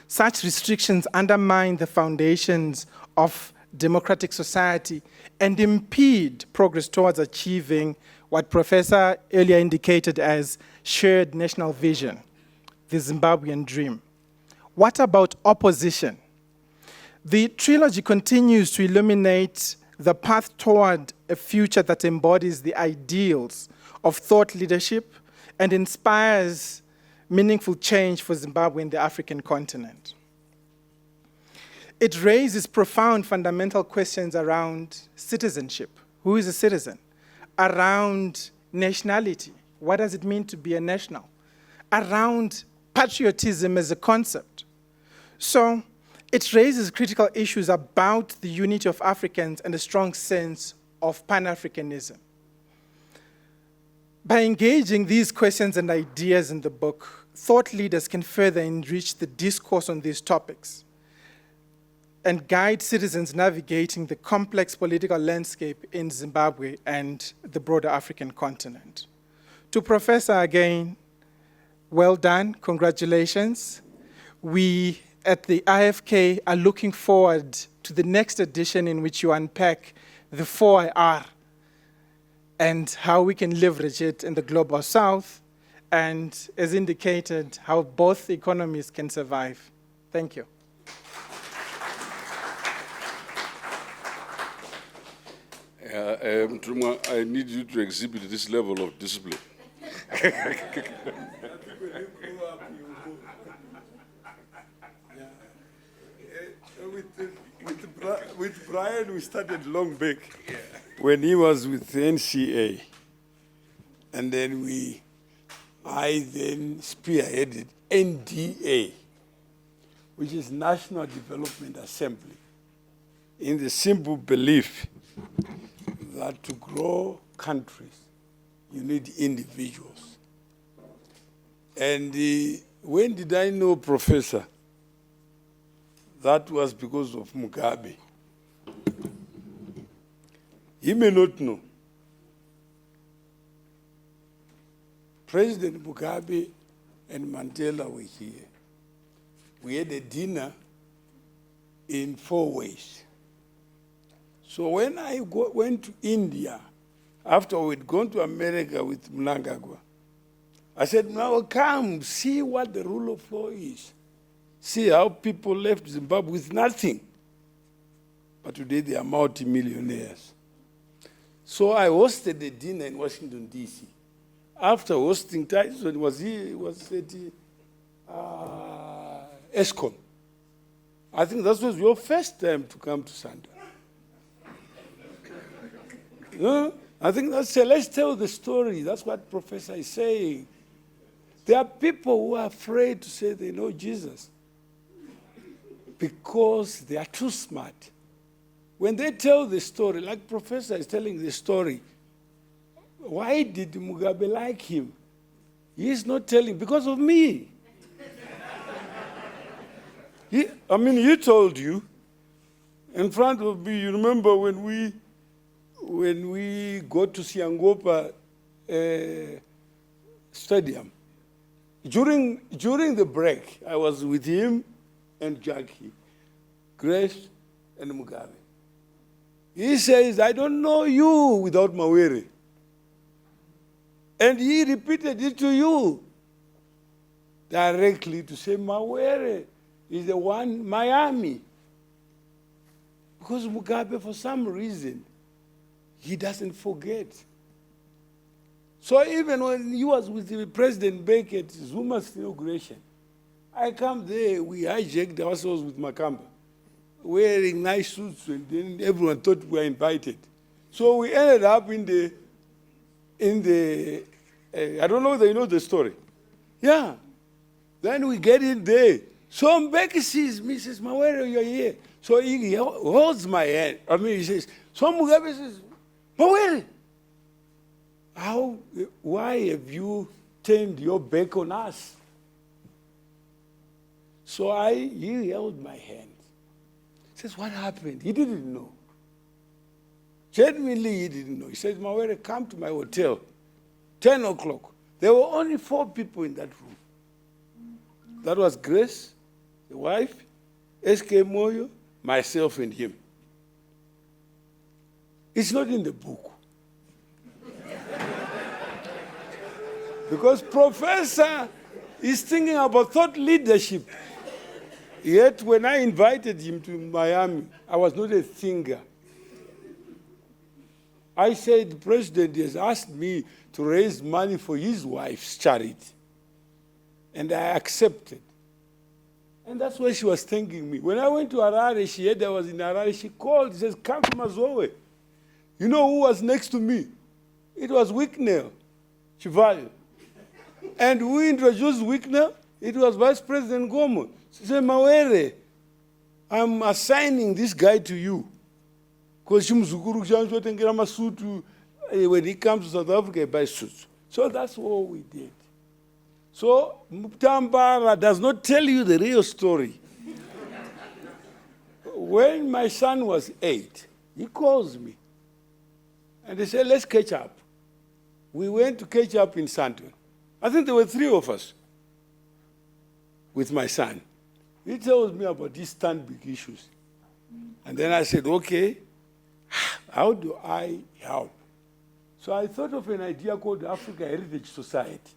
Such restrictions undermine the foundations of democratic society and impede progress towards achieving what Professor earlier indicated as shared national vision, the Zimbabwean dream. What about opposition? The trilogy continues to illuminate the path toward a future that embodies the ideals of thought leadership and inspires meaningful change for Zimbabwe and the African continent. It raises profound fundamental questions around citizenship. Who is a citizen? Around nationality. What does it mean to be a national? Around patriotism as a concept. So it raises critical issues about the unity of Africans and a strong sense of Pan-Africanism. By engaging these questions and ideas in the book, thought leaders can further enrich the discourse on these topics and guide citizens navigating the complex political landscape in Zimbabwe and the broader African continent. To Professor, again, well done, congratulations. We at the IFK are looking forward to the next edition in which you unpack the 4IR and how we can leverage it in the Global South, and as indicated, how both economies can survive. Thank you. Mtumwa, I need you to exhibit this level of discipline. with Brian, we started long back when he was with the NCA. And then I then spearheaded NDA, which is National Development Assembly, in the simple belief that to grow countries, you need individuals. And when did I know Professor? That was because of Mugabe. He may not know. President Mugabe and Mandela were here. We had a dinner in 4 ways. So when I went to India, after we'd gone to America with Mnangagwa, I said, now come, see what the rule of law is. See how people left Zimbabwe with nothing. But today they are multi-millionaires. So I hosted a dinner in Washington, D.C. After hosting, Tyson was at ESCOM. I think that was your first time to come to Sandton. No? I think let's tell the story. That's what Professor is saying. There are people who are afraid to say they know Jesus because they are too smart. When they tell the story, like Professor is telling the story, why did Mugabe like him? He is not telling, because of me. He told you in front of me. You remember when we go to Siangopa Stadium. During the break, I was with him and Jackie, Grace, and Mugabe. He says, I don't know you without Mawere. And he repeated it to you directly to say, Mawere is the one, Miami. Because Mugabe, for some reason, he doesn't forget. So even when he was with the President Baker at Zuma's inauguration, I come there, we hijacked ourselves with Makamba, wearing nice suits, and then everyone thought we were invited. So we ended up in the I don't know whether you know the story. Yeah. Then we get in there. So Mbeki sees me, says, Mawere, you're here. So he holds my hand. He says, so Mugabe says, Mawere, why have you turned your back on us? So he held my hand. He says, what happened? He didn't know. Genuinely, he didn't know. He says, Mawere, come to my hotel, 10 o'clock. There were only 4 people in that room. That was Grace, the wife, S.K. Moyo, myself, and him. It's not in the book. Because Professor is thinking about thought leadership. Yet when I invited him to Miami, I was not a thinker. I said, the president has asked me to raise money for his wife's charity. And I accepted. And that's why she was thanking me. When I went to Harare, she heard I was in Harare, she called, she says, come to Mazowe. You know who was next to me? It was Wicknell, Chivayo. And we introduced Wicknell, it was Vice President Gomo. She said, Mawere, I'm assigning this guy to you. Because when he comes to South Africa, he buys suits. So that's what we did. So Mutambara does not tell you the real story. When my son was 8, he calls me. And they said, let's catch up. We went to catch up in Sandton. I think there were 3 of us with my son. He tells me about these big issues. And then I said, okay, how do I help? So I thought of an idea called Africa Heritage Society.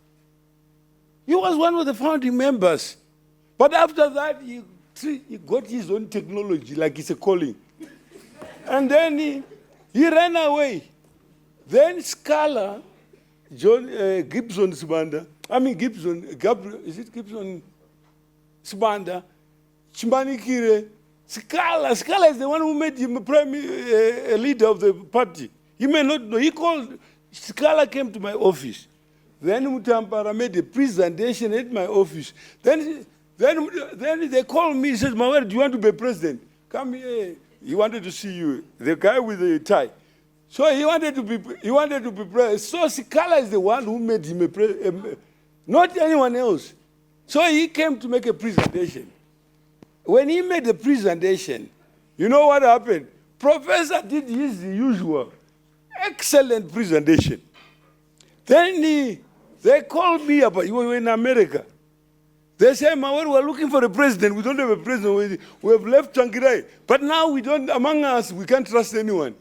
He was one of the founding members. But after that, he got his own technology, like it's a calling. And then he ran away. Then Scala, Gibson Sibanda, is it Gibson Sibanda, Chimbanikire, Scala is the one who made him a leader of the party. You may not know. He called, Scala came to my office. Then Mutambara made a presentation at my office. Then they called me, he says, Mawere, do you want to be president? Come here. He wanted to see you, the guy with the tie. So he wanted to be president. So Scala is the one who made him a president, not anyone else. So he came to make a presentation. When he made the presentation, you know what happened? Professor did his usual excellent presentation. Then they called me about, we were in America. They said, Mawere, we're looking for a president. We don't have a president. We have left Changirai. But now we don't, among us, we can't trust anyone.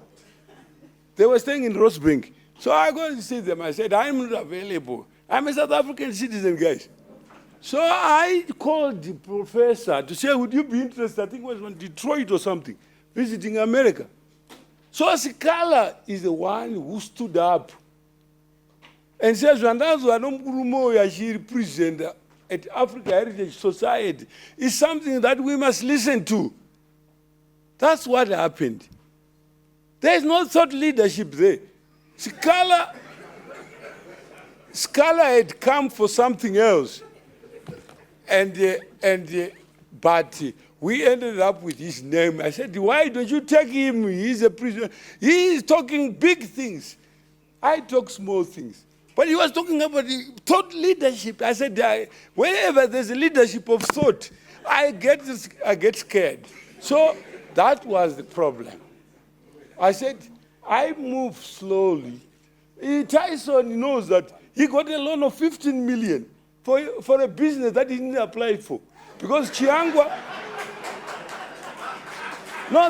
They were staying in Rosebank. So I go and see them. I said, I'm not available. I'm a South African citizen, guys. So I called the professor to say, would you be interested? I think it was on Detroit or something, visiting America. So Scala is the one who stood up and says, present at Africa Heritage Society is something that we must listen to. That's what happened. There's no thought leadership there. Scala had come for something else. But we ended up with his name. I said, why don't you take him? He's a prisoner. He is talking big things. I talk small things. But he was talking about the thought leadership. I said, whenever there's a leadership of thought, I get scared. So that was the problem. I said, I move slowly. Tyson knows that he got a loan of 15 million. For a business that he didn't apply for. Because Chiangwa... No,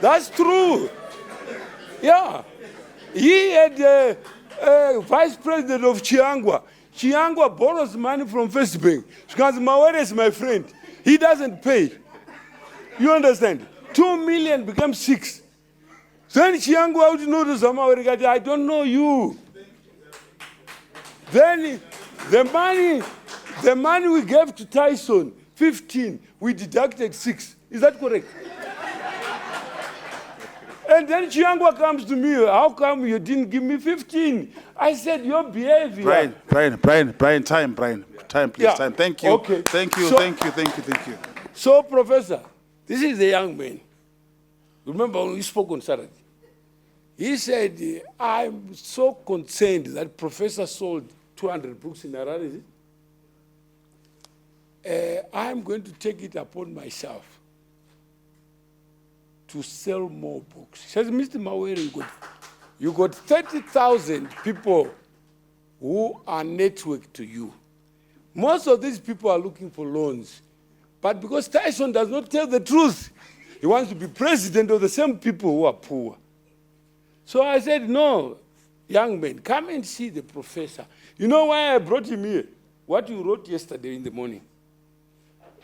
that's true. Yeah. He had a vice president of Chiangwa. Chiangwa borrows money from First Bank. Because Mawere is my friend. He doesn't pay. You understand? 2 million becomes 6. Then Chiangwa out notice Mawere, I don't know you. Then the money we gave to Tyson, 15, we deducted 6. Is that correct? And then Chiangwa comes to me, how come you didn't give me 15? I said, your behavior. Brian, time, please, Yeah. time. Thank you. Okay. Thank you. So, Professor, this is the young man. Remember when we spoke on Saturday? He said, I'm so concerned that Professor sold 200 books in Harare, is it? I'm going to take it upon myself to sell more books. He says, Mr. Mawere, you got 30,000 people who are networked to you. Most of these people are looking for loans. But because Tyson does not tell the truth, he wants to be president of the same people who are poor. So I said, no, young man, come and see the professor. You know why I brought him here? What you wrote yesterday in the morning.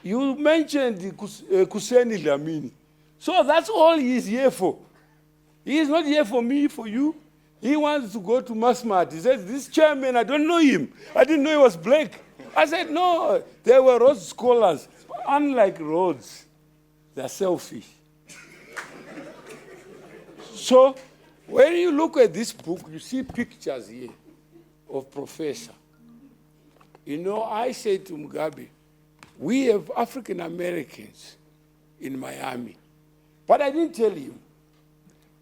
You mentioned Kuseni Lamini. So that's all he is here for. He is not here for me, for you. He wants to go to Massmart. He says, this chairman, I don't know him. I didn't know he was black. I said, no, they were Rhodes scholars. Unlike Rhodes, they're selfish. So when you look at this book, you see pictures here of Professor. You know, I said to Mugabe, we have African Americans in Miami. But I didn't tell him.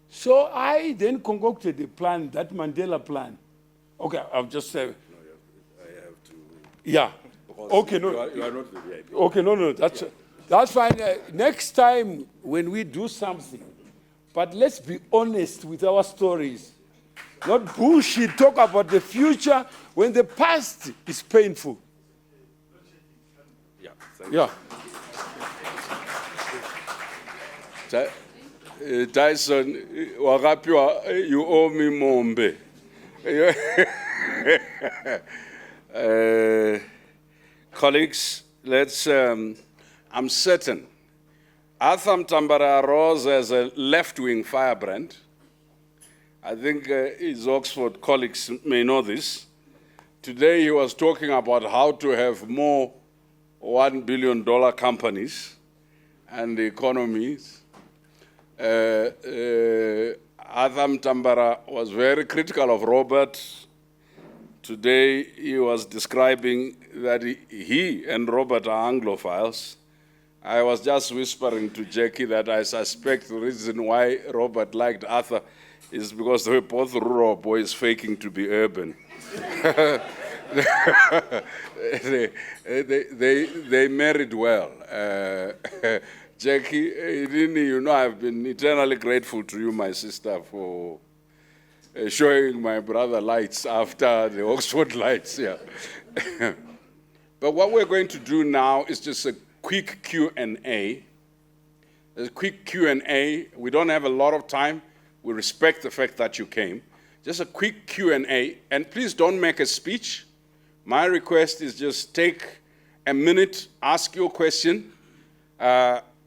So I then concocted a plan, that Mandela plan. Okay, I'll just say. No, I have to. Yeah. Okay, no. You are not the VIP. Okay, no, that's fine. Next time when we do something, but let's be honest with our stories. Not bullshit, talk about the future when the past is painful. Yeah, thank you. Tyson, you owe me Mombe. Colleagues, I'm certain Arthur Mutambara arose as a left-wing firebrand. I think his Oxford colleagues may know this. Today he was talking about how to have more $1 billion companies. and economies. Arthur Mutambara was very critical of Robert. Today he was describing that he and Robert are Anglophiles. I was just whispering to Jackie that I suspect the reason why Robert liked Arthur is because they were both rural boys faking to be urban. they married well. Jackie, you know I've been eternally grateful to you, my sister, for showing my brother lights after the Oxford lights. Yeah. But what we're going to do now is just a quick Q&A. A quick Q&A. We don't have a lot of time. We respect the fact that you came. Just a quick Q&A, and please don't make a speech. My request is just take a minute, ask your question.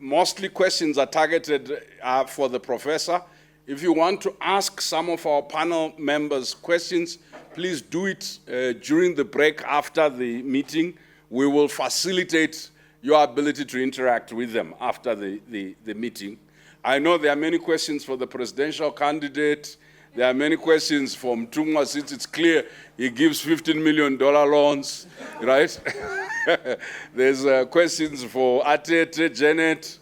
Mostly questions are targeted for the professor. If you want to ask some of our panel members questions, please do it during the break after the meeting. We will facilitate your ability to interact with them after the meeting. I know there are many questions for the presidential candidate. There are many questions from Mtumwa, since it's clear he gives $15 million loans, right? There's questions for Atete, Janet,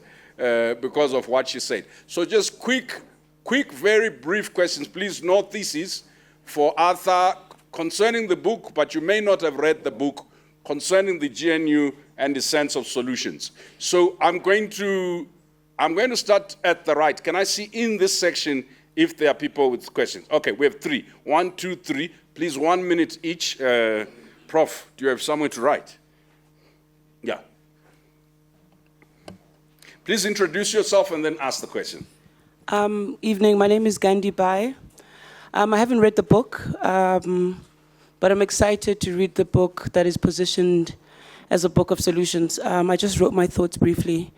because of what she said. So just quick, very brief questions. Please, no thesis for Arthur concerning the book, but you may not have read the book, concerning the GNU and the sense of solutions. So I'm going to start at the right. Can I see in this section if there are people with questions? Okay, we have 3. 1, 2, 3. Please, 1 minute each. Prof, do you have somewhere to write? Yeah. Please introduce yourself and then ask the question. Evening, my name is Gandhi Bai. I haven't read the book, but I'm excited to read the book that is positioned as a book of solutions. I just wrote my thoughts briefly.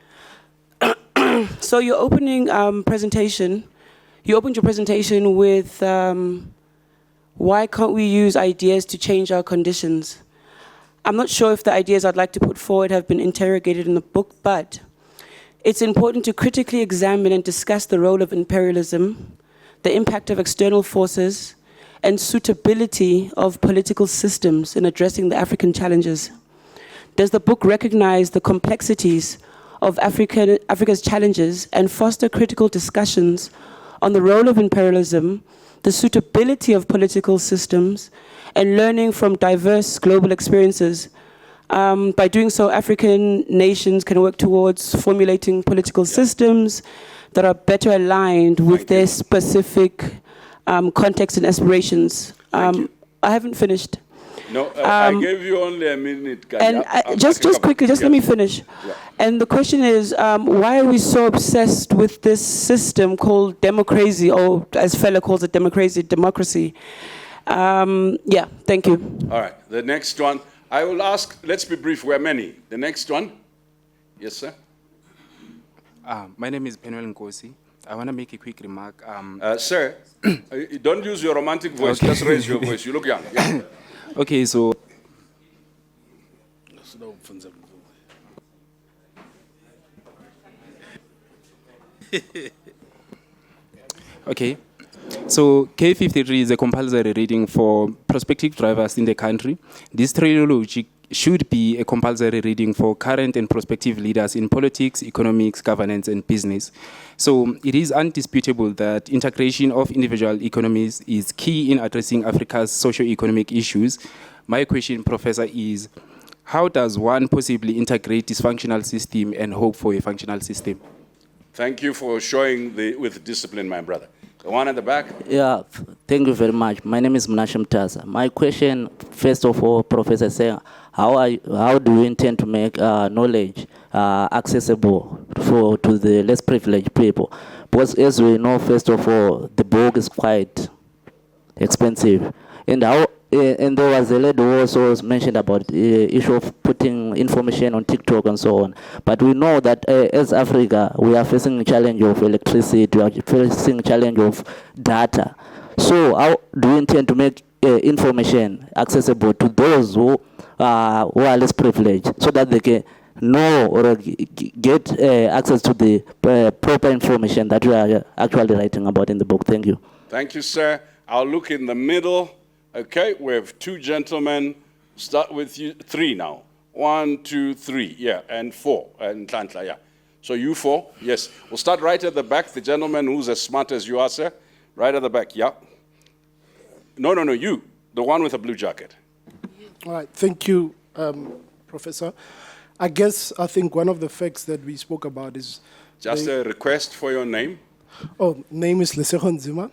So your opening presentation, you opened your presentation with why can't we use ideas to change our conditions? I'm not sure if the ideas I'd like to put forward have been interrogated in the book, but it's important to critically examine and discuss the role of imperialism, the impact of external forces, and suitability of political systems in addressing the African challenges. Does the book recognize the complexities of Africa's challenges and foster critical discussions on the role of imperialism, the suitability of political systems, and learning from diverse global experiences? By doing so, African nations can work towards formulating political systems that are better aligned with their specific context and aspirations. I haven't finished. No, I gave you only a minute, guys. And just quickly, let me finish. Yeah. And the question is, why are we so obsessed with this system called democracy, or as Fela calls it, democracy? Yeah, thank you. All right, the next one. I will ask, let's be brief, we're many. The next one. Yes, sir. My name is Penuel Nkosi. I want to make a quick remark. Sir, don't use your romantic voice, okay. Just raise your voice. You look young. Yeah. Okay, so... Okay, so K53 is a compulsory reading for prospective drivers in the country. This trilogy should be a compulsory reading for current and prospective leaders in politics, economics, governance, and business. So it is undisputable that integration of individual economies is key in addressing Africa's socio-economic issues. My question, Professor, is how does one possibly integrate dysfunctional system and hope for a functional system? Thank you for showing with discipline, my brother. The one at the back? Yeah, thank you very much. My name is Mnasham Taza. My question, first of all, Professor, say, how do you intend to make knowledge accessible to the less privileged people? Because as we know, first of all, the book is quite expensive. And there was a lady who also mentioned about the issue of putting information on TikTok and so on. But we know that as Africa, we are facing a challenge of electricity, we are facing a challenge of data. So how do you intend to make information accessible to those who are less privileged so that they can know or get access to the proper information that we are actually writing about in the book. Thank you. Thank you, sir. I'll look in the middle. Okay, we have two gentlemen. Start with you, three now. 1, 2, 3, yeah, and 4, and Tlantla, yeah. So you 4, yes. We'll start right at the back. The gentleman who's as smart as you are, sir. Right at the back, yeah. No, you. The one with the blue jacket. All right, thank you, Professor. I think one of the facts that we spoke about is... Just a request for your name. Oh, name is Lesego Nzima.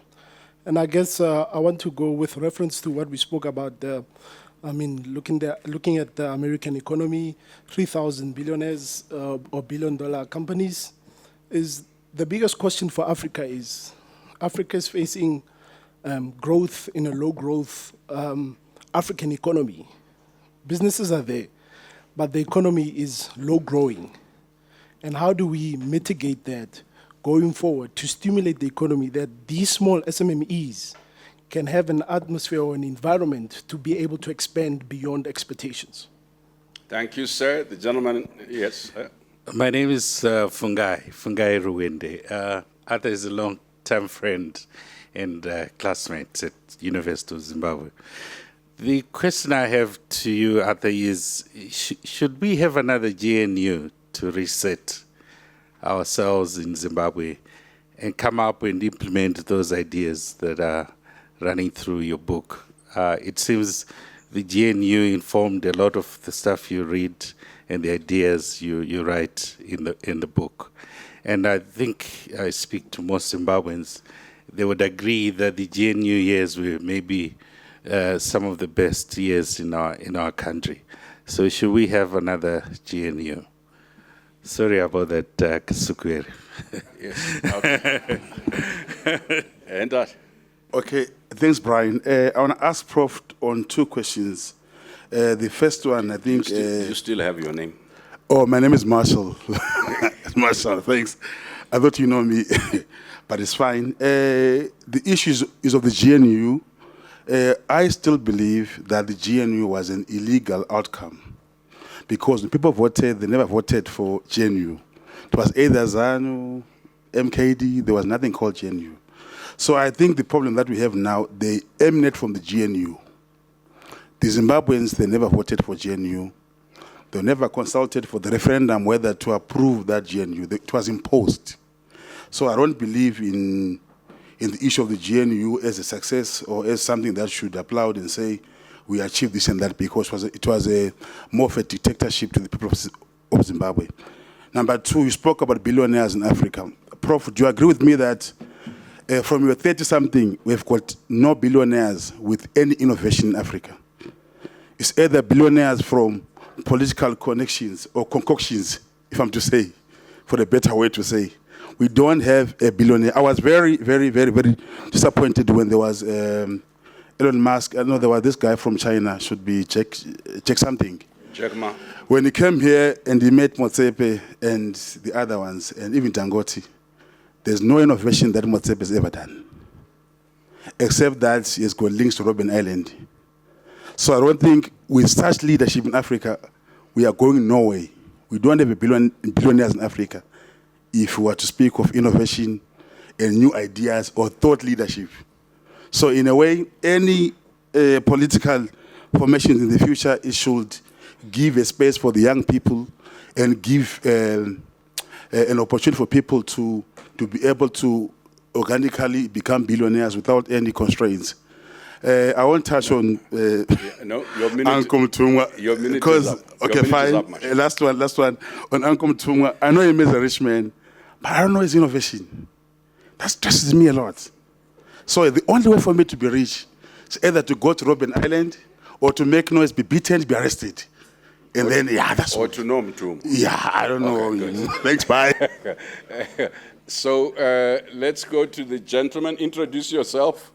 And I guess I want to go with reference to what we spoke about. Looking at the American economy, 3,000 billionaires or billion-dollar companies, is the biggest question for Africa is facing growth in a low-growth African economy. Businesses are there, but the economy is low-growing. And how do we mitigate that going forward to stimulate the economy that these small SMMEs can have an atmosphere or an environment to be able to expand beyond expectations? Thank you, sir. The gentleman, yes. My name is Fungai Ruwende. Arthur is a long-term friend and classmate at University of Zimbabwe. The question I have to you, Arthur, is should we have another GNU to reset ourselves in Zimbabwe and come up and implement those ideas that are running through your book? It seems the GNU informed a lot of the stuff you read and the ideas you write in the book. And I think I speak to most Zimbabweans, they would agree that the GNU years were maybe some of the best years in our country. So should we have another GNU? Sorry about that, Kasukwere. Yes. Okay. And that. Okay, thanks, Brian. I want to ask Prof on 2 questions. The first one, I think... You still have your name. Oh, my name is Marshall. Marshall, thanks. I thought you know me, but it's fine. The issue is of the GNU. I still believe that the GNU was an illegal outcome because the people voted, they never voted for GNU. It was either ZANU, MKD, there was nothing called GNU. So I think the problem that we have now, they emanate from the GNU. The Zimbabweans, they never voted for GNU. They never consulted for the referendum whether to approve that GNU. It was imposed. So I don't believe in the issue of the GNU as a success or as something that should applaud and say, we achieved this and that, because it was a more of a dictatorship to the people of Zimbabwe. Number 2, you spoke about billionaires in Africa. Prof, do you agree with me that from your 30-something, we've got no billionaires with any innovation in Africa? It's either billionaires from political connections or concoctions, if I'm to say, for a better way to say. We don't have a billionaire. I was very, very, very, very disappointed when there was Elon Musk. I know there was this guy from China, should be check something. Jack Ma. When he came here and he met Motsepe and the other ones, and even Dangote, there's no innovation that Motsepe has ever done, except that he has got links to Robben Island. So I don't think with such leadership in Africa, we are going nowhere. We don't have billionaires in Africa if we were to speak of innovation and new ideas or thought leadership. So in a way, any political formations in the future, it should give a space for the young people and give an opportunity for people to be able to organically become billionaires without any constraints. I won't touch on no, your minute, Uncle Mutungwa. Your minute because, is up. Okay, fine. Last one. On Uncle Mutungwa, I know he is a rich man, but I don't know his innovation. That stresses me a lot. So the only way for me to be rich is either to go to Robben Island or to make noise, be beaten, be arrested. And then, that's... Or to know Mutungwa. Yeah, I don't know. Okay, thanks, bye. So let's go to the gentleman. Introduce yourself.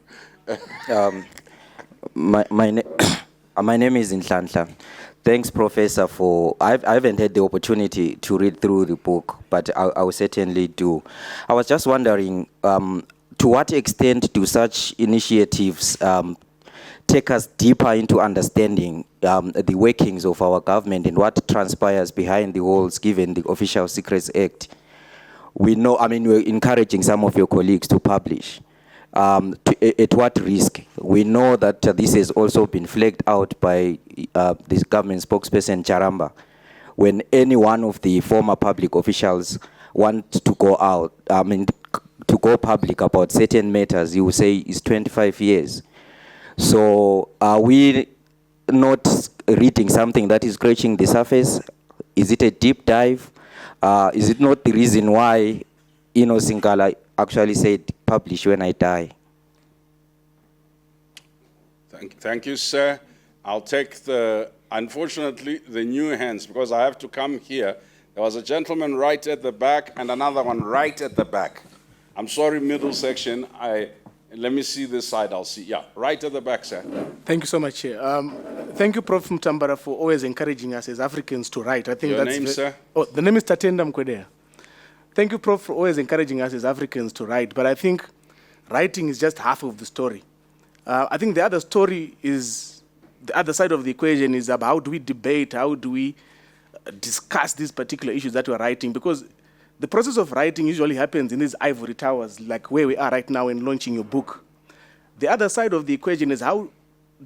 My name is Nhlanhla. Thanks, Professor, for... I haven't had the opportunity to read through the book, but I will certainly do. I was just wondering, to what extent do such initiatives take us deeper into understanding the workings of our government and what transpires behind the walls given the Official Secrets Act. We know, I mean, we're encouraging some of your colleagues to publish. At what risk? We know that this has also been flagged out by this government spokesperson, Charamba. When any one of the former public officials want to go out, I mean, to go public about certain matters, you will say it's 25 years. So are we not reading something that is scratching the surface? Is it a deep dive? Is it not the reason why Ino Sinkala actually said, publish when I die? Thank you, sir. I'll take unfortunately, the new hands, because I have to come here. There was a gentleman right at the back and another one right at the back. I'm sorry, middle section. Let me see this side, I'll see. Yeah, right at the back, sir. Thank you so much, Chair. Thank you, Prof. Mutambara, for always encouraging us as Africans to write. I think Your that's name, sir? Oh, the name is Tatenda Mkwedea. Thank you, Prof, for always encouraging us as Africans to write. But I think writing is just half of the story. I think the other story is, the other side of the equation is about how do we debate, how do we discuss these particular issues that we're writing, because the process of writing usually happens in these ivory towers, like where we are right now in launching your book. The other side of the equation is how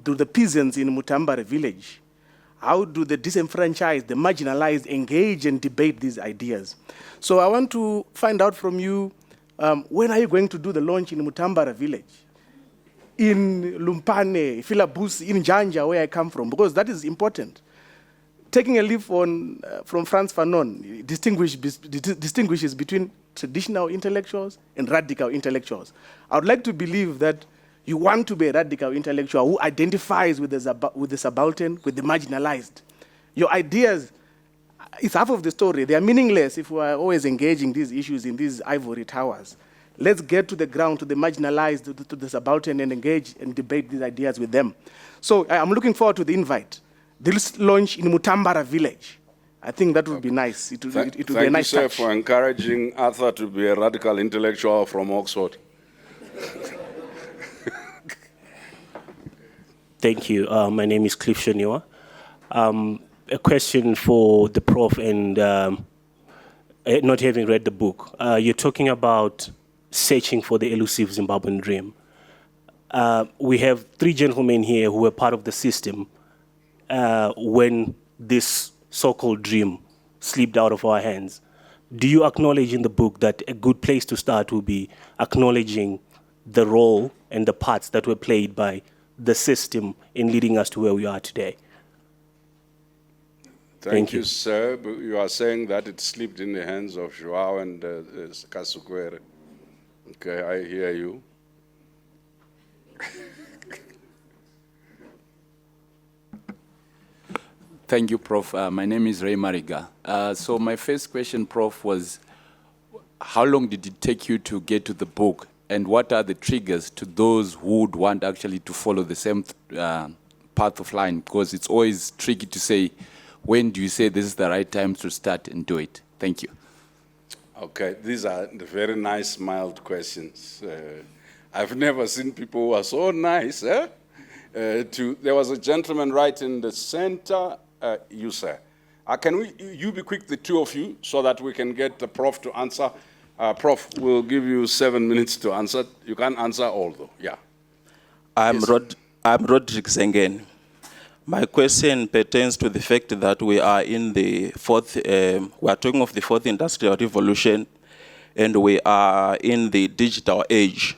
do the peasants in Mutambara village, how do the disenfranchised, the marginalized engage and debate these ideas? So I want to find out from you, when are you going to do the launch in Mutambara village? In Lumpane, Filabusi, in Janja, where I come from, because that is important. Taking a leaf from Frantz Fanon distinguishes between traditional intellectuals and radical intellectuals. I would like to believe that you want to be a radical intellectual who identifies with the subaltern, with the marginalized. Your ideas, it's half of the story. They are meaningless if we are always engaging these issues in these ivory towers. Let's get to the ground, to the marginalized, to the subaltern, and engage and debate these ideas with them. So I'm looking forward to the invite. This launch in Mutambara village. I think that would be nice. It would be a nice touch. Thank you, sir, for encouraging Arthur to be a radical intellectual from Oxford. Thank you. My name is Cliff Shoniwa. A question for the Prof and not having read the book. You're talking about searching for the elusive Zimbabwean dream. We have 3 gentlemen here who were part of the system when this so-called dream slipped out of our hands. Do you acknowledge in the book that a good place to start would be acknowledging the role and the parts that were played by the system in leading us to where we are today? Thank you, sir. But you are saying that it slipped in the hands of Joao and Kasukwere. Okay, I hear you. Thank you, Prof. My name is Ray Mariga. So my first question, Prof, was how long did it take you to get to the book, and what are the triggers to those who would want actually to follow the same path of line? Because it's always tricky to say, when do you say this is the right time to start and do it? Thank you. Okay, these are the very nice, mild questions. I've never seen people who are so nice. There was a gentleman right in the center. You, sir. Can you be quick, the 2 of you, so that we can get the Prof to answer? Prof, we'll give you 7 minutes to answer. You can't answer all, though. Yeah. I'm Roderick Zengen. My question pertains to the fact that we are in the we are talking of the 4th Industrial Revolution, and we are in the digital age.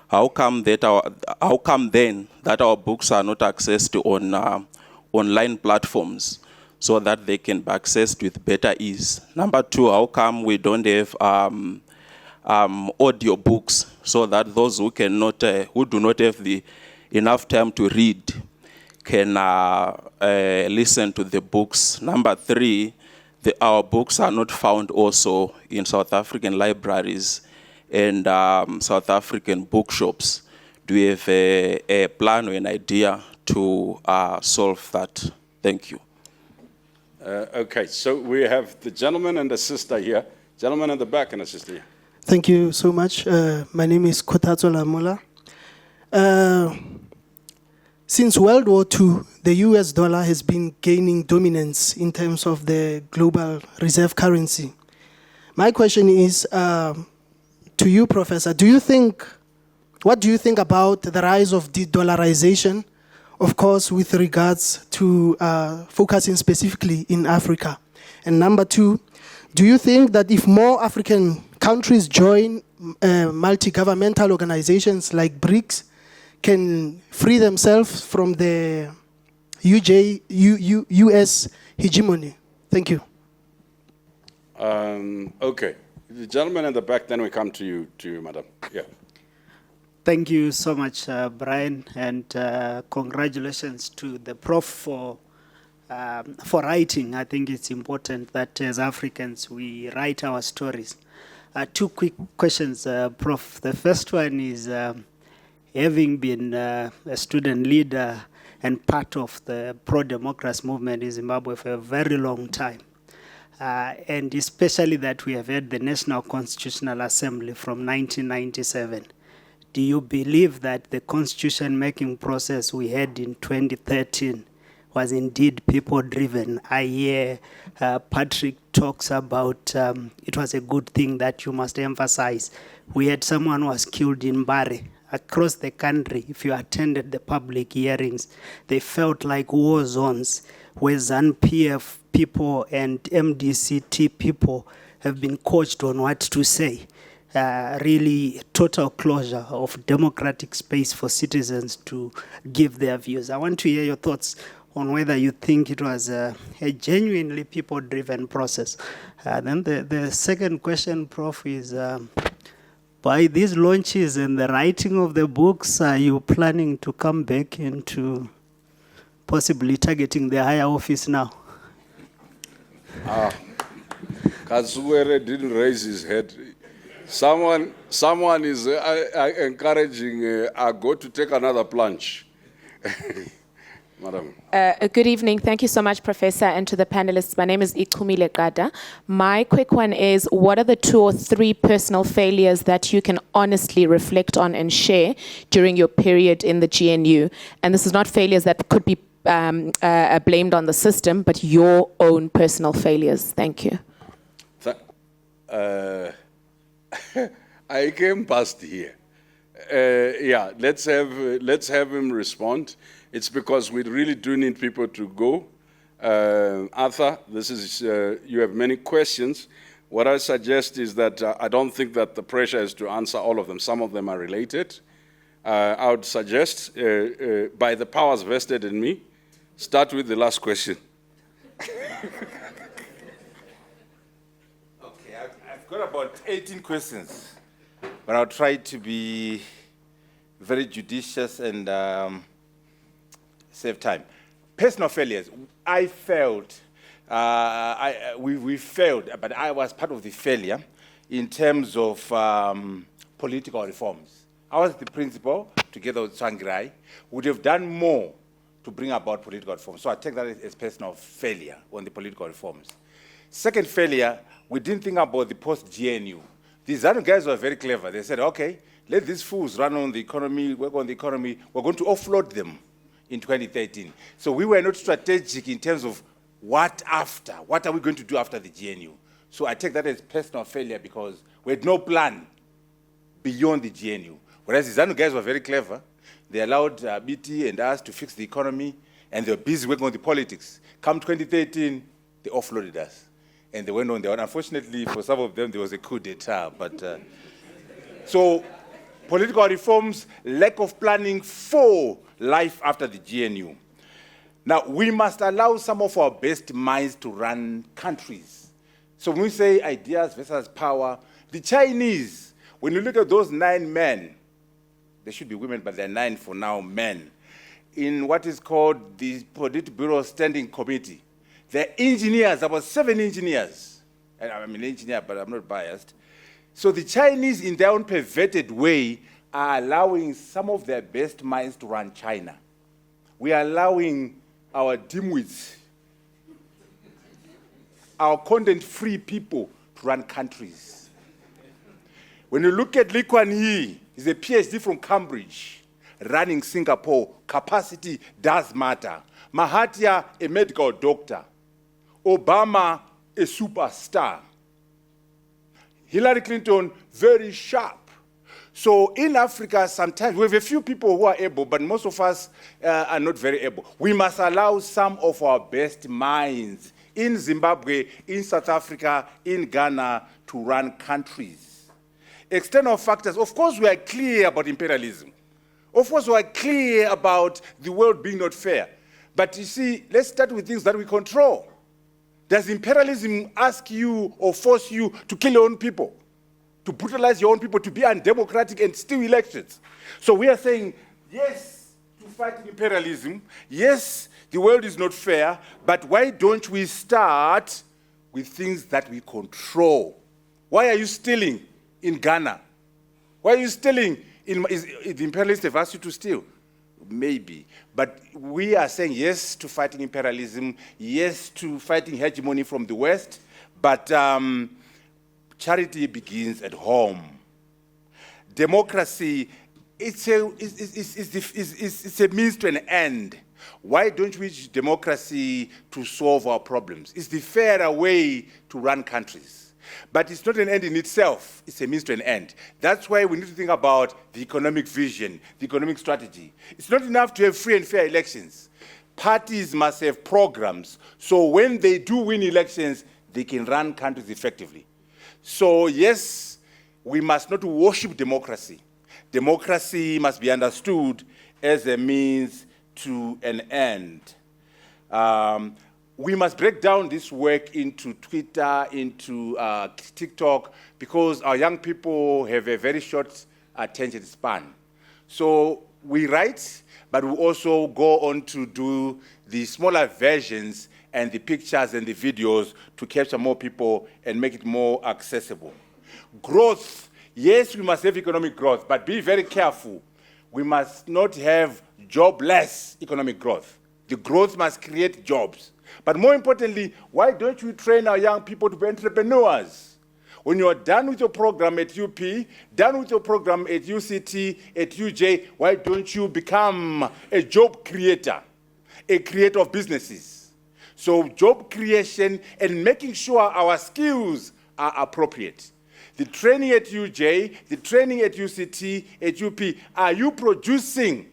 How come then that our books are not accessed on online platforms so that they can be accessed with better ease? Number 2, how come we don't have audio books so that those who cannot, who do not have enough time to read can listen to the books? Number 3, our books are not found also in South African libraries and South African bookshops. Do you have a plan or an idea to solve that? Thank you. Okay, so we have the gentleman and the sister here. Gentleman in the back and the sister here. Thank you so mumuch. My name is Kotatso Lamola. since World War II, the US dollar has been gaining dominance in terms of the global reserve currency. My question is to you, Professor, what do you think about the rise of de-dollarization, of course, with regards to focusing specifically in Africa? And number two, do you think that if more African countries join multi-governmental organizations like BRICS, can free themselves from the US hegemony? Thank you. Okay. The gentleman in the back, then we come to you, madam. Yeah. Thank you so much, Brian, and congratulations to the Prof for writing. I think it's important that as Africans we write our stories. Two quick questions, Prof. The first one is, having been a student leader and part of the pro-democracy movement in Zimbabwe for a very long time, and especially that we have had the National Constitutional Assembly from 1997. Do you believe that the constitution-making process we had in 2013 was indeed people-driven? I hear Patrick talks about it was a good thing that you must emphasize. We had someone who was killed in Bari. Across the country, if you attended the public hearings, they felt like war zones where ZANU-PF people and MDCT people have been coached on what to say. Really total closure of democratic space for citizens to give their views. I want to hear your thoughts on whether you think it was a genuinely people-driven process. Then the second question, Prof, is by these launches and the writing of the books, are you planning to come back into possibly targeting the higher office now? Kazuere didn't raise his head. Someone is encouraging Ago to take another plunge. Madam. Good evening. Thank you so much, Professor, and to the panelists. My name is Ikumile Gada. My quick one is, what are the 2 or 3 personal failures that you can honestly reflect on and share during your period in the GNU? And this is not failures that could be blamed on the system, but your own personal failures. Thank you. I came past here. Yeah, let's have him respond. It's because we really do need people to go. Arthur, this is you have many questions. What I suggest is that I don't think that the pressure is to answer all of them. Some of them are related. I would suggest, by the powers vested in me, start with the last question. Okay, I've got about 18 questions, but I'll try to be very judicious and save time. Personal failures. I failed. We failed, but I was part of the failure in terms of political reforms. I was the principal, together with Tsvangirai, would have done more to bring about political reforms. So I take that as personal failure on the political reforms. Second failure, we didn't think about the post-GNU. These other guys were very clever. They said, okay, let these fools run on the economy, work on the economy. We're going to offload them in 2013. So we were not strategic in terms of what after. What are we going to do after the GNU? So I take that as personal failure because we had no plan beyond the GNU. Whereas the ZANU guys were very clever. They allowed BT and us to fix the economy, and they were busy working on the politics. Come 2013, they offloaded us. And they went on their own. Unfortunately, for some of them, there was a coup d'etat. But, so political reforms, lack of planning for life after the GNU. Now, we must allow some of our best minds to run countries. So when we say ideas versus power, the Chinese, when you look at those 9 men, they should be women, but they're 9 for now, men, in what is called the Politburo Standing Committee. They're engineers, about 7 engineers. And I'm an engineer, but I'm not biased. So the Chinese, in their own perverted way, are allowing some of their best minds to run China. We are allowing our dimwits, our content-free people to run countries. When you look at Lee Kuan Yew, he's a PhD from Cambridge, running Singapore. Capacity does matter. Mahathir, a medical doctor. Obama, a superstar. Hillary Clinton, very sharp. So in Africa, sometimes we have a few people who are able, but most of us are not very able. We must allow some of our best minds in Zimbabwe, in South Africa, in Ghana to run countries. External factors, of course we are clear about imperialism. Of course we are clear about the world being not fair. But you see, let's start with things that we control. Does imperialism ask you or force you to kill your own people? To brutalize your own people, to be undemocratic and steal elections? So we are saying, yes, to fighting imperialism. Yes, the world is not fair, but why don't we start with things that we control? Why are you stealing in Ghana? Why are you stealing is the imperialists have asked you to steal? Maybe. But we are saying yes to fighting imperialism, yes to fighting hegemony from the West, but charity begins at home. Democracy, it's a means to an end. Why don't we use democracy to solve our problems? It's the fairer way to run countries. But it's not an end in itself, it's a means to an end. That's why we need to think about the economic vision, the economic strategy. It's not enough to have free and fair elections. Parties must have programs, so when they do win elections, they can run countries effectively. So yes, we must not worship democracy. Democracy must be understood as a means to an end. We must break down this work into Twitter, into TikTok, because our young people have a very short attention span. So we write, but we also go on to do the smaller versions and the pictures and the videos to capture more people and make it more accessible. Growth, yes, we must have economic growth, but be very careful. We must not have jobless economic growth. The growth must create jobs. But more importantly, why don't you train our young people to be entrepreneurs? When you're done with your program at UP, done with your program at UCT, at UJ, why don't you become a job creator, a creator of businesses? So job creation and making sure our skills are appropriate. The training at UJ, the training at UCT, at UP, are you producing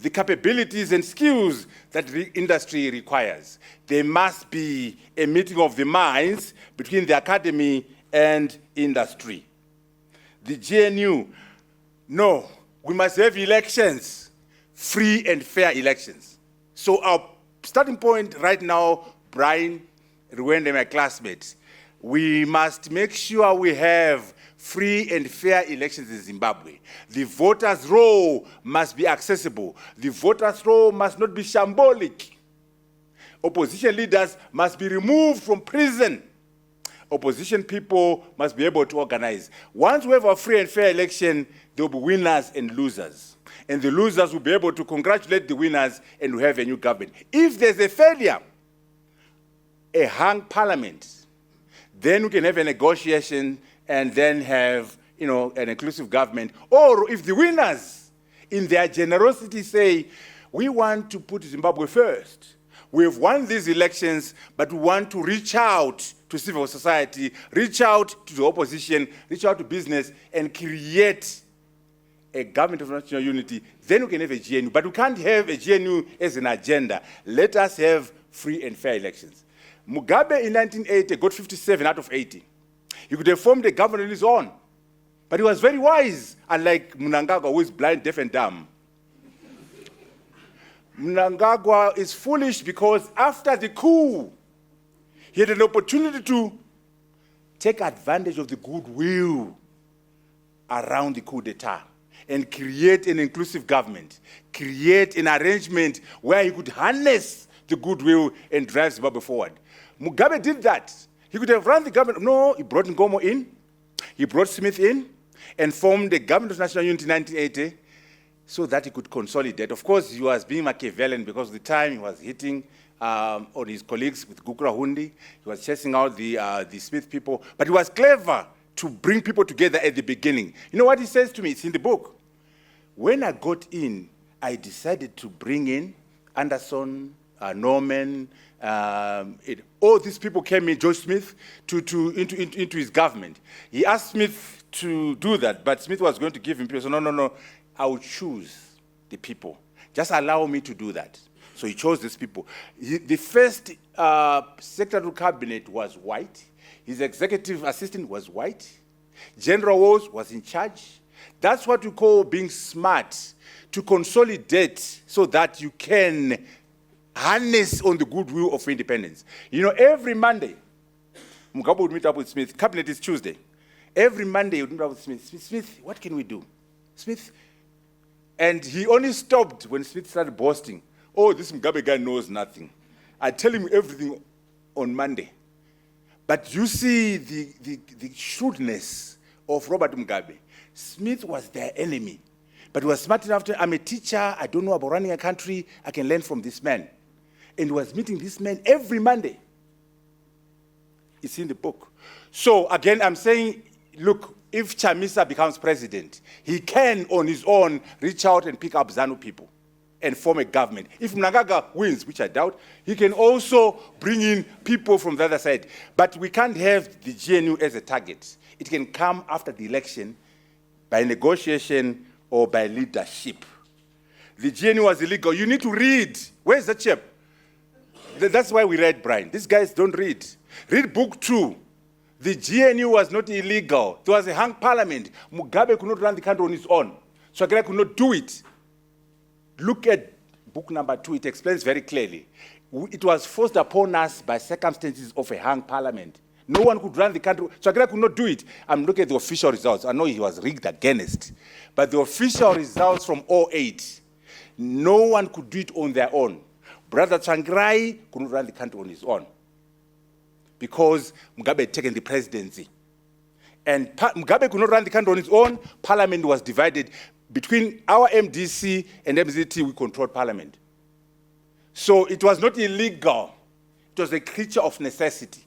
the capabilities and skills that the industry requires? There must be a meeting of the minds between the academy and industry. The GNU, no, we must have elections, free and fair elections. So our starting point right now, Brian, Ruende, my classmates, we must make sure we have free and fair elections in Zimbabwe. The voters' roll must be accessible. The voters' roll must not be shambolic. Opposition leaders must be removed from prison. Opposition people must be able to organize. Once we have a free and fair election, there will be winners and losers. And the losers will be able to congratulate the winners and we have a new government. If there's a failure, a hung parliament, then we can have a negotiation and then have, an inclusive government. Or if the winners, in their generosity, say, we want to put Zimbabwe first. We have won these elections, but we want to reach out to civil society, reach out to the opposition, reach out to business, and create a government of national unity. Then we can have a GNU. But we can't have a GNU as an agenda. Let us have free and fair elections. Mugabe in 1980 got 57 out of 80. He could have formed a government on his own. But he was very wise, unlike Mnangagwa, who is blind, deaf, and dumb. Mnangagwa is foolish because after the coup, he had an opportunity to take advantage of the goodwill around the coup d'etat and create an inclusive government, create an arrangement where he could harness the goodwill and drive Zimbabwe forward. Mugabe did that. He could have run the government. No, he brought Nkomo in, he brought Smith in, and formed the government of national unity in 1980 so that he could consolidate. Of course, he was being Machiavellian because the time he was hitting on his colleagues with Gukura Hundi. He was chasing out the Smith people. But he was clever to bring people together at the beginning. You know what he says to me? It's in the book. When I got in, I decided to bring in Anderson, Norman, all these people came in, George Smith, into his government. He asked Smith to do that, but Smith was going to give him people. So no, I will choose the people. Just allow me to do that. So he chose these people. The first Secretary of Cabinet was white. His executive assistant was white. General Walls was in charge. That's what we call being smart, to consolidate so that you can harness on the goodwill of independence. You know, every Monday, Mugabe would meet up with Smith. Cabinet is Tuesday. Every Monday, he would meet up with Smith. Smith, what can we do? Smith. And he only stopped when Smith started boasting. Oh, this Mugabe guy knows nothing. I tell him everything on Monday. But you see the shrewdness of Robert Mugabe. Smith was their enemy. But he was smart enough to, I'm a teacher, I don't know about running a country, I can learn from this man. And he was meeting this man every Monday. It's in the book. So again, I'm saying, look, if Chamisa becomes president, he can, on his own, reach out and pick up ZANU people and form a government. If Mnangagwa wins, which I doubt, he can also bring in people from the other side. But we can't have the GNU as a target. It can come after the election by negotiation or by leadership. The GNU was illegal. You need to read. Where's the chap? That's why we read, Brian. These guys don't read. Read book 2. The GNU was not illegal. There was a hung parliament. Mugabe could not run the country on his own. Tsvangirai could not do it. Look at book number 2. It explains very clearly. It was forced upon us by circumstances of a hung parliament. No one could run the country. Tsvangirai could not do it. I'm looking at the official results. I know he was rigged against. But the official results from 2008, no one could do it on their own. Brother Tsvangirai could not run the country on his own because Mugabe had taken the presidency. And Mugabe could not run the country on his own. Parliament was divided. Between our MDC and MZT, we controlled parliament. So it was not illegal. It was a creature of necessity.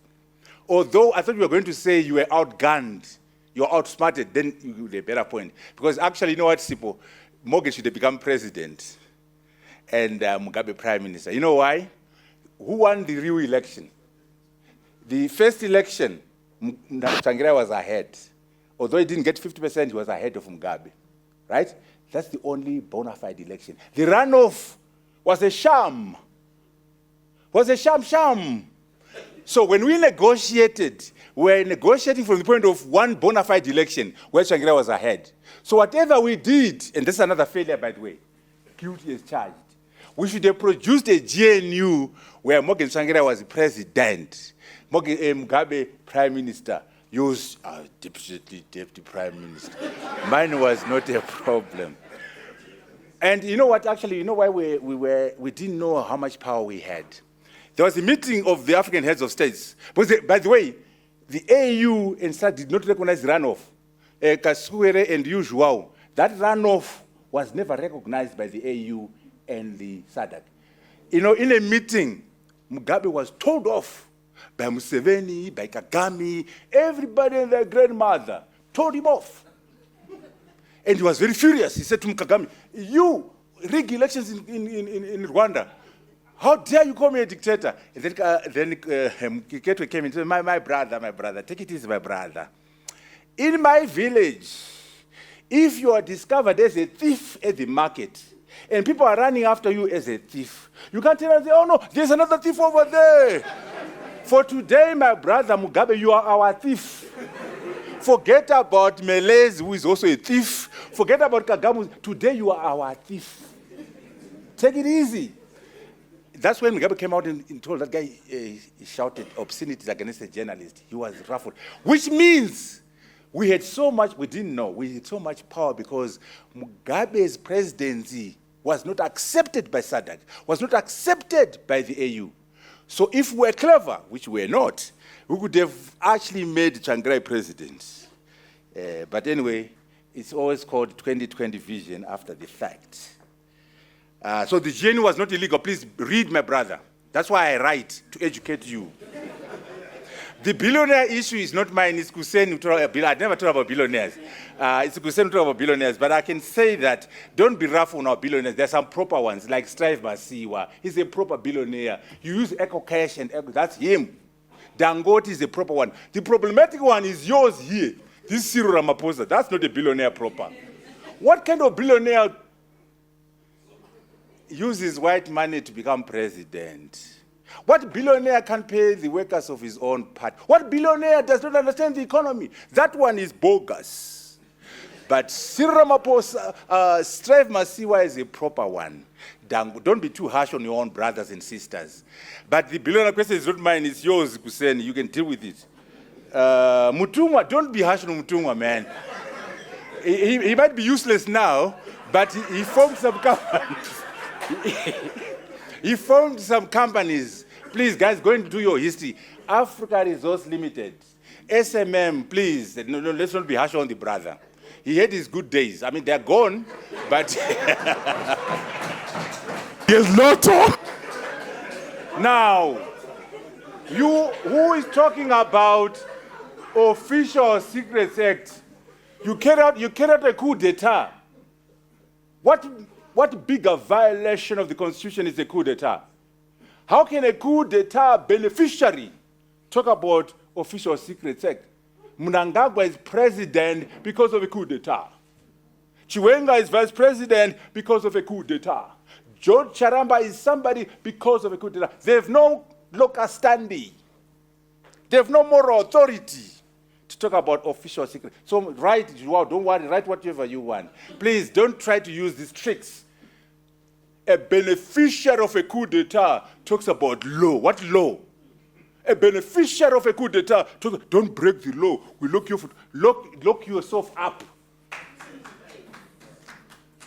Although I thought you were going to say you were outgunned, you were outsmarted, then you had a better point. Because actually, you know what, Sipo? Morgan should have become president and Mugabe prime minister. You know why? Who won the real election? The first election, Tsvangirai was ahead. Although he didn't get 50%, he was ahead of Mugabe. Right? That's the only bona fide election. The runoff was a sham. Was a sham. So when we negotiated, we were negotiating from the point of one bona fide election where Tsvangirai was ahead. So whatever we did, and this is another failure, by the way, guilty as charged. We should have produced a GNU where Morgan Tsvangirai was the president, Mugabe prime minister. Use deputy prime minister. Mine was not a problem. And you know what? Actually, you know why we didn't know how much power we had. There was a meeting of the African heads of states. By the way, the AU and SADC did not recognize the runoff. Kasuere and Usual. That runoff was never recognized by the AU and the SADC. You know, in a meeting, Mugabe was told off by Museveni, by Kagame, everybody and their grandmother told him off. And he was very furious. He said to Kagame, you rig elections in Rwanda. How dare you call me a dictator? And then Kiketwe came and said, my brother, take it easy, my brother. In my village, if you are discovered as a thief at the market, and people are running after you as a thief, you can't tell them, oh no, there's another thief over there. For today, my brother Mugabe, you are our thief. Forget about Melez, who is also a thief. Forget about Kagame. Today, you are our thief. Take it easy. That's when Mugabe came out and told that guy, he shouted obscenities against a journalist. He was ruffled. Which means we had so much, we didn't know, we had so much power because Mugabe's presidency was not accepted by SADC, was not accepted by the AU. So if we were clever, which we were not, we could have actually made Tsvangirai president. But anyway, it's always called 2020 vision after the fact. So the GNU was not illegal. Please read, my brother. That's why I write, to educate you. The billionaire issue is not mine. It's Kuseni who talk about. I never talk about billionaires. It's Kuseni who talk about billionaires. But I can say that don't be rough on our billionaires. There's some proper ones, like Strive Masiwa. He's a proper billionaire. You use Echo Cash and Echo. That's him. Dangote is the proper one. The problematic one is yours here. This Cyril Ramaphosa. That's not a billionaire proper. What kind of billionaire uses white money to become president? What billionaire can pay the workers of his own party? What billionaire does not understand the economy? That one is bogus. But Cyril Ramaphosa, Strive Masiwa is a proper one. Don't be too harsh on your own brothers and sisters. But the billionaire question is not mine, it's yours, Kuseni. You can deal with it. Mutumwa, don't be harsh on Mutumwa, man. He might be useless now, but he formed some companies. He formed some companies. Please, guys, go into your history. Africa Resource Limited. SMM, please. No, let's not be harsh on the brother. He had his good days. I mean, they're gone, but... Yes, Lotto. Now, who is talking about Official Secrets Act? You carry out a coup d'etat. What bigger violation of the Constitution is a coup d'etat? How can a coup d'etat beneficiary talk about Official Secrets Act? Mnangagwa is president because of a coup d'etat. Chiwenga is vice president because of a coup d'etat. George Charamba is somebody because of a coup d'etat. They have no local standing. They have no moral authority to talk about official secret. So write, don't worry, write whatever you want. Please don't try to use these tricks. A beneficiary of a coup d'etat talks about law. What law? A beneficiary of a coup d'etat talks, don't break the law. We lock yourself up.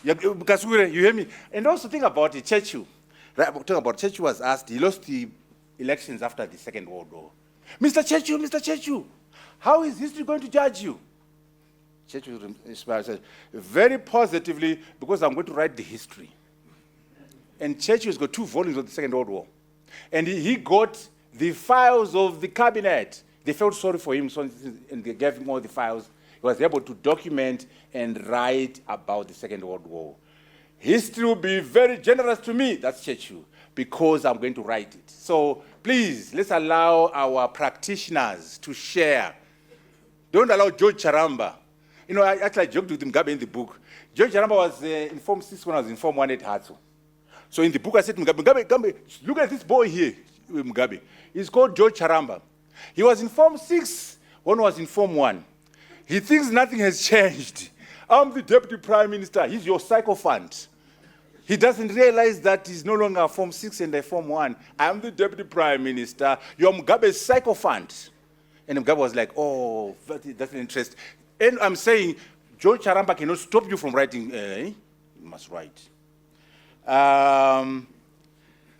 You hear me? And also think about it, Churchill. Talking about Churchill was asked, he lost the elections after the Second World War. Mr. Churchill, how is history going to judge you? Churchill said, very positively, because I'm going to write the history. And Churchill's got 2 volumes of the Second World War. And he got the files of the cabinet. They felt sorry for him, and they gave him all the files. He was able to document and write about the Second World War. History will be very generous to me, that's Churchill, because I'm going to write it. So please, let's allow our practitioners to share. Don't allow George Charamba. You know, I joked with Mugabe in the book. George Charamba was in Form 6 when I was in Form 1 at Hatso. So in the book I said to Mugabe, look at this boy here, Mugabe. He's called George Charamba. He was in Form 6 when I was in Form 1. He thinks nothing has changed. I'm the Deputy Prime Minister. He's your sycophant. He doesn't realize that he's no longer Form 6 and a Form 1. I'm the Deputy Prime Minister. You're Mugabe's sycophant. And Mugabe was like, oh, that's an interest. And I'm saying, George Charamba cannot stop you from writing. You must write.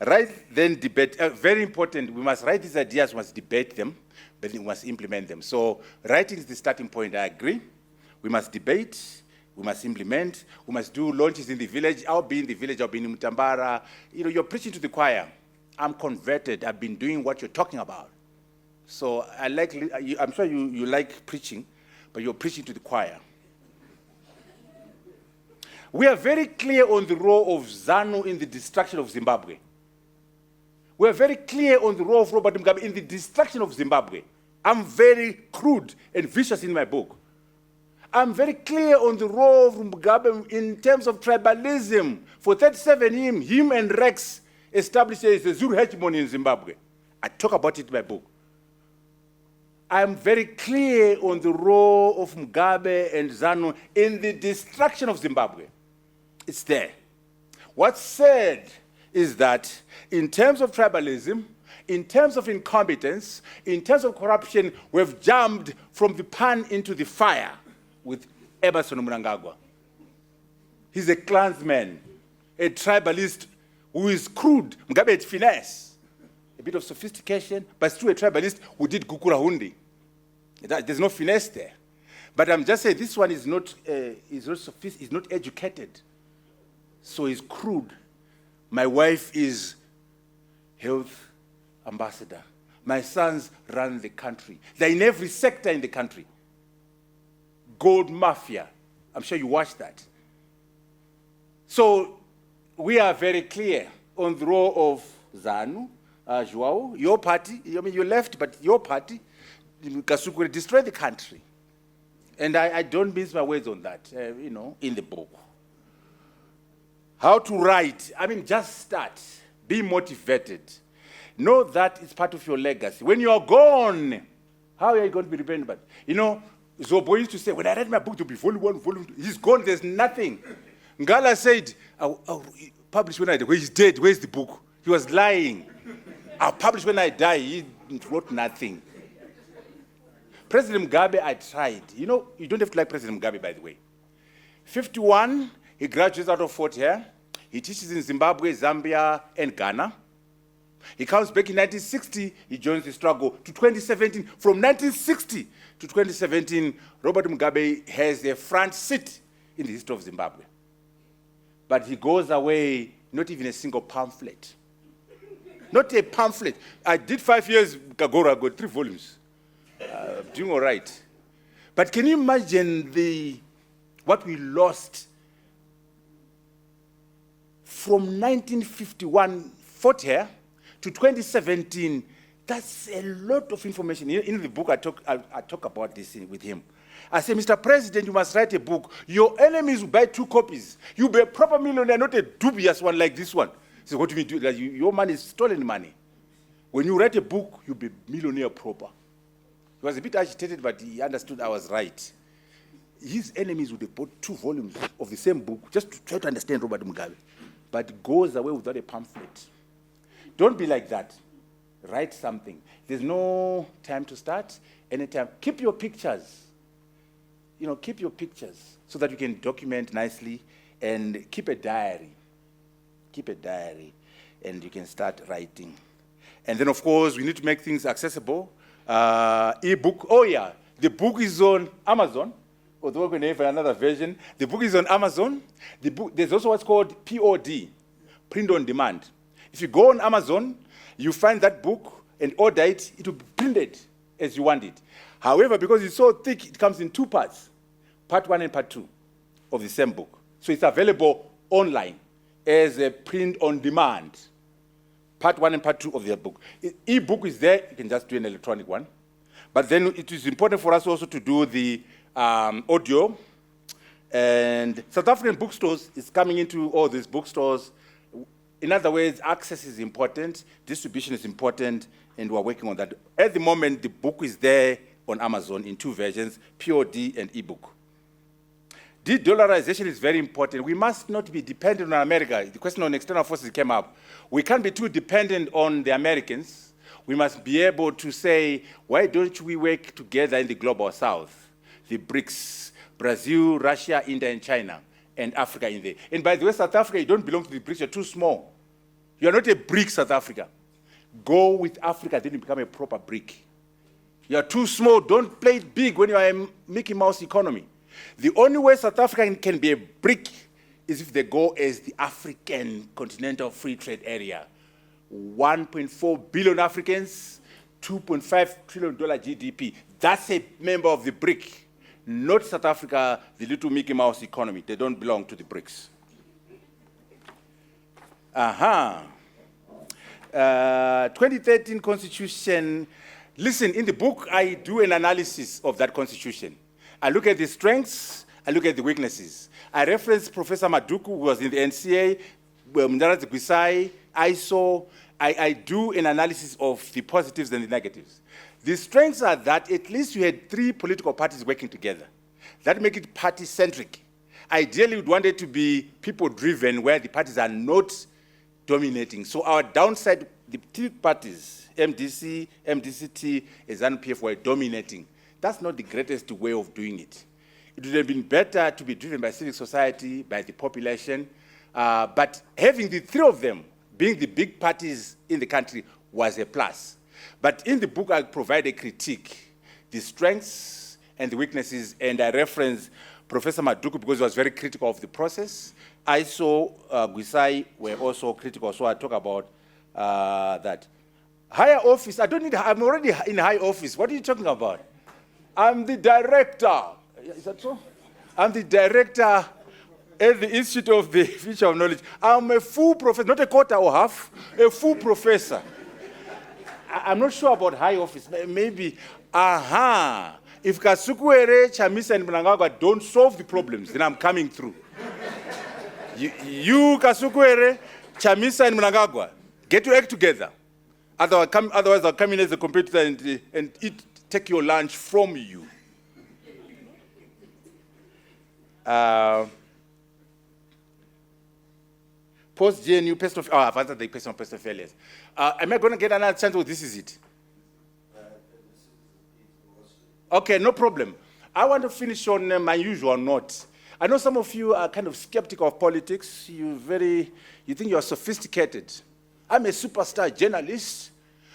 Write, then debate. Very important. We must write these ideas, we must debate them, but we must implement them. So writing is the starting point, I agree. We must debate, we must implement, we must do launches in the village. I'll be in the village, I'll be in Mutambara. You know, you're preaching to the choir. I'm converted, I've been doing what you're talking about. So I'm sure you like preaching, but you're preaching to the choir. We are very clear on the role of ZANU in the destruction of Zimbabwe. We are very clear on the role of Robert Mugabe in the destruction of Zimbabwe. I'm very crude and vicious in my book. I'm very clear on the role of Mugabe in terms of tribalism. For 37 him and Rex established a Zulu hegemony in Zimbabwe. I talk about it in my book. I'm very clear on the role of Mugabe and ZANU in the destruction of Zimbabwe. It's there. What's said is that in terms of tribalism, in terms of incompetence, in terms of corruption, we've jumped from the pan into the fire with Emerson Mnangagwa. He's a clansman, a tribalist who is crude. Mugabe had finesse, a bit of sophistication, but still a tribalist who did Gukura Hundi. There's no finesse there. But I'm just saying this one is not educated. So he's crude. My wife is health ambassador. My sons run the country. They're in every sector in the country. Gold mafia. I'm sure you watched that. So we are very clear on the role of ZANU, Joao, your party. I mean, you left, but your party, Kasukure, destroyed the country. And I don't miss my words on that, in the book. How to write, just start. Be motivated. Know that it's part of your legacy. When you are gone, how are you going to be remembered? Zobo used to say, when I read my book, to be volume 1, volume 2, he's gone, there's nothing. Ngala said, I'll publish when I die. He's dead, where's the book? He was lying. I'll publish when I die. He wrote nothing. President Mugabe, I tried. You don't have to like President Mugabe, by the way. 51, he graduates out of Fort Hare. He teaches in Zimbabwe, Zambia, and Ghana. He comes back in 1960, he joins the struggle to 2017. From 1960 to 2017, Robert Mugabe has a front seat in the history of Zimbabwe. But he goes away, not even a single pamphlet. Not a pamphlet. I did 5 years, Kagoro, I got 3 volumes. Doing all right. But can you imagine what we lost from 1951, Fort Hare, to 2017? That's a lot of information. In the book, I talk about this with him. I say, Mr. President, you must write a book. Your enemies will buy 2 copies. You'll be a proper millionaire, not a dubious one like this one. So what do you do? Like your money is stolen money. When you write a book, you'll be millionaire proper. He was a bit agitated, but he understood I was right. His enemies would have bought 2 volumes of the same book just to try to understand Robert Mugabe. But goes away without a pamphlet. Don't be like that. Write something. There's no time to start, anytime. Keep your pictures. Keep your pictures so that you can document nicely, and keep a diary. Keep a diary, and you can start writing. And then, of course, we need to make things accessible. E-book, the book is on Amazon, although we're going to have another version. The book is on Amazon. There's also what's called POD, print on demand. If you go on Amazon, you find that book and order it, it will be printed as you want it. However, because it's so thick, it comes in 2 parts, part 1 and part 2 of the same book. So it's available online as a print on demand. Part 1 and part 2 of the book. E-book is there, you can just do an electronic one. But then it is important for us also to do the audio. And South African bookstores is coming into all these bookstores. In other words, access is important, distribution is important, and we're working on that. At the moment, the book is there on Amazon in 2 versions, POD and e-book. De-dollarization is very important. We must not be dependent on America. The question on external forces came up. We can't be too dependent on the Americans. We must be able to say, why don't we work together in the global south? The BRICS, Brazil, Russia, India, and China, and Africa in there. And by the way, South Africa, you don't belong to the BRICS, you're too small. You're not a BRIC, South Africa. Go with Africa, then you become a proper BRIC. You're too small, don't play it big when you are a Mickey Mouse economy. The only way South Africa can be a BRIC is if they go as the African Continental Free Trade Area. 1.4 billion Africans, $2.5 trillion GDP. That's a member of the BRIC, not South Africa, the little Mickey Mouse economy. They don't belong to the BRICS. 2013 Constitution. Listen, in the book, I do an analysis of that Constitution. I look at the strengths, I look at the weaknesses. I reference Professor Maduku, who was in the NCA, Mutambara Gwisai, ISO. I do an analysis of the positives and the negatives. The strengths are that at least you had 3 political parties working together. That makes it party-centric. Ideally, we'd want it to be people-driven, where the parties are not dominating. So our downside, the 3 parties, MDC, MDCT, and ZANU-PF were dominating. That's not the greatest way of doing it. It would have been better to be driven by civil society, by the population, but having the 3 of them being the big parties in the country was a plus. But in the book, I provide a critique, the strengths and the weaknesses, and I reference Professor Maduku because he was very critical of the process. ISO, Gwisai were also critical, so I talk about that. Higher office, I don't need, I'm already in high office. What are you talking about? I'm the director. Is that so? I'm the director at the Institute of the Future of Knowledge. I'm a full professor, not a quarter or half, a full professor. I'm not sure about high office. Maybe, if Kasukuere, Chamisa, and Mnangagwa don't solve the problems, then I'm coming through. you Kasukuere, Chamisa, and Mnangagwa, get your act together. Otherwise, I'll come in as a competitor and take your lunch from you. Post-GNU, I've answered the question of personal failures. Am I going to get another chance or this is it? Okay, no problem. I want to finish on my usual note. I know some of you are kind of skeptical of politics. You think you are sophisticated. I'm a superstar journalist.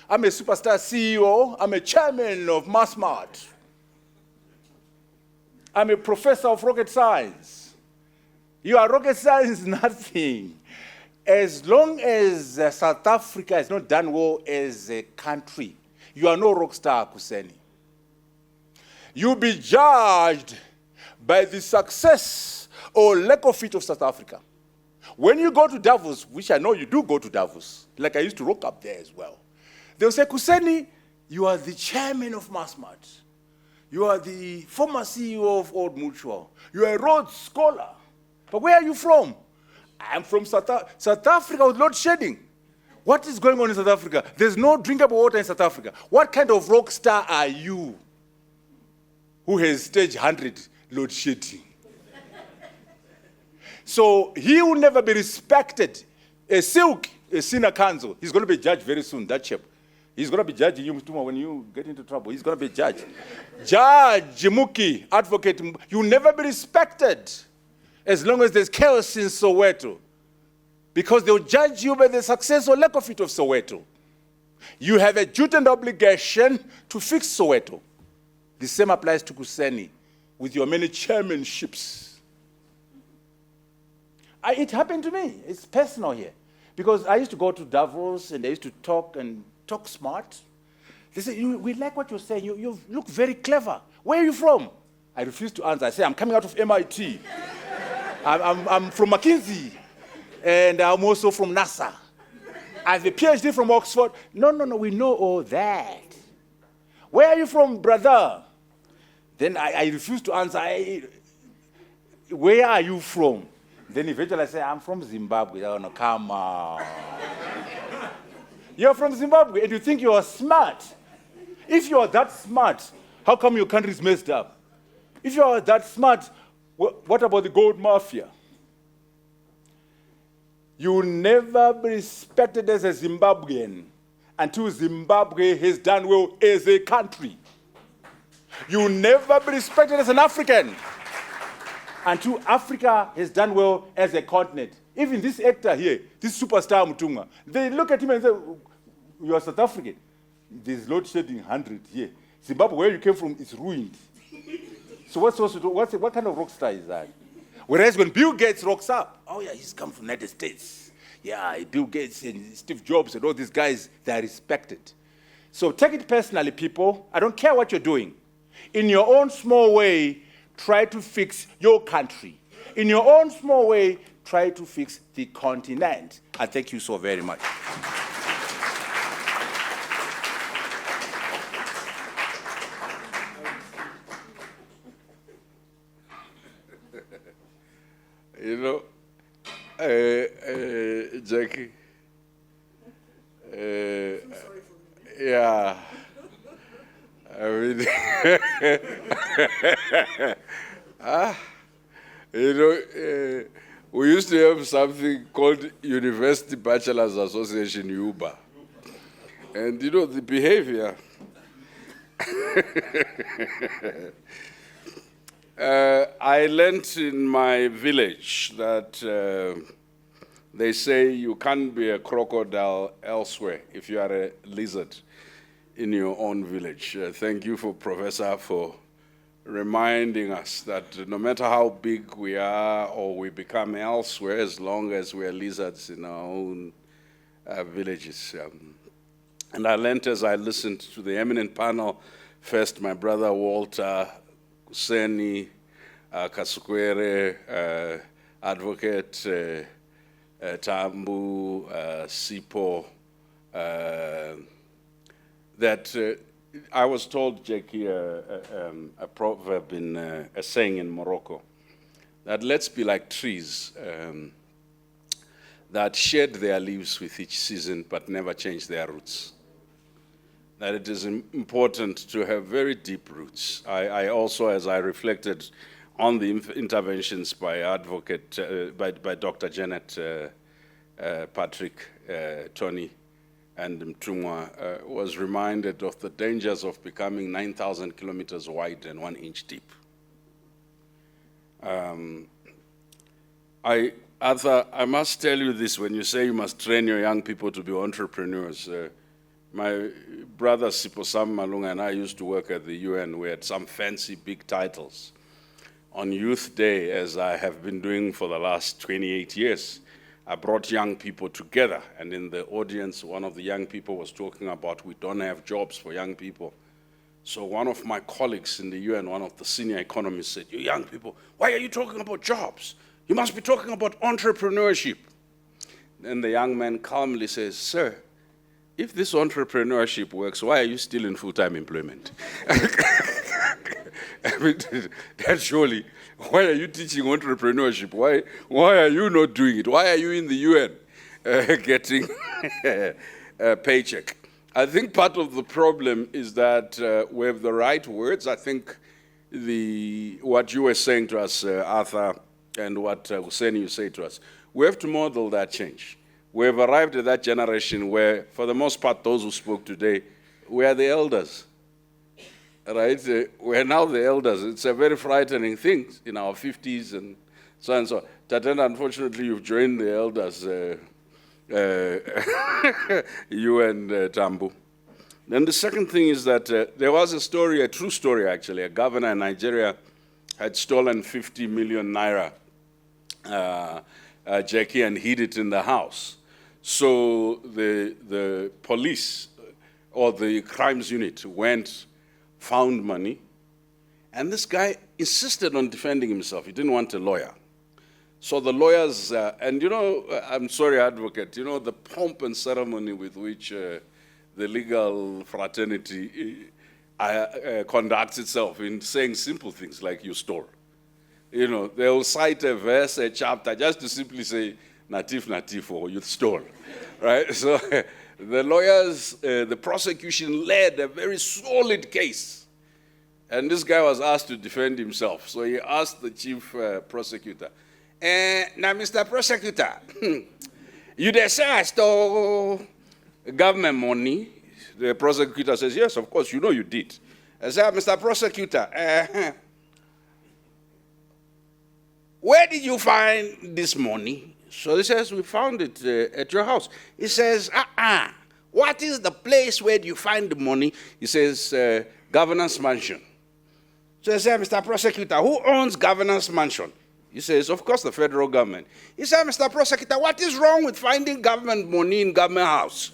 I'm a superstar CEO. I'm a chairman of MassMart. I'm a professor of rocket science. You are rocket science nothing. As long as South Africa has not done well as a country, you are no rock star, Kuseni. You'll be judged by the success or lack of it of South Africa. When you go to Davos, which I know you do go to Davos, like I used to rock up there as well, they'll say, Kuseni, you are the chairman of MassMart. You are the former CEO of Old Mutual. You are a Rhodes Scholar. But where are you from? I'm from South Africa with load shedding. What is going on in South Africa? There's no drinkable water in South Africa. What kind of rock star are you who has stage 100 load shedding? So he will never be respected. A Silk, a senior counsel, he's going to be judged very soon, that chap. He's going to be judging you when you get into trouble. He's going to be judged. Judge Muki, advocate, you'll never be respected as long as there's chaos in Soweto, because they'll judge you by the success or lack of it of Soweto. You have a duty and obligation to fix Soweto. The same applies to Kuseni with your many chairmanships. It happened to me. It's personal here. Because I used to go to Davos and I used to talk smart. They say, we like what you're saying. You look very clever. Where are you from? I refuse to answer. I say, I'm coming out of MIT. I'm from McKinsey. And I'm also from NASA. I have a PhD from Oxford. No, we know all that. Where are you from, brother? Then I refuse to answer. Where are you from? Then eventually I say, I'm from Zimbabwe. Oh, no, come on. You're from Zimbabwe and you think you are smart. If you are that smart, how come your country is messed up? If you are that smart, what about the gold mafia? You will never be respected as a Zimbabwean until Zimbabwe has done well as a country. You will never be respected as an African until Africa has done well as a continent. Even this actor here, this superstar Mutunga, they look at him and say, you are South African. There's load shedding 100 here. Zimbabwe, where you came from, is ruined. So what kind of rock star is that? Whereas when Bill Gates rocks up, oh yeah, he's come from the United States. Yeah, Bill Gates and Steve Jobs and all these guys, they are respected. So take it personally, people. I don't care what you're doing. In your own small way, try to fix your country. In your own small way, try to fix the continent. I thank you so very much. You know, Jackie, yeah, I mean, you know, we used to have something called University Bachelors Association, UBA. And you know, the behavior, I learned in my village that they say you can't be a crocodile elsewhere if you are a lizard in your own village. Thank you, Professor, for reminding us that no matter how big we are or we become elsewhere, as long as we are lizards in our own villages. And I learned as I listened to the eminent panel, first my brother Walter, Kuseni, Kasukwere, Advocate Tambu, Sipo, that I was told, Jackie, a proverb in a saying in Morocco, that let's be like trees that shed their leaves with each season but never change their roots. That it is important to have very deep roots. I also, as I reflected on the interventions by Advocate, by Dr. Janet Patrick, Tony, and Mtumwa, was reminded of the dangers of becoming 9,000 kilometers wide and 1 inch deep. Arthur, I must tell you this, when you say you must train your young people to be entrepreneurs, my brother Siposam Malunga and I used to work at the UN. We had some fancy big titles. On Youth Day, as I have been doing for the last 28 years, I brought young people together, and in the audience, one of the young people was talking about we don't have jobs for young people. So one of my colleagues in the UN, one of the senior economists, said, "You young people, why are you talking about jobs? You must be talking about entrepreneurship." Then the young man calmly says, "Sir, if this entrepreneurship works, why are you still in full-time employment?" I mean, that surely, why are you teaching entrepreneurship? Why are you not doing it? Why are you in the UN getting a paycheck? I think part of the problem is that we have the right words. I think what you were saying to us, Arthur, and what Hussein you say to us, we have to model that change. We have arrived at that generation where, for the most part, those who spoke today, we are the elders. Right? We're now the elders. It's a very frightening thing in our 50s and so on and so on. Tatenda, unfortunately, you've joined the elders, you and Tambu. Then the second thing is that there was a story, a true story actually. A governor in Nigeria had stolen 50 million naira, Jackie, and hid it in the house. So the police or the crimes unit went, found money, and this guy insisted on defending himself. He didn't want a lawyer. So the lawyers, and you know, I'm sorry, Advocate, you know, the pomp and ceremony with which the legal fraternity conducts itself in saying simple things like you stole. You know, they'll cite a verse, a chapter, just to simply say, natif, or you stole, right? So the lawyers, the prosecution led a very solid case. And this guy was asked to defend himself. So he asked the chief prosecutor, now, Mr. Prosecutor, you dare say I stole government money? The prosecutor says, yes, of course, you know you did. I said, Mr. Prosecutor, where did you find this money? So he says, we found it at your house. He says, what is the place where you find the money? He says, Governor's Mansion. So I said, Mr. Prosecutor, who owns Governor's Mansion? He says, of course, the federal government. He said, Mr. Prosecutor, what is wrong with finding government money in government house?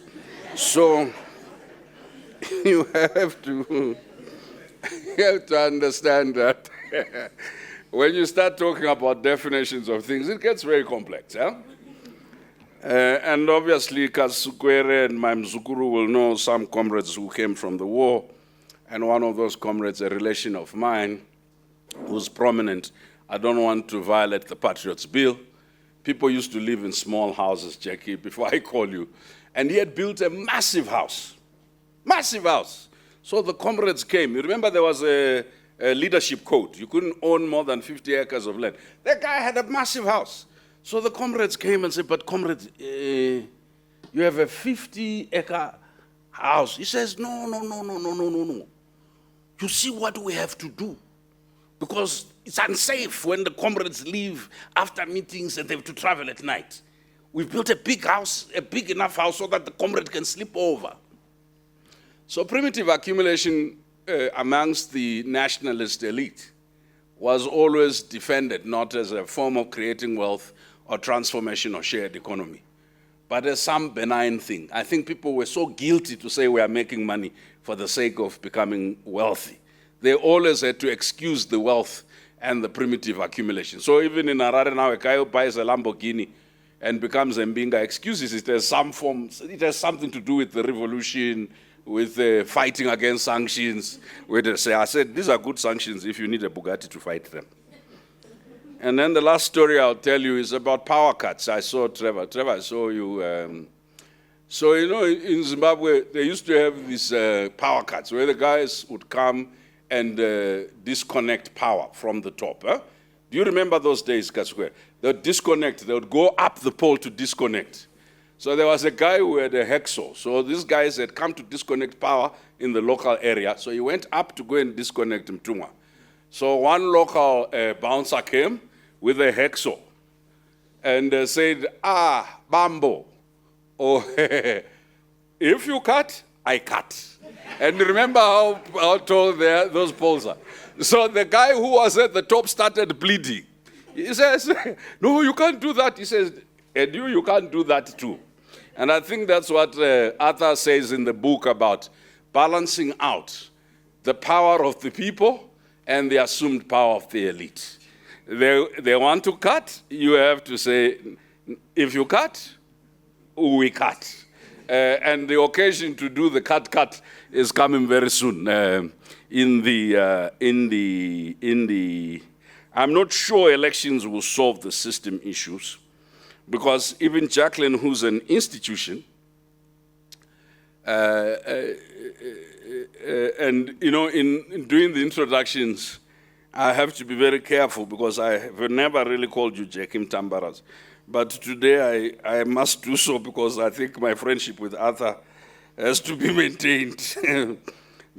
So you have to understand that when you start talking about definitions of things, it gets very complex. Yeah? And obviously, Kasukwere and my Mzukuru will know some comrades who came from the war. And one of those comrades, a relation of mine, who's prominent. I don't want to violate the Patriots' Bill. People used to live in small houses, Jackie, before I call you. And he had built a massive house. Massive house. So the comrades came. You remember there was a leadership code. You couldn't own more than 50 acres of land. That guy had a massive house. So the comrades came and said, but comrade, you have a 50-acre house. He says, no. You see what we have to do. Because it's unsafe when the comrades leave after meetings and they have to travel at night. We've built a big house, a big enough house so that the comrade can sleep over. So primitive accumulation amongst the nationalist elite was always defended, not as a form of creating wealth or transformation or shared economy, but as some benign thing. I think people were so guilty to say we are making money for the sake of becoming wealthy. They always had to excuse the wealth and the primitive accumulation. So even in Harare now, a guy who buys a Lamborghini and becomes a Mbinga excuses it as some form, it has something to do with the revolution, with fighting against sanctions. I said, these are good sanctions if you need a Bugatti to fight them. And then the last story I'll tell you is about power cuts. I saw Trevor. Trevor, I saw you. So, you know, in Zimbabwe, they used to have these power cuts where the guys would come and disconnect power from the top. Huh? Do you remember those days, Kasukwe? They would disconnect. They would go up the pole to disconnect. So there was a guy who had a hacksaw. So these guys had come to disconnect power in the local area. So he went up to go and disconnect Mtungwa. So one local bouncer came with a hacksaw and said, Bambo, oh, if you cut, I cut. And remember how tall those poles are. So the guy who was at the top started bleeding. He says, no, you can't do that. He says, and you can't do that too. And I think that's what Arthur says in the book about balancing out the power of the people and the assumed power of the elite. They want to cut, you have to say, if you cut, we cut. And the occasion to do the cut is coming very soon. I'm not sure elections will solve the system issues, because even Jacqueline, who's an institution, and you know, in doing the introductions, I have to be very careful because I have never really called you Jackie Mutambara. But today I must do so because I think my friendship with Arthur has to be maintained.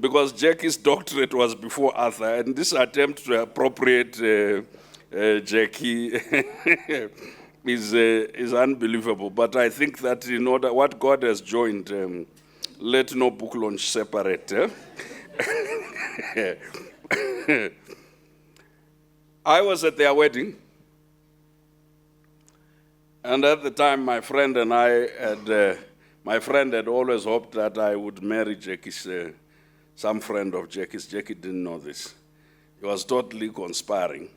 Because Jackie's doctorate was before Arthur, and this attempt to appropriate Jackie is unbelievable. But I think that in order, what God has joined, let no book launch separate. I was at their wedding, and at the time my friend and I had, my friend had always hoped that I would marry Jackie's, some friend of Jackie's. Jackie didn't know this. He was totally conspiring.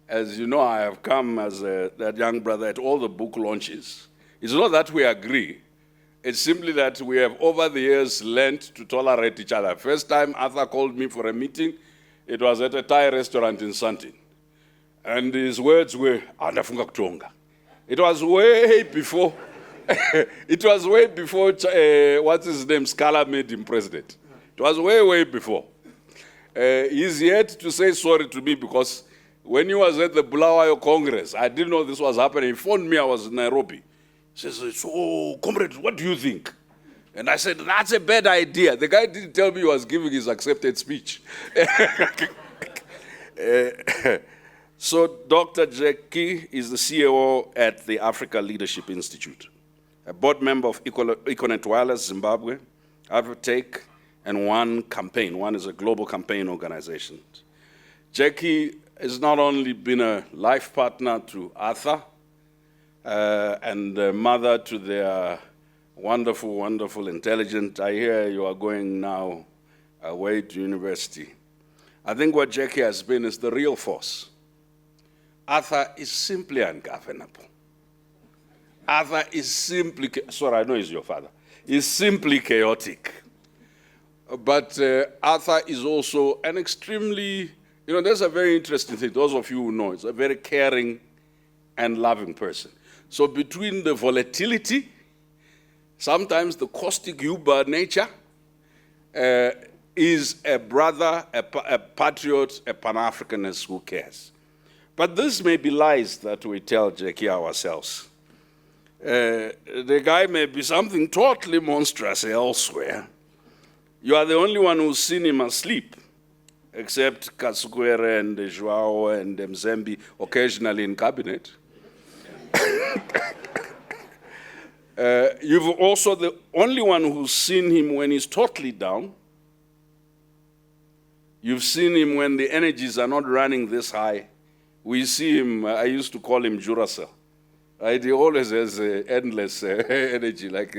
As you know, I have come as that young brother at all the book launches. It's not that we agree. It's simply that we have over the years learned to tolerate each other. First time Arthur called me for a meeting, it was at a Thai restaurant in Santin. And his words were, "Andafunga kutonga." It was way before, it was way before, what's his name, Scala made him president. It was way, way before. He's yet to say sorry to me because when he was at the Bulawayo Congress, I didn't know this was happening. He phoned me, I was in Nairobi. He says, so, comrade, what do you think? And I said, that's a bad idea. The guy didn't tell me he was giving his accepted speech. So Dr. Jackie is the CEO at the Africa Leadership Institute, a board member of Econet Wireless Zimbabwe, Avatake, and One Campaign. One is a global campaign organization. Jackie has not only been a life partner to Arthur and a mother to their wonderful, wonderful, intelligent. I hear you are going now away to university. I think what Jackie has been is the real force. Arthur is simply ungovernable. Arthur is simply, sorry, I know he's your father. He's simply chaotic. But Arthur is also an extremely, you know, there's a very interesting thing. Those of you who know, he's a very caring and loving person. So between the volatility, sometimes the caustic humor nature, is a brother, a patriot, a Pan-Africanist who cares. But this may be lies that we tell Jackie ourselves. The guy may be something totally monstrous elsewhere. You are the only one who's seen him asleep, except Kasukwere and Joao and Mzembe, occasionally in cabinet. You've also the only one who's seen him when he's totally down. You've seen him when the energies are not running this high. We see him, I used to call him Duracell. right? He always has endless energy like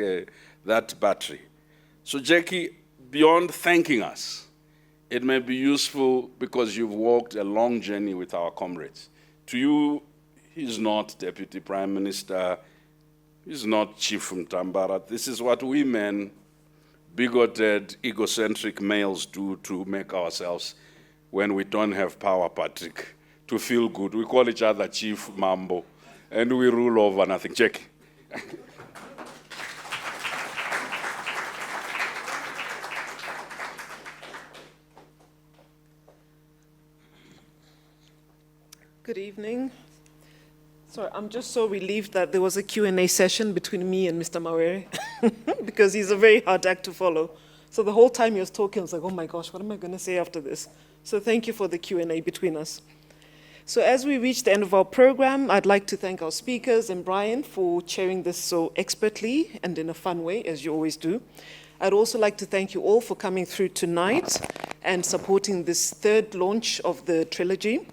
that battery. So Jackie, beyond thanking us, it may be useful because you've walked a long journey with our comrades. To you, he's not Deputy Prime Minister, he's not Chief Mutambara. This is what we men, bigoted, egocentric males do to make ourselves, when we don't have power, Patrick, to feel good. We call each other Chief Mambo, and we rule over nothing. Check. Good evening. Sorry, I'm just so relieved that there was a Q&A session between me and Mr. Mawere because he's a very hard act to follow. So the whole time he was talking, I was like, oh my gosh, what am I going to say after this? So thank you for the Q&A between us. So as we reach the end of our program, I'd like to thank our speakers and Brian for chairing this so expertly and in a fun way, as you always do. I'd also like to thank you all for coming through tonight and supporting this third launch of the trilogy.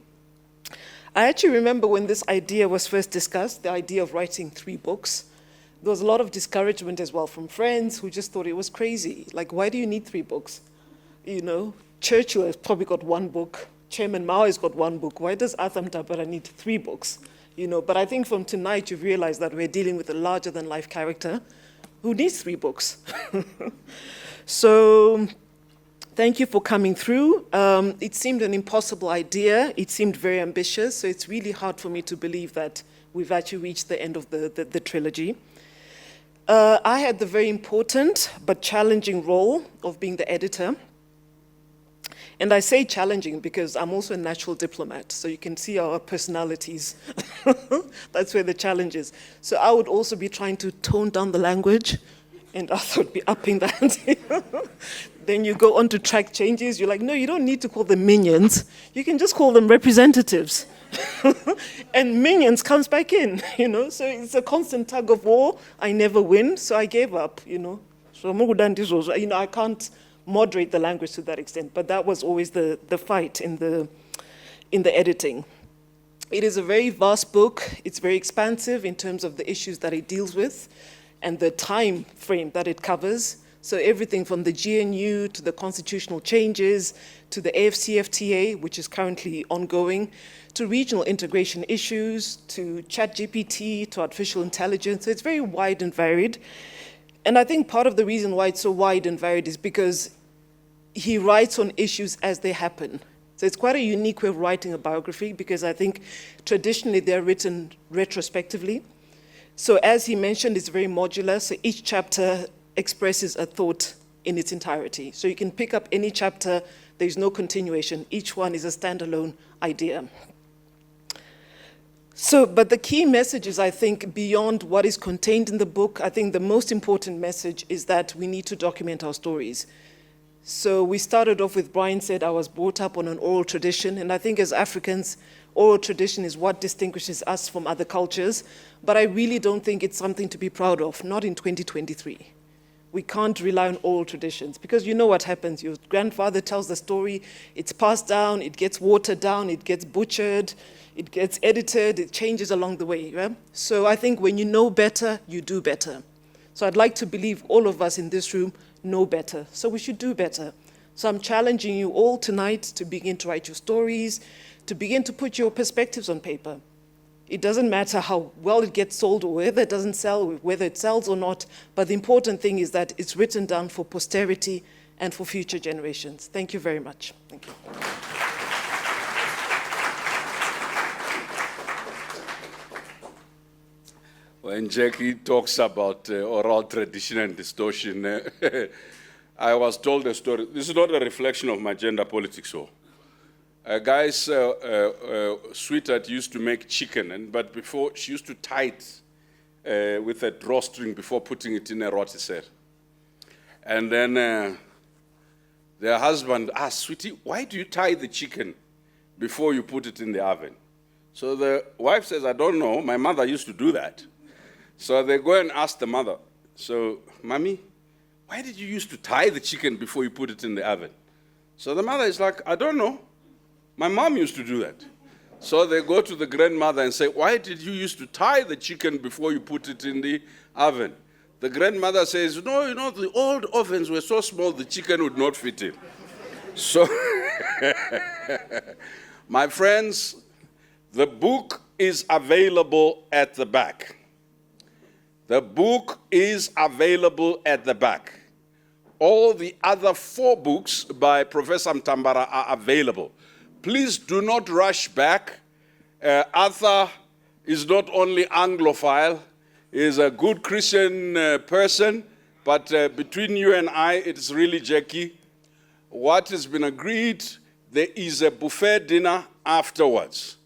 I actually remember when this idea was first discussed, the idea of writing 3 books. There was a lot of discouragement as well from friends who just thought it was crazy. Like, why do you need 3 books? You know, Churchill has probably got 1 book. Chairman Mao has got 1 book. Why does Arthur Mutambara need 3 books? You know, but I think from tonight you've realized that we're dealing with a larger-than-life character who needs 3 books. So thank you for coming through. It seemed an impossible idea. It seemed very ambitious, so it's really hard for me to believe that we've actually reached the end of the trilogy. I had the very important but challenging role of being the editor. And I say challenging because I'm also a natural diplomat, so you can see our personalities. That's where the challenge is. So I would also be trying to tone down the language, and Arthur would be upping the ante. Then you go on to track changes. You're like, no, you don't need to call them minions. You can just call them representatives. And minions comes back in, you know. So it's a constant tug of war. I never win, so I gave up, you know. So you know, I can't moderate the language to that extent, but that was always the fight in the editing. It is a very vast book. It's very expansive in terms of the issues that it deals with and the time frame that it covers. So everything from the GNU to the constitutional changes to the AFCFTA, which is currently ongoing, to regional integration issues, to ChatGPT, to artificial intelligence. So it's very wide and varied. And I think part of the reason why it's so wide and varied is because he writes on issues as they happen. So it's quite a unique way of writing a biography because I think traditionally they're written retrospectively. So as he mentioned, it's very modular. So each chapter expresses a thought in its entirety. So you can pick up any chapter, there's no continuation. Each one is a standalone idea. So, but the key message is, I think, beyond what is contained in the book, I think the most important message is that we need to document our stories. So we started off with, Brian said, I was brought up on an oral tradition, and I think as Africans, oral tradition is what distinguishes us from other cultures, but I really don't think it's something to be proud of, not in 2023. We can't rely on oral traditions because you know what happens. Your grandfather tells the story, it's passed down, it gets watered down, it gets butchered, it gets edited, it changes along the way. Right? So I think when you know better, you do better. So I'd like to believe all of us in this room know better. So we should do better. So I'm challenging you all tonight to begin to write your stories, to begin to put your perspectives on paper. It doesn't matter how well it gets sold or whether it doesn't sell, whether it sells or not, but the important thing is that it's written down for posterity and for future generations. Thank you very much. Thank you. When Jackie talks about oral tradition and distortion, I was told a story. This is not a reflection of my gender politics. A guy's sweetheart used to make chicken, but before she used to tie it with a drawstring before putting it in a rotisserie. And then their husband asked, sweetie, why do you tie the chicken before you put it in the oven? So the wife says, I don't know. My mother used to do that. So they go and ask the mother, so, Mommy, why did you used to tie the chicken before you put it in the oven? So the mother is like, I don't know. My mom used to do that. So they go to the grandmother and say, why did you used to tie the chicken before you put it in the oven? The grandmother says, no, you know, the old ovens were so small the chicken would not fit in. So, my friends, the book is available at the back. The book is available at the back. All the other 4 books by Professor Mutambara are available. Please do not rush back. Arthur is not only Anglophile, he is a good Christian person, but between you and I, it's really Jackie. What has been agreed, there is a buffet dinner afterwards.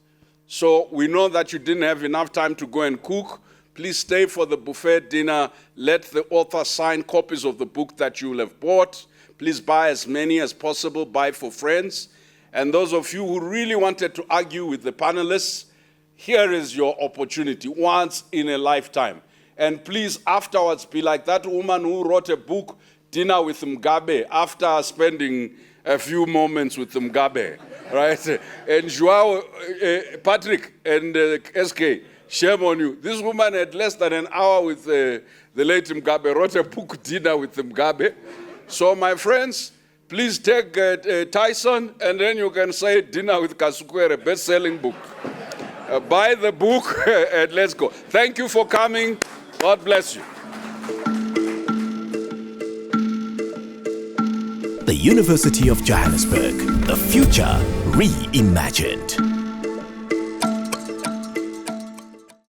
So we know that you didn't have enough time to go and cook. Please stay for the buffet dinner. Let the author sign copies of the book that you will have bought. Please buy as many as possible. Buy for friends. And those of you who really wanted to argue with the panelists, here is your opportunity, once in a lifetime. And please, afterwards, be like that woman who wrote a book, Dinner with Mugabe, after spending a few moments with Mugabe, right? And Joao, Patrick, and SK, shame on you. This woman had less than an hour with the late Mugabe, wrote a book, Dinner with Mugabe. So, my friends, please take Tyson, and then you can say Dinner with Kasukwere, a best-selling book. Buy the book, and let's go. Thank you for coming. God bless you. The University of Johannesburg, the future reimagined.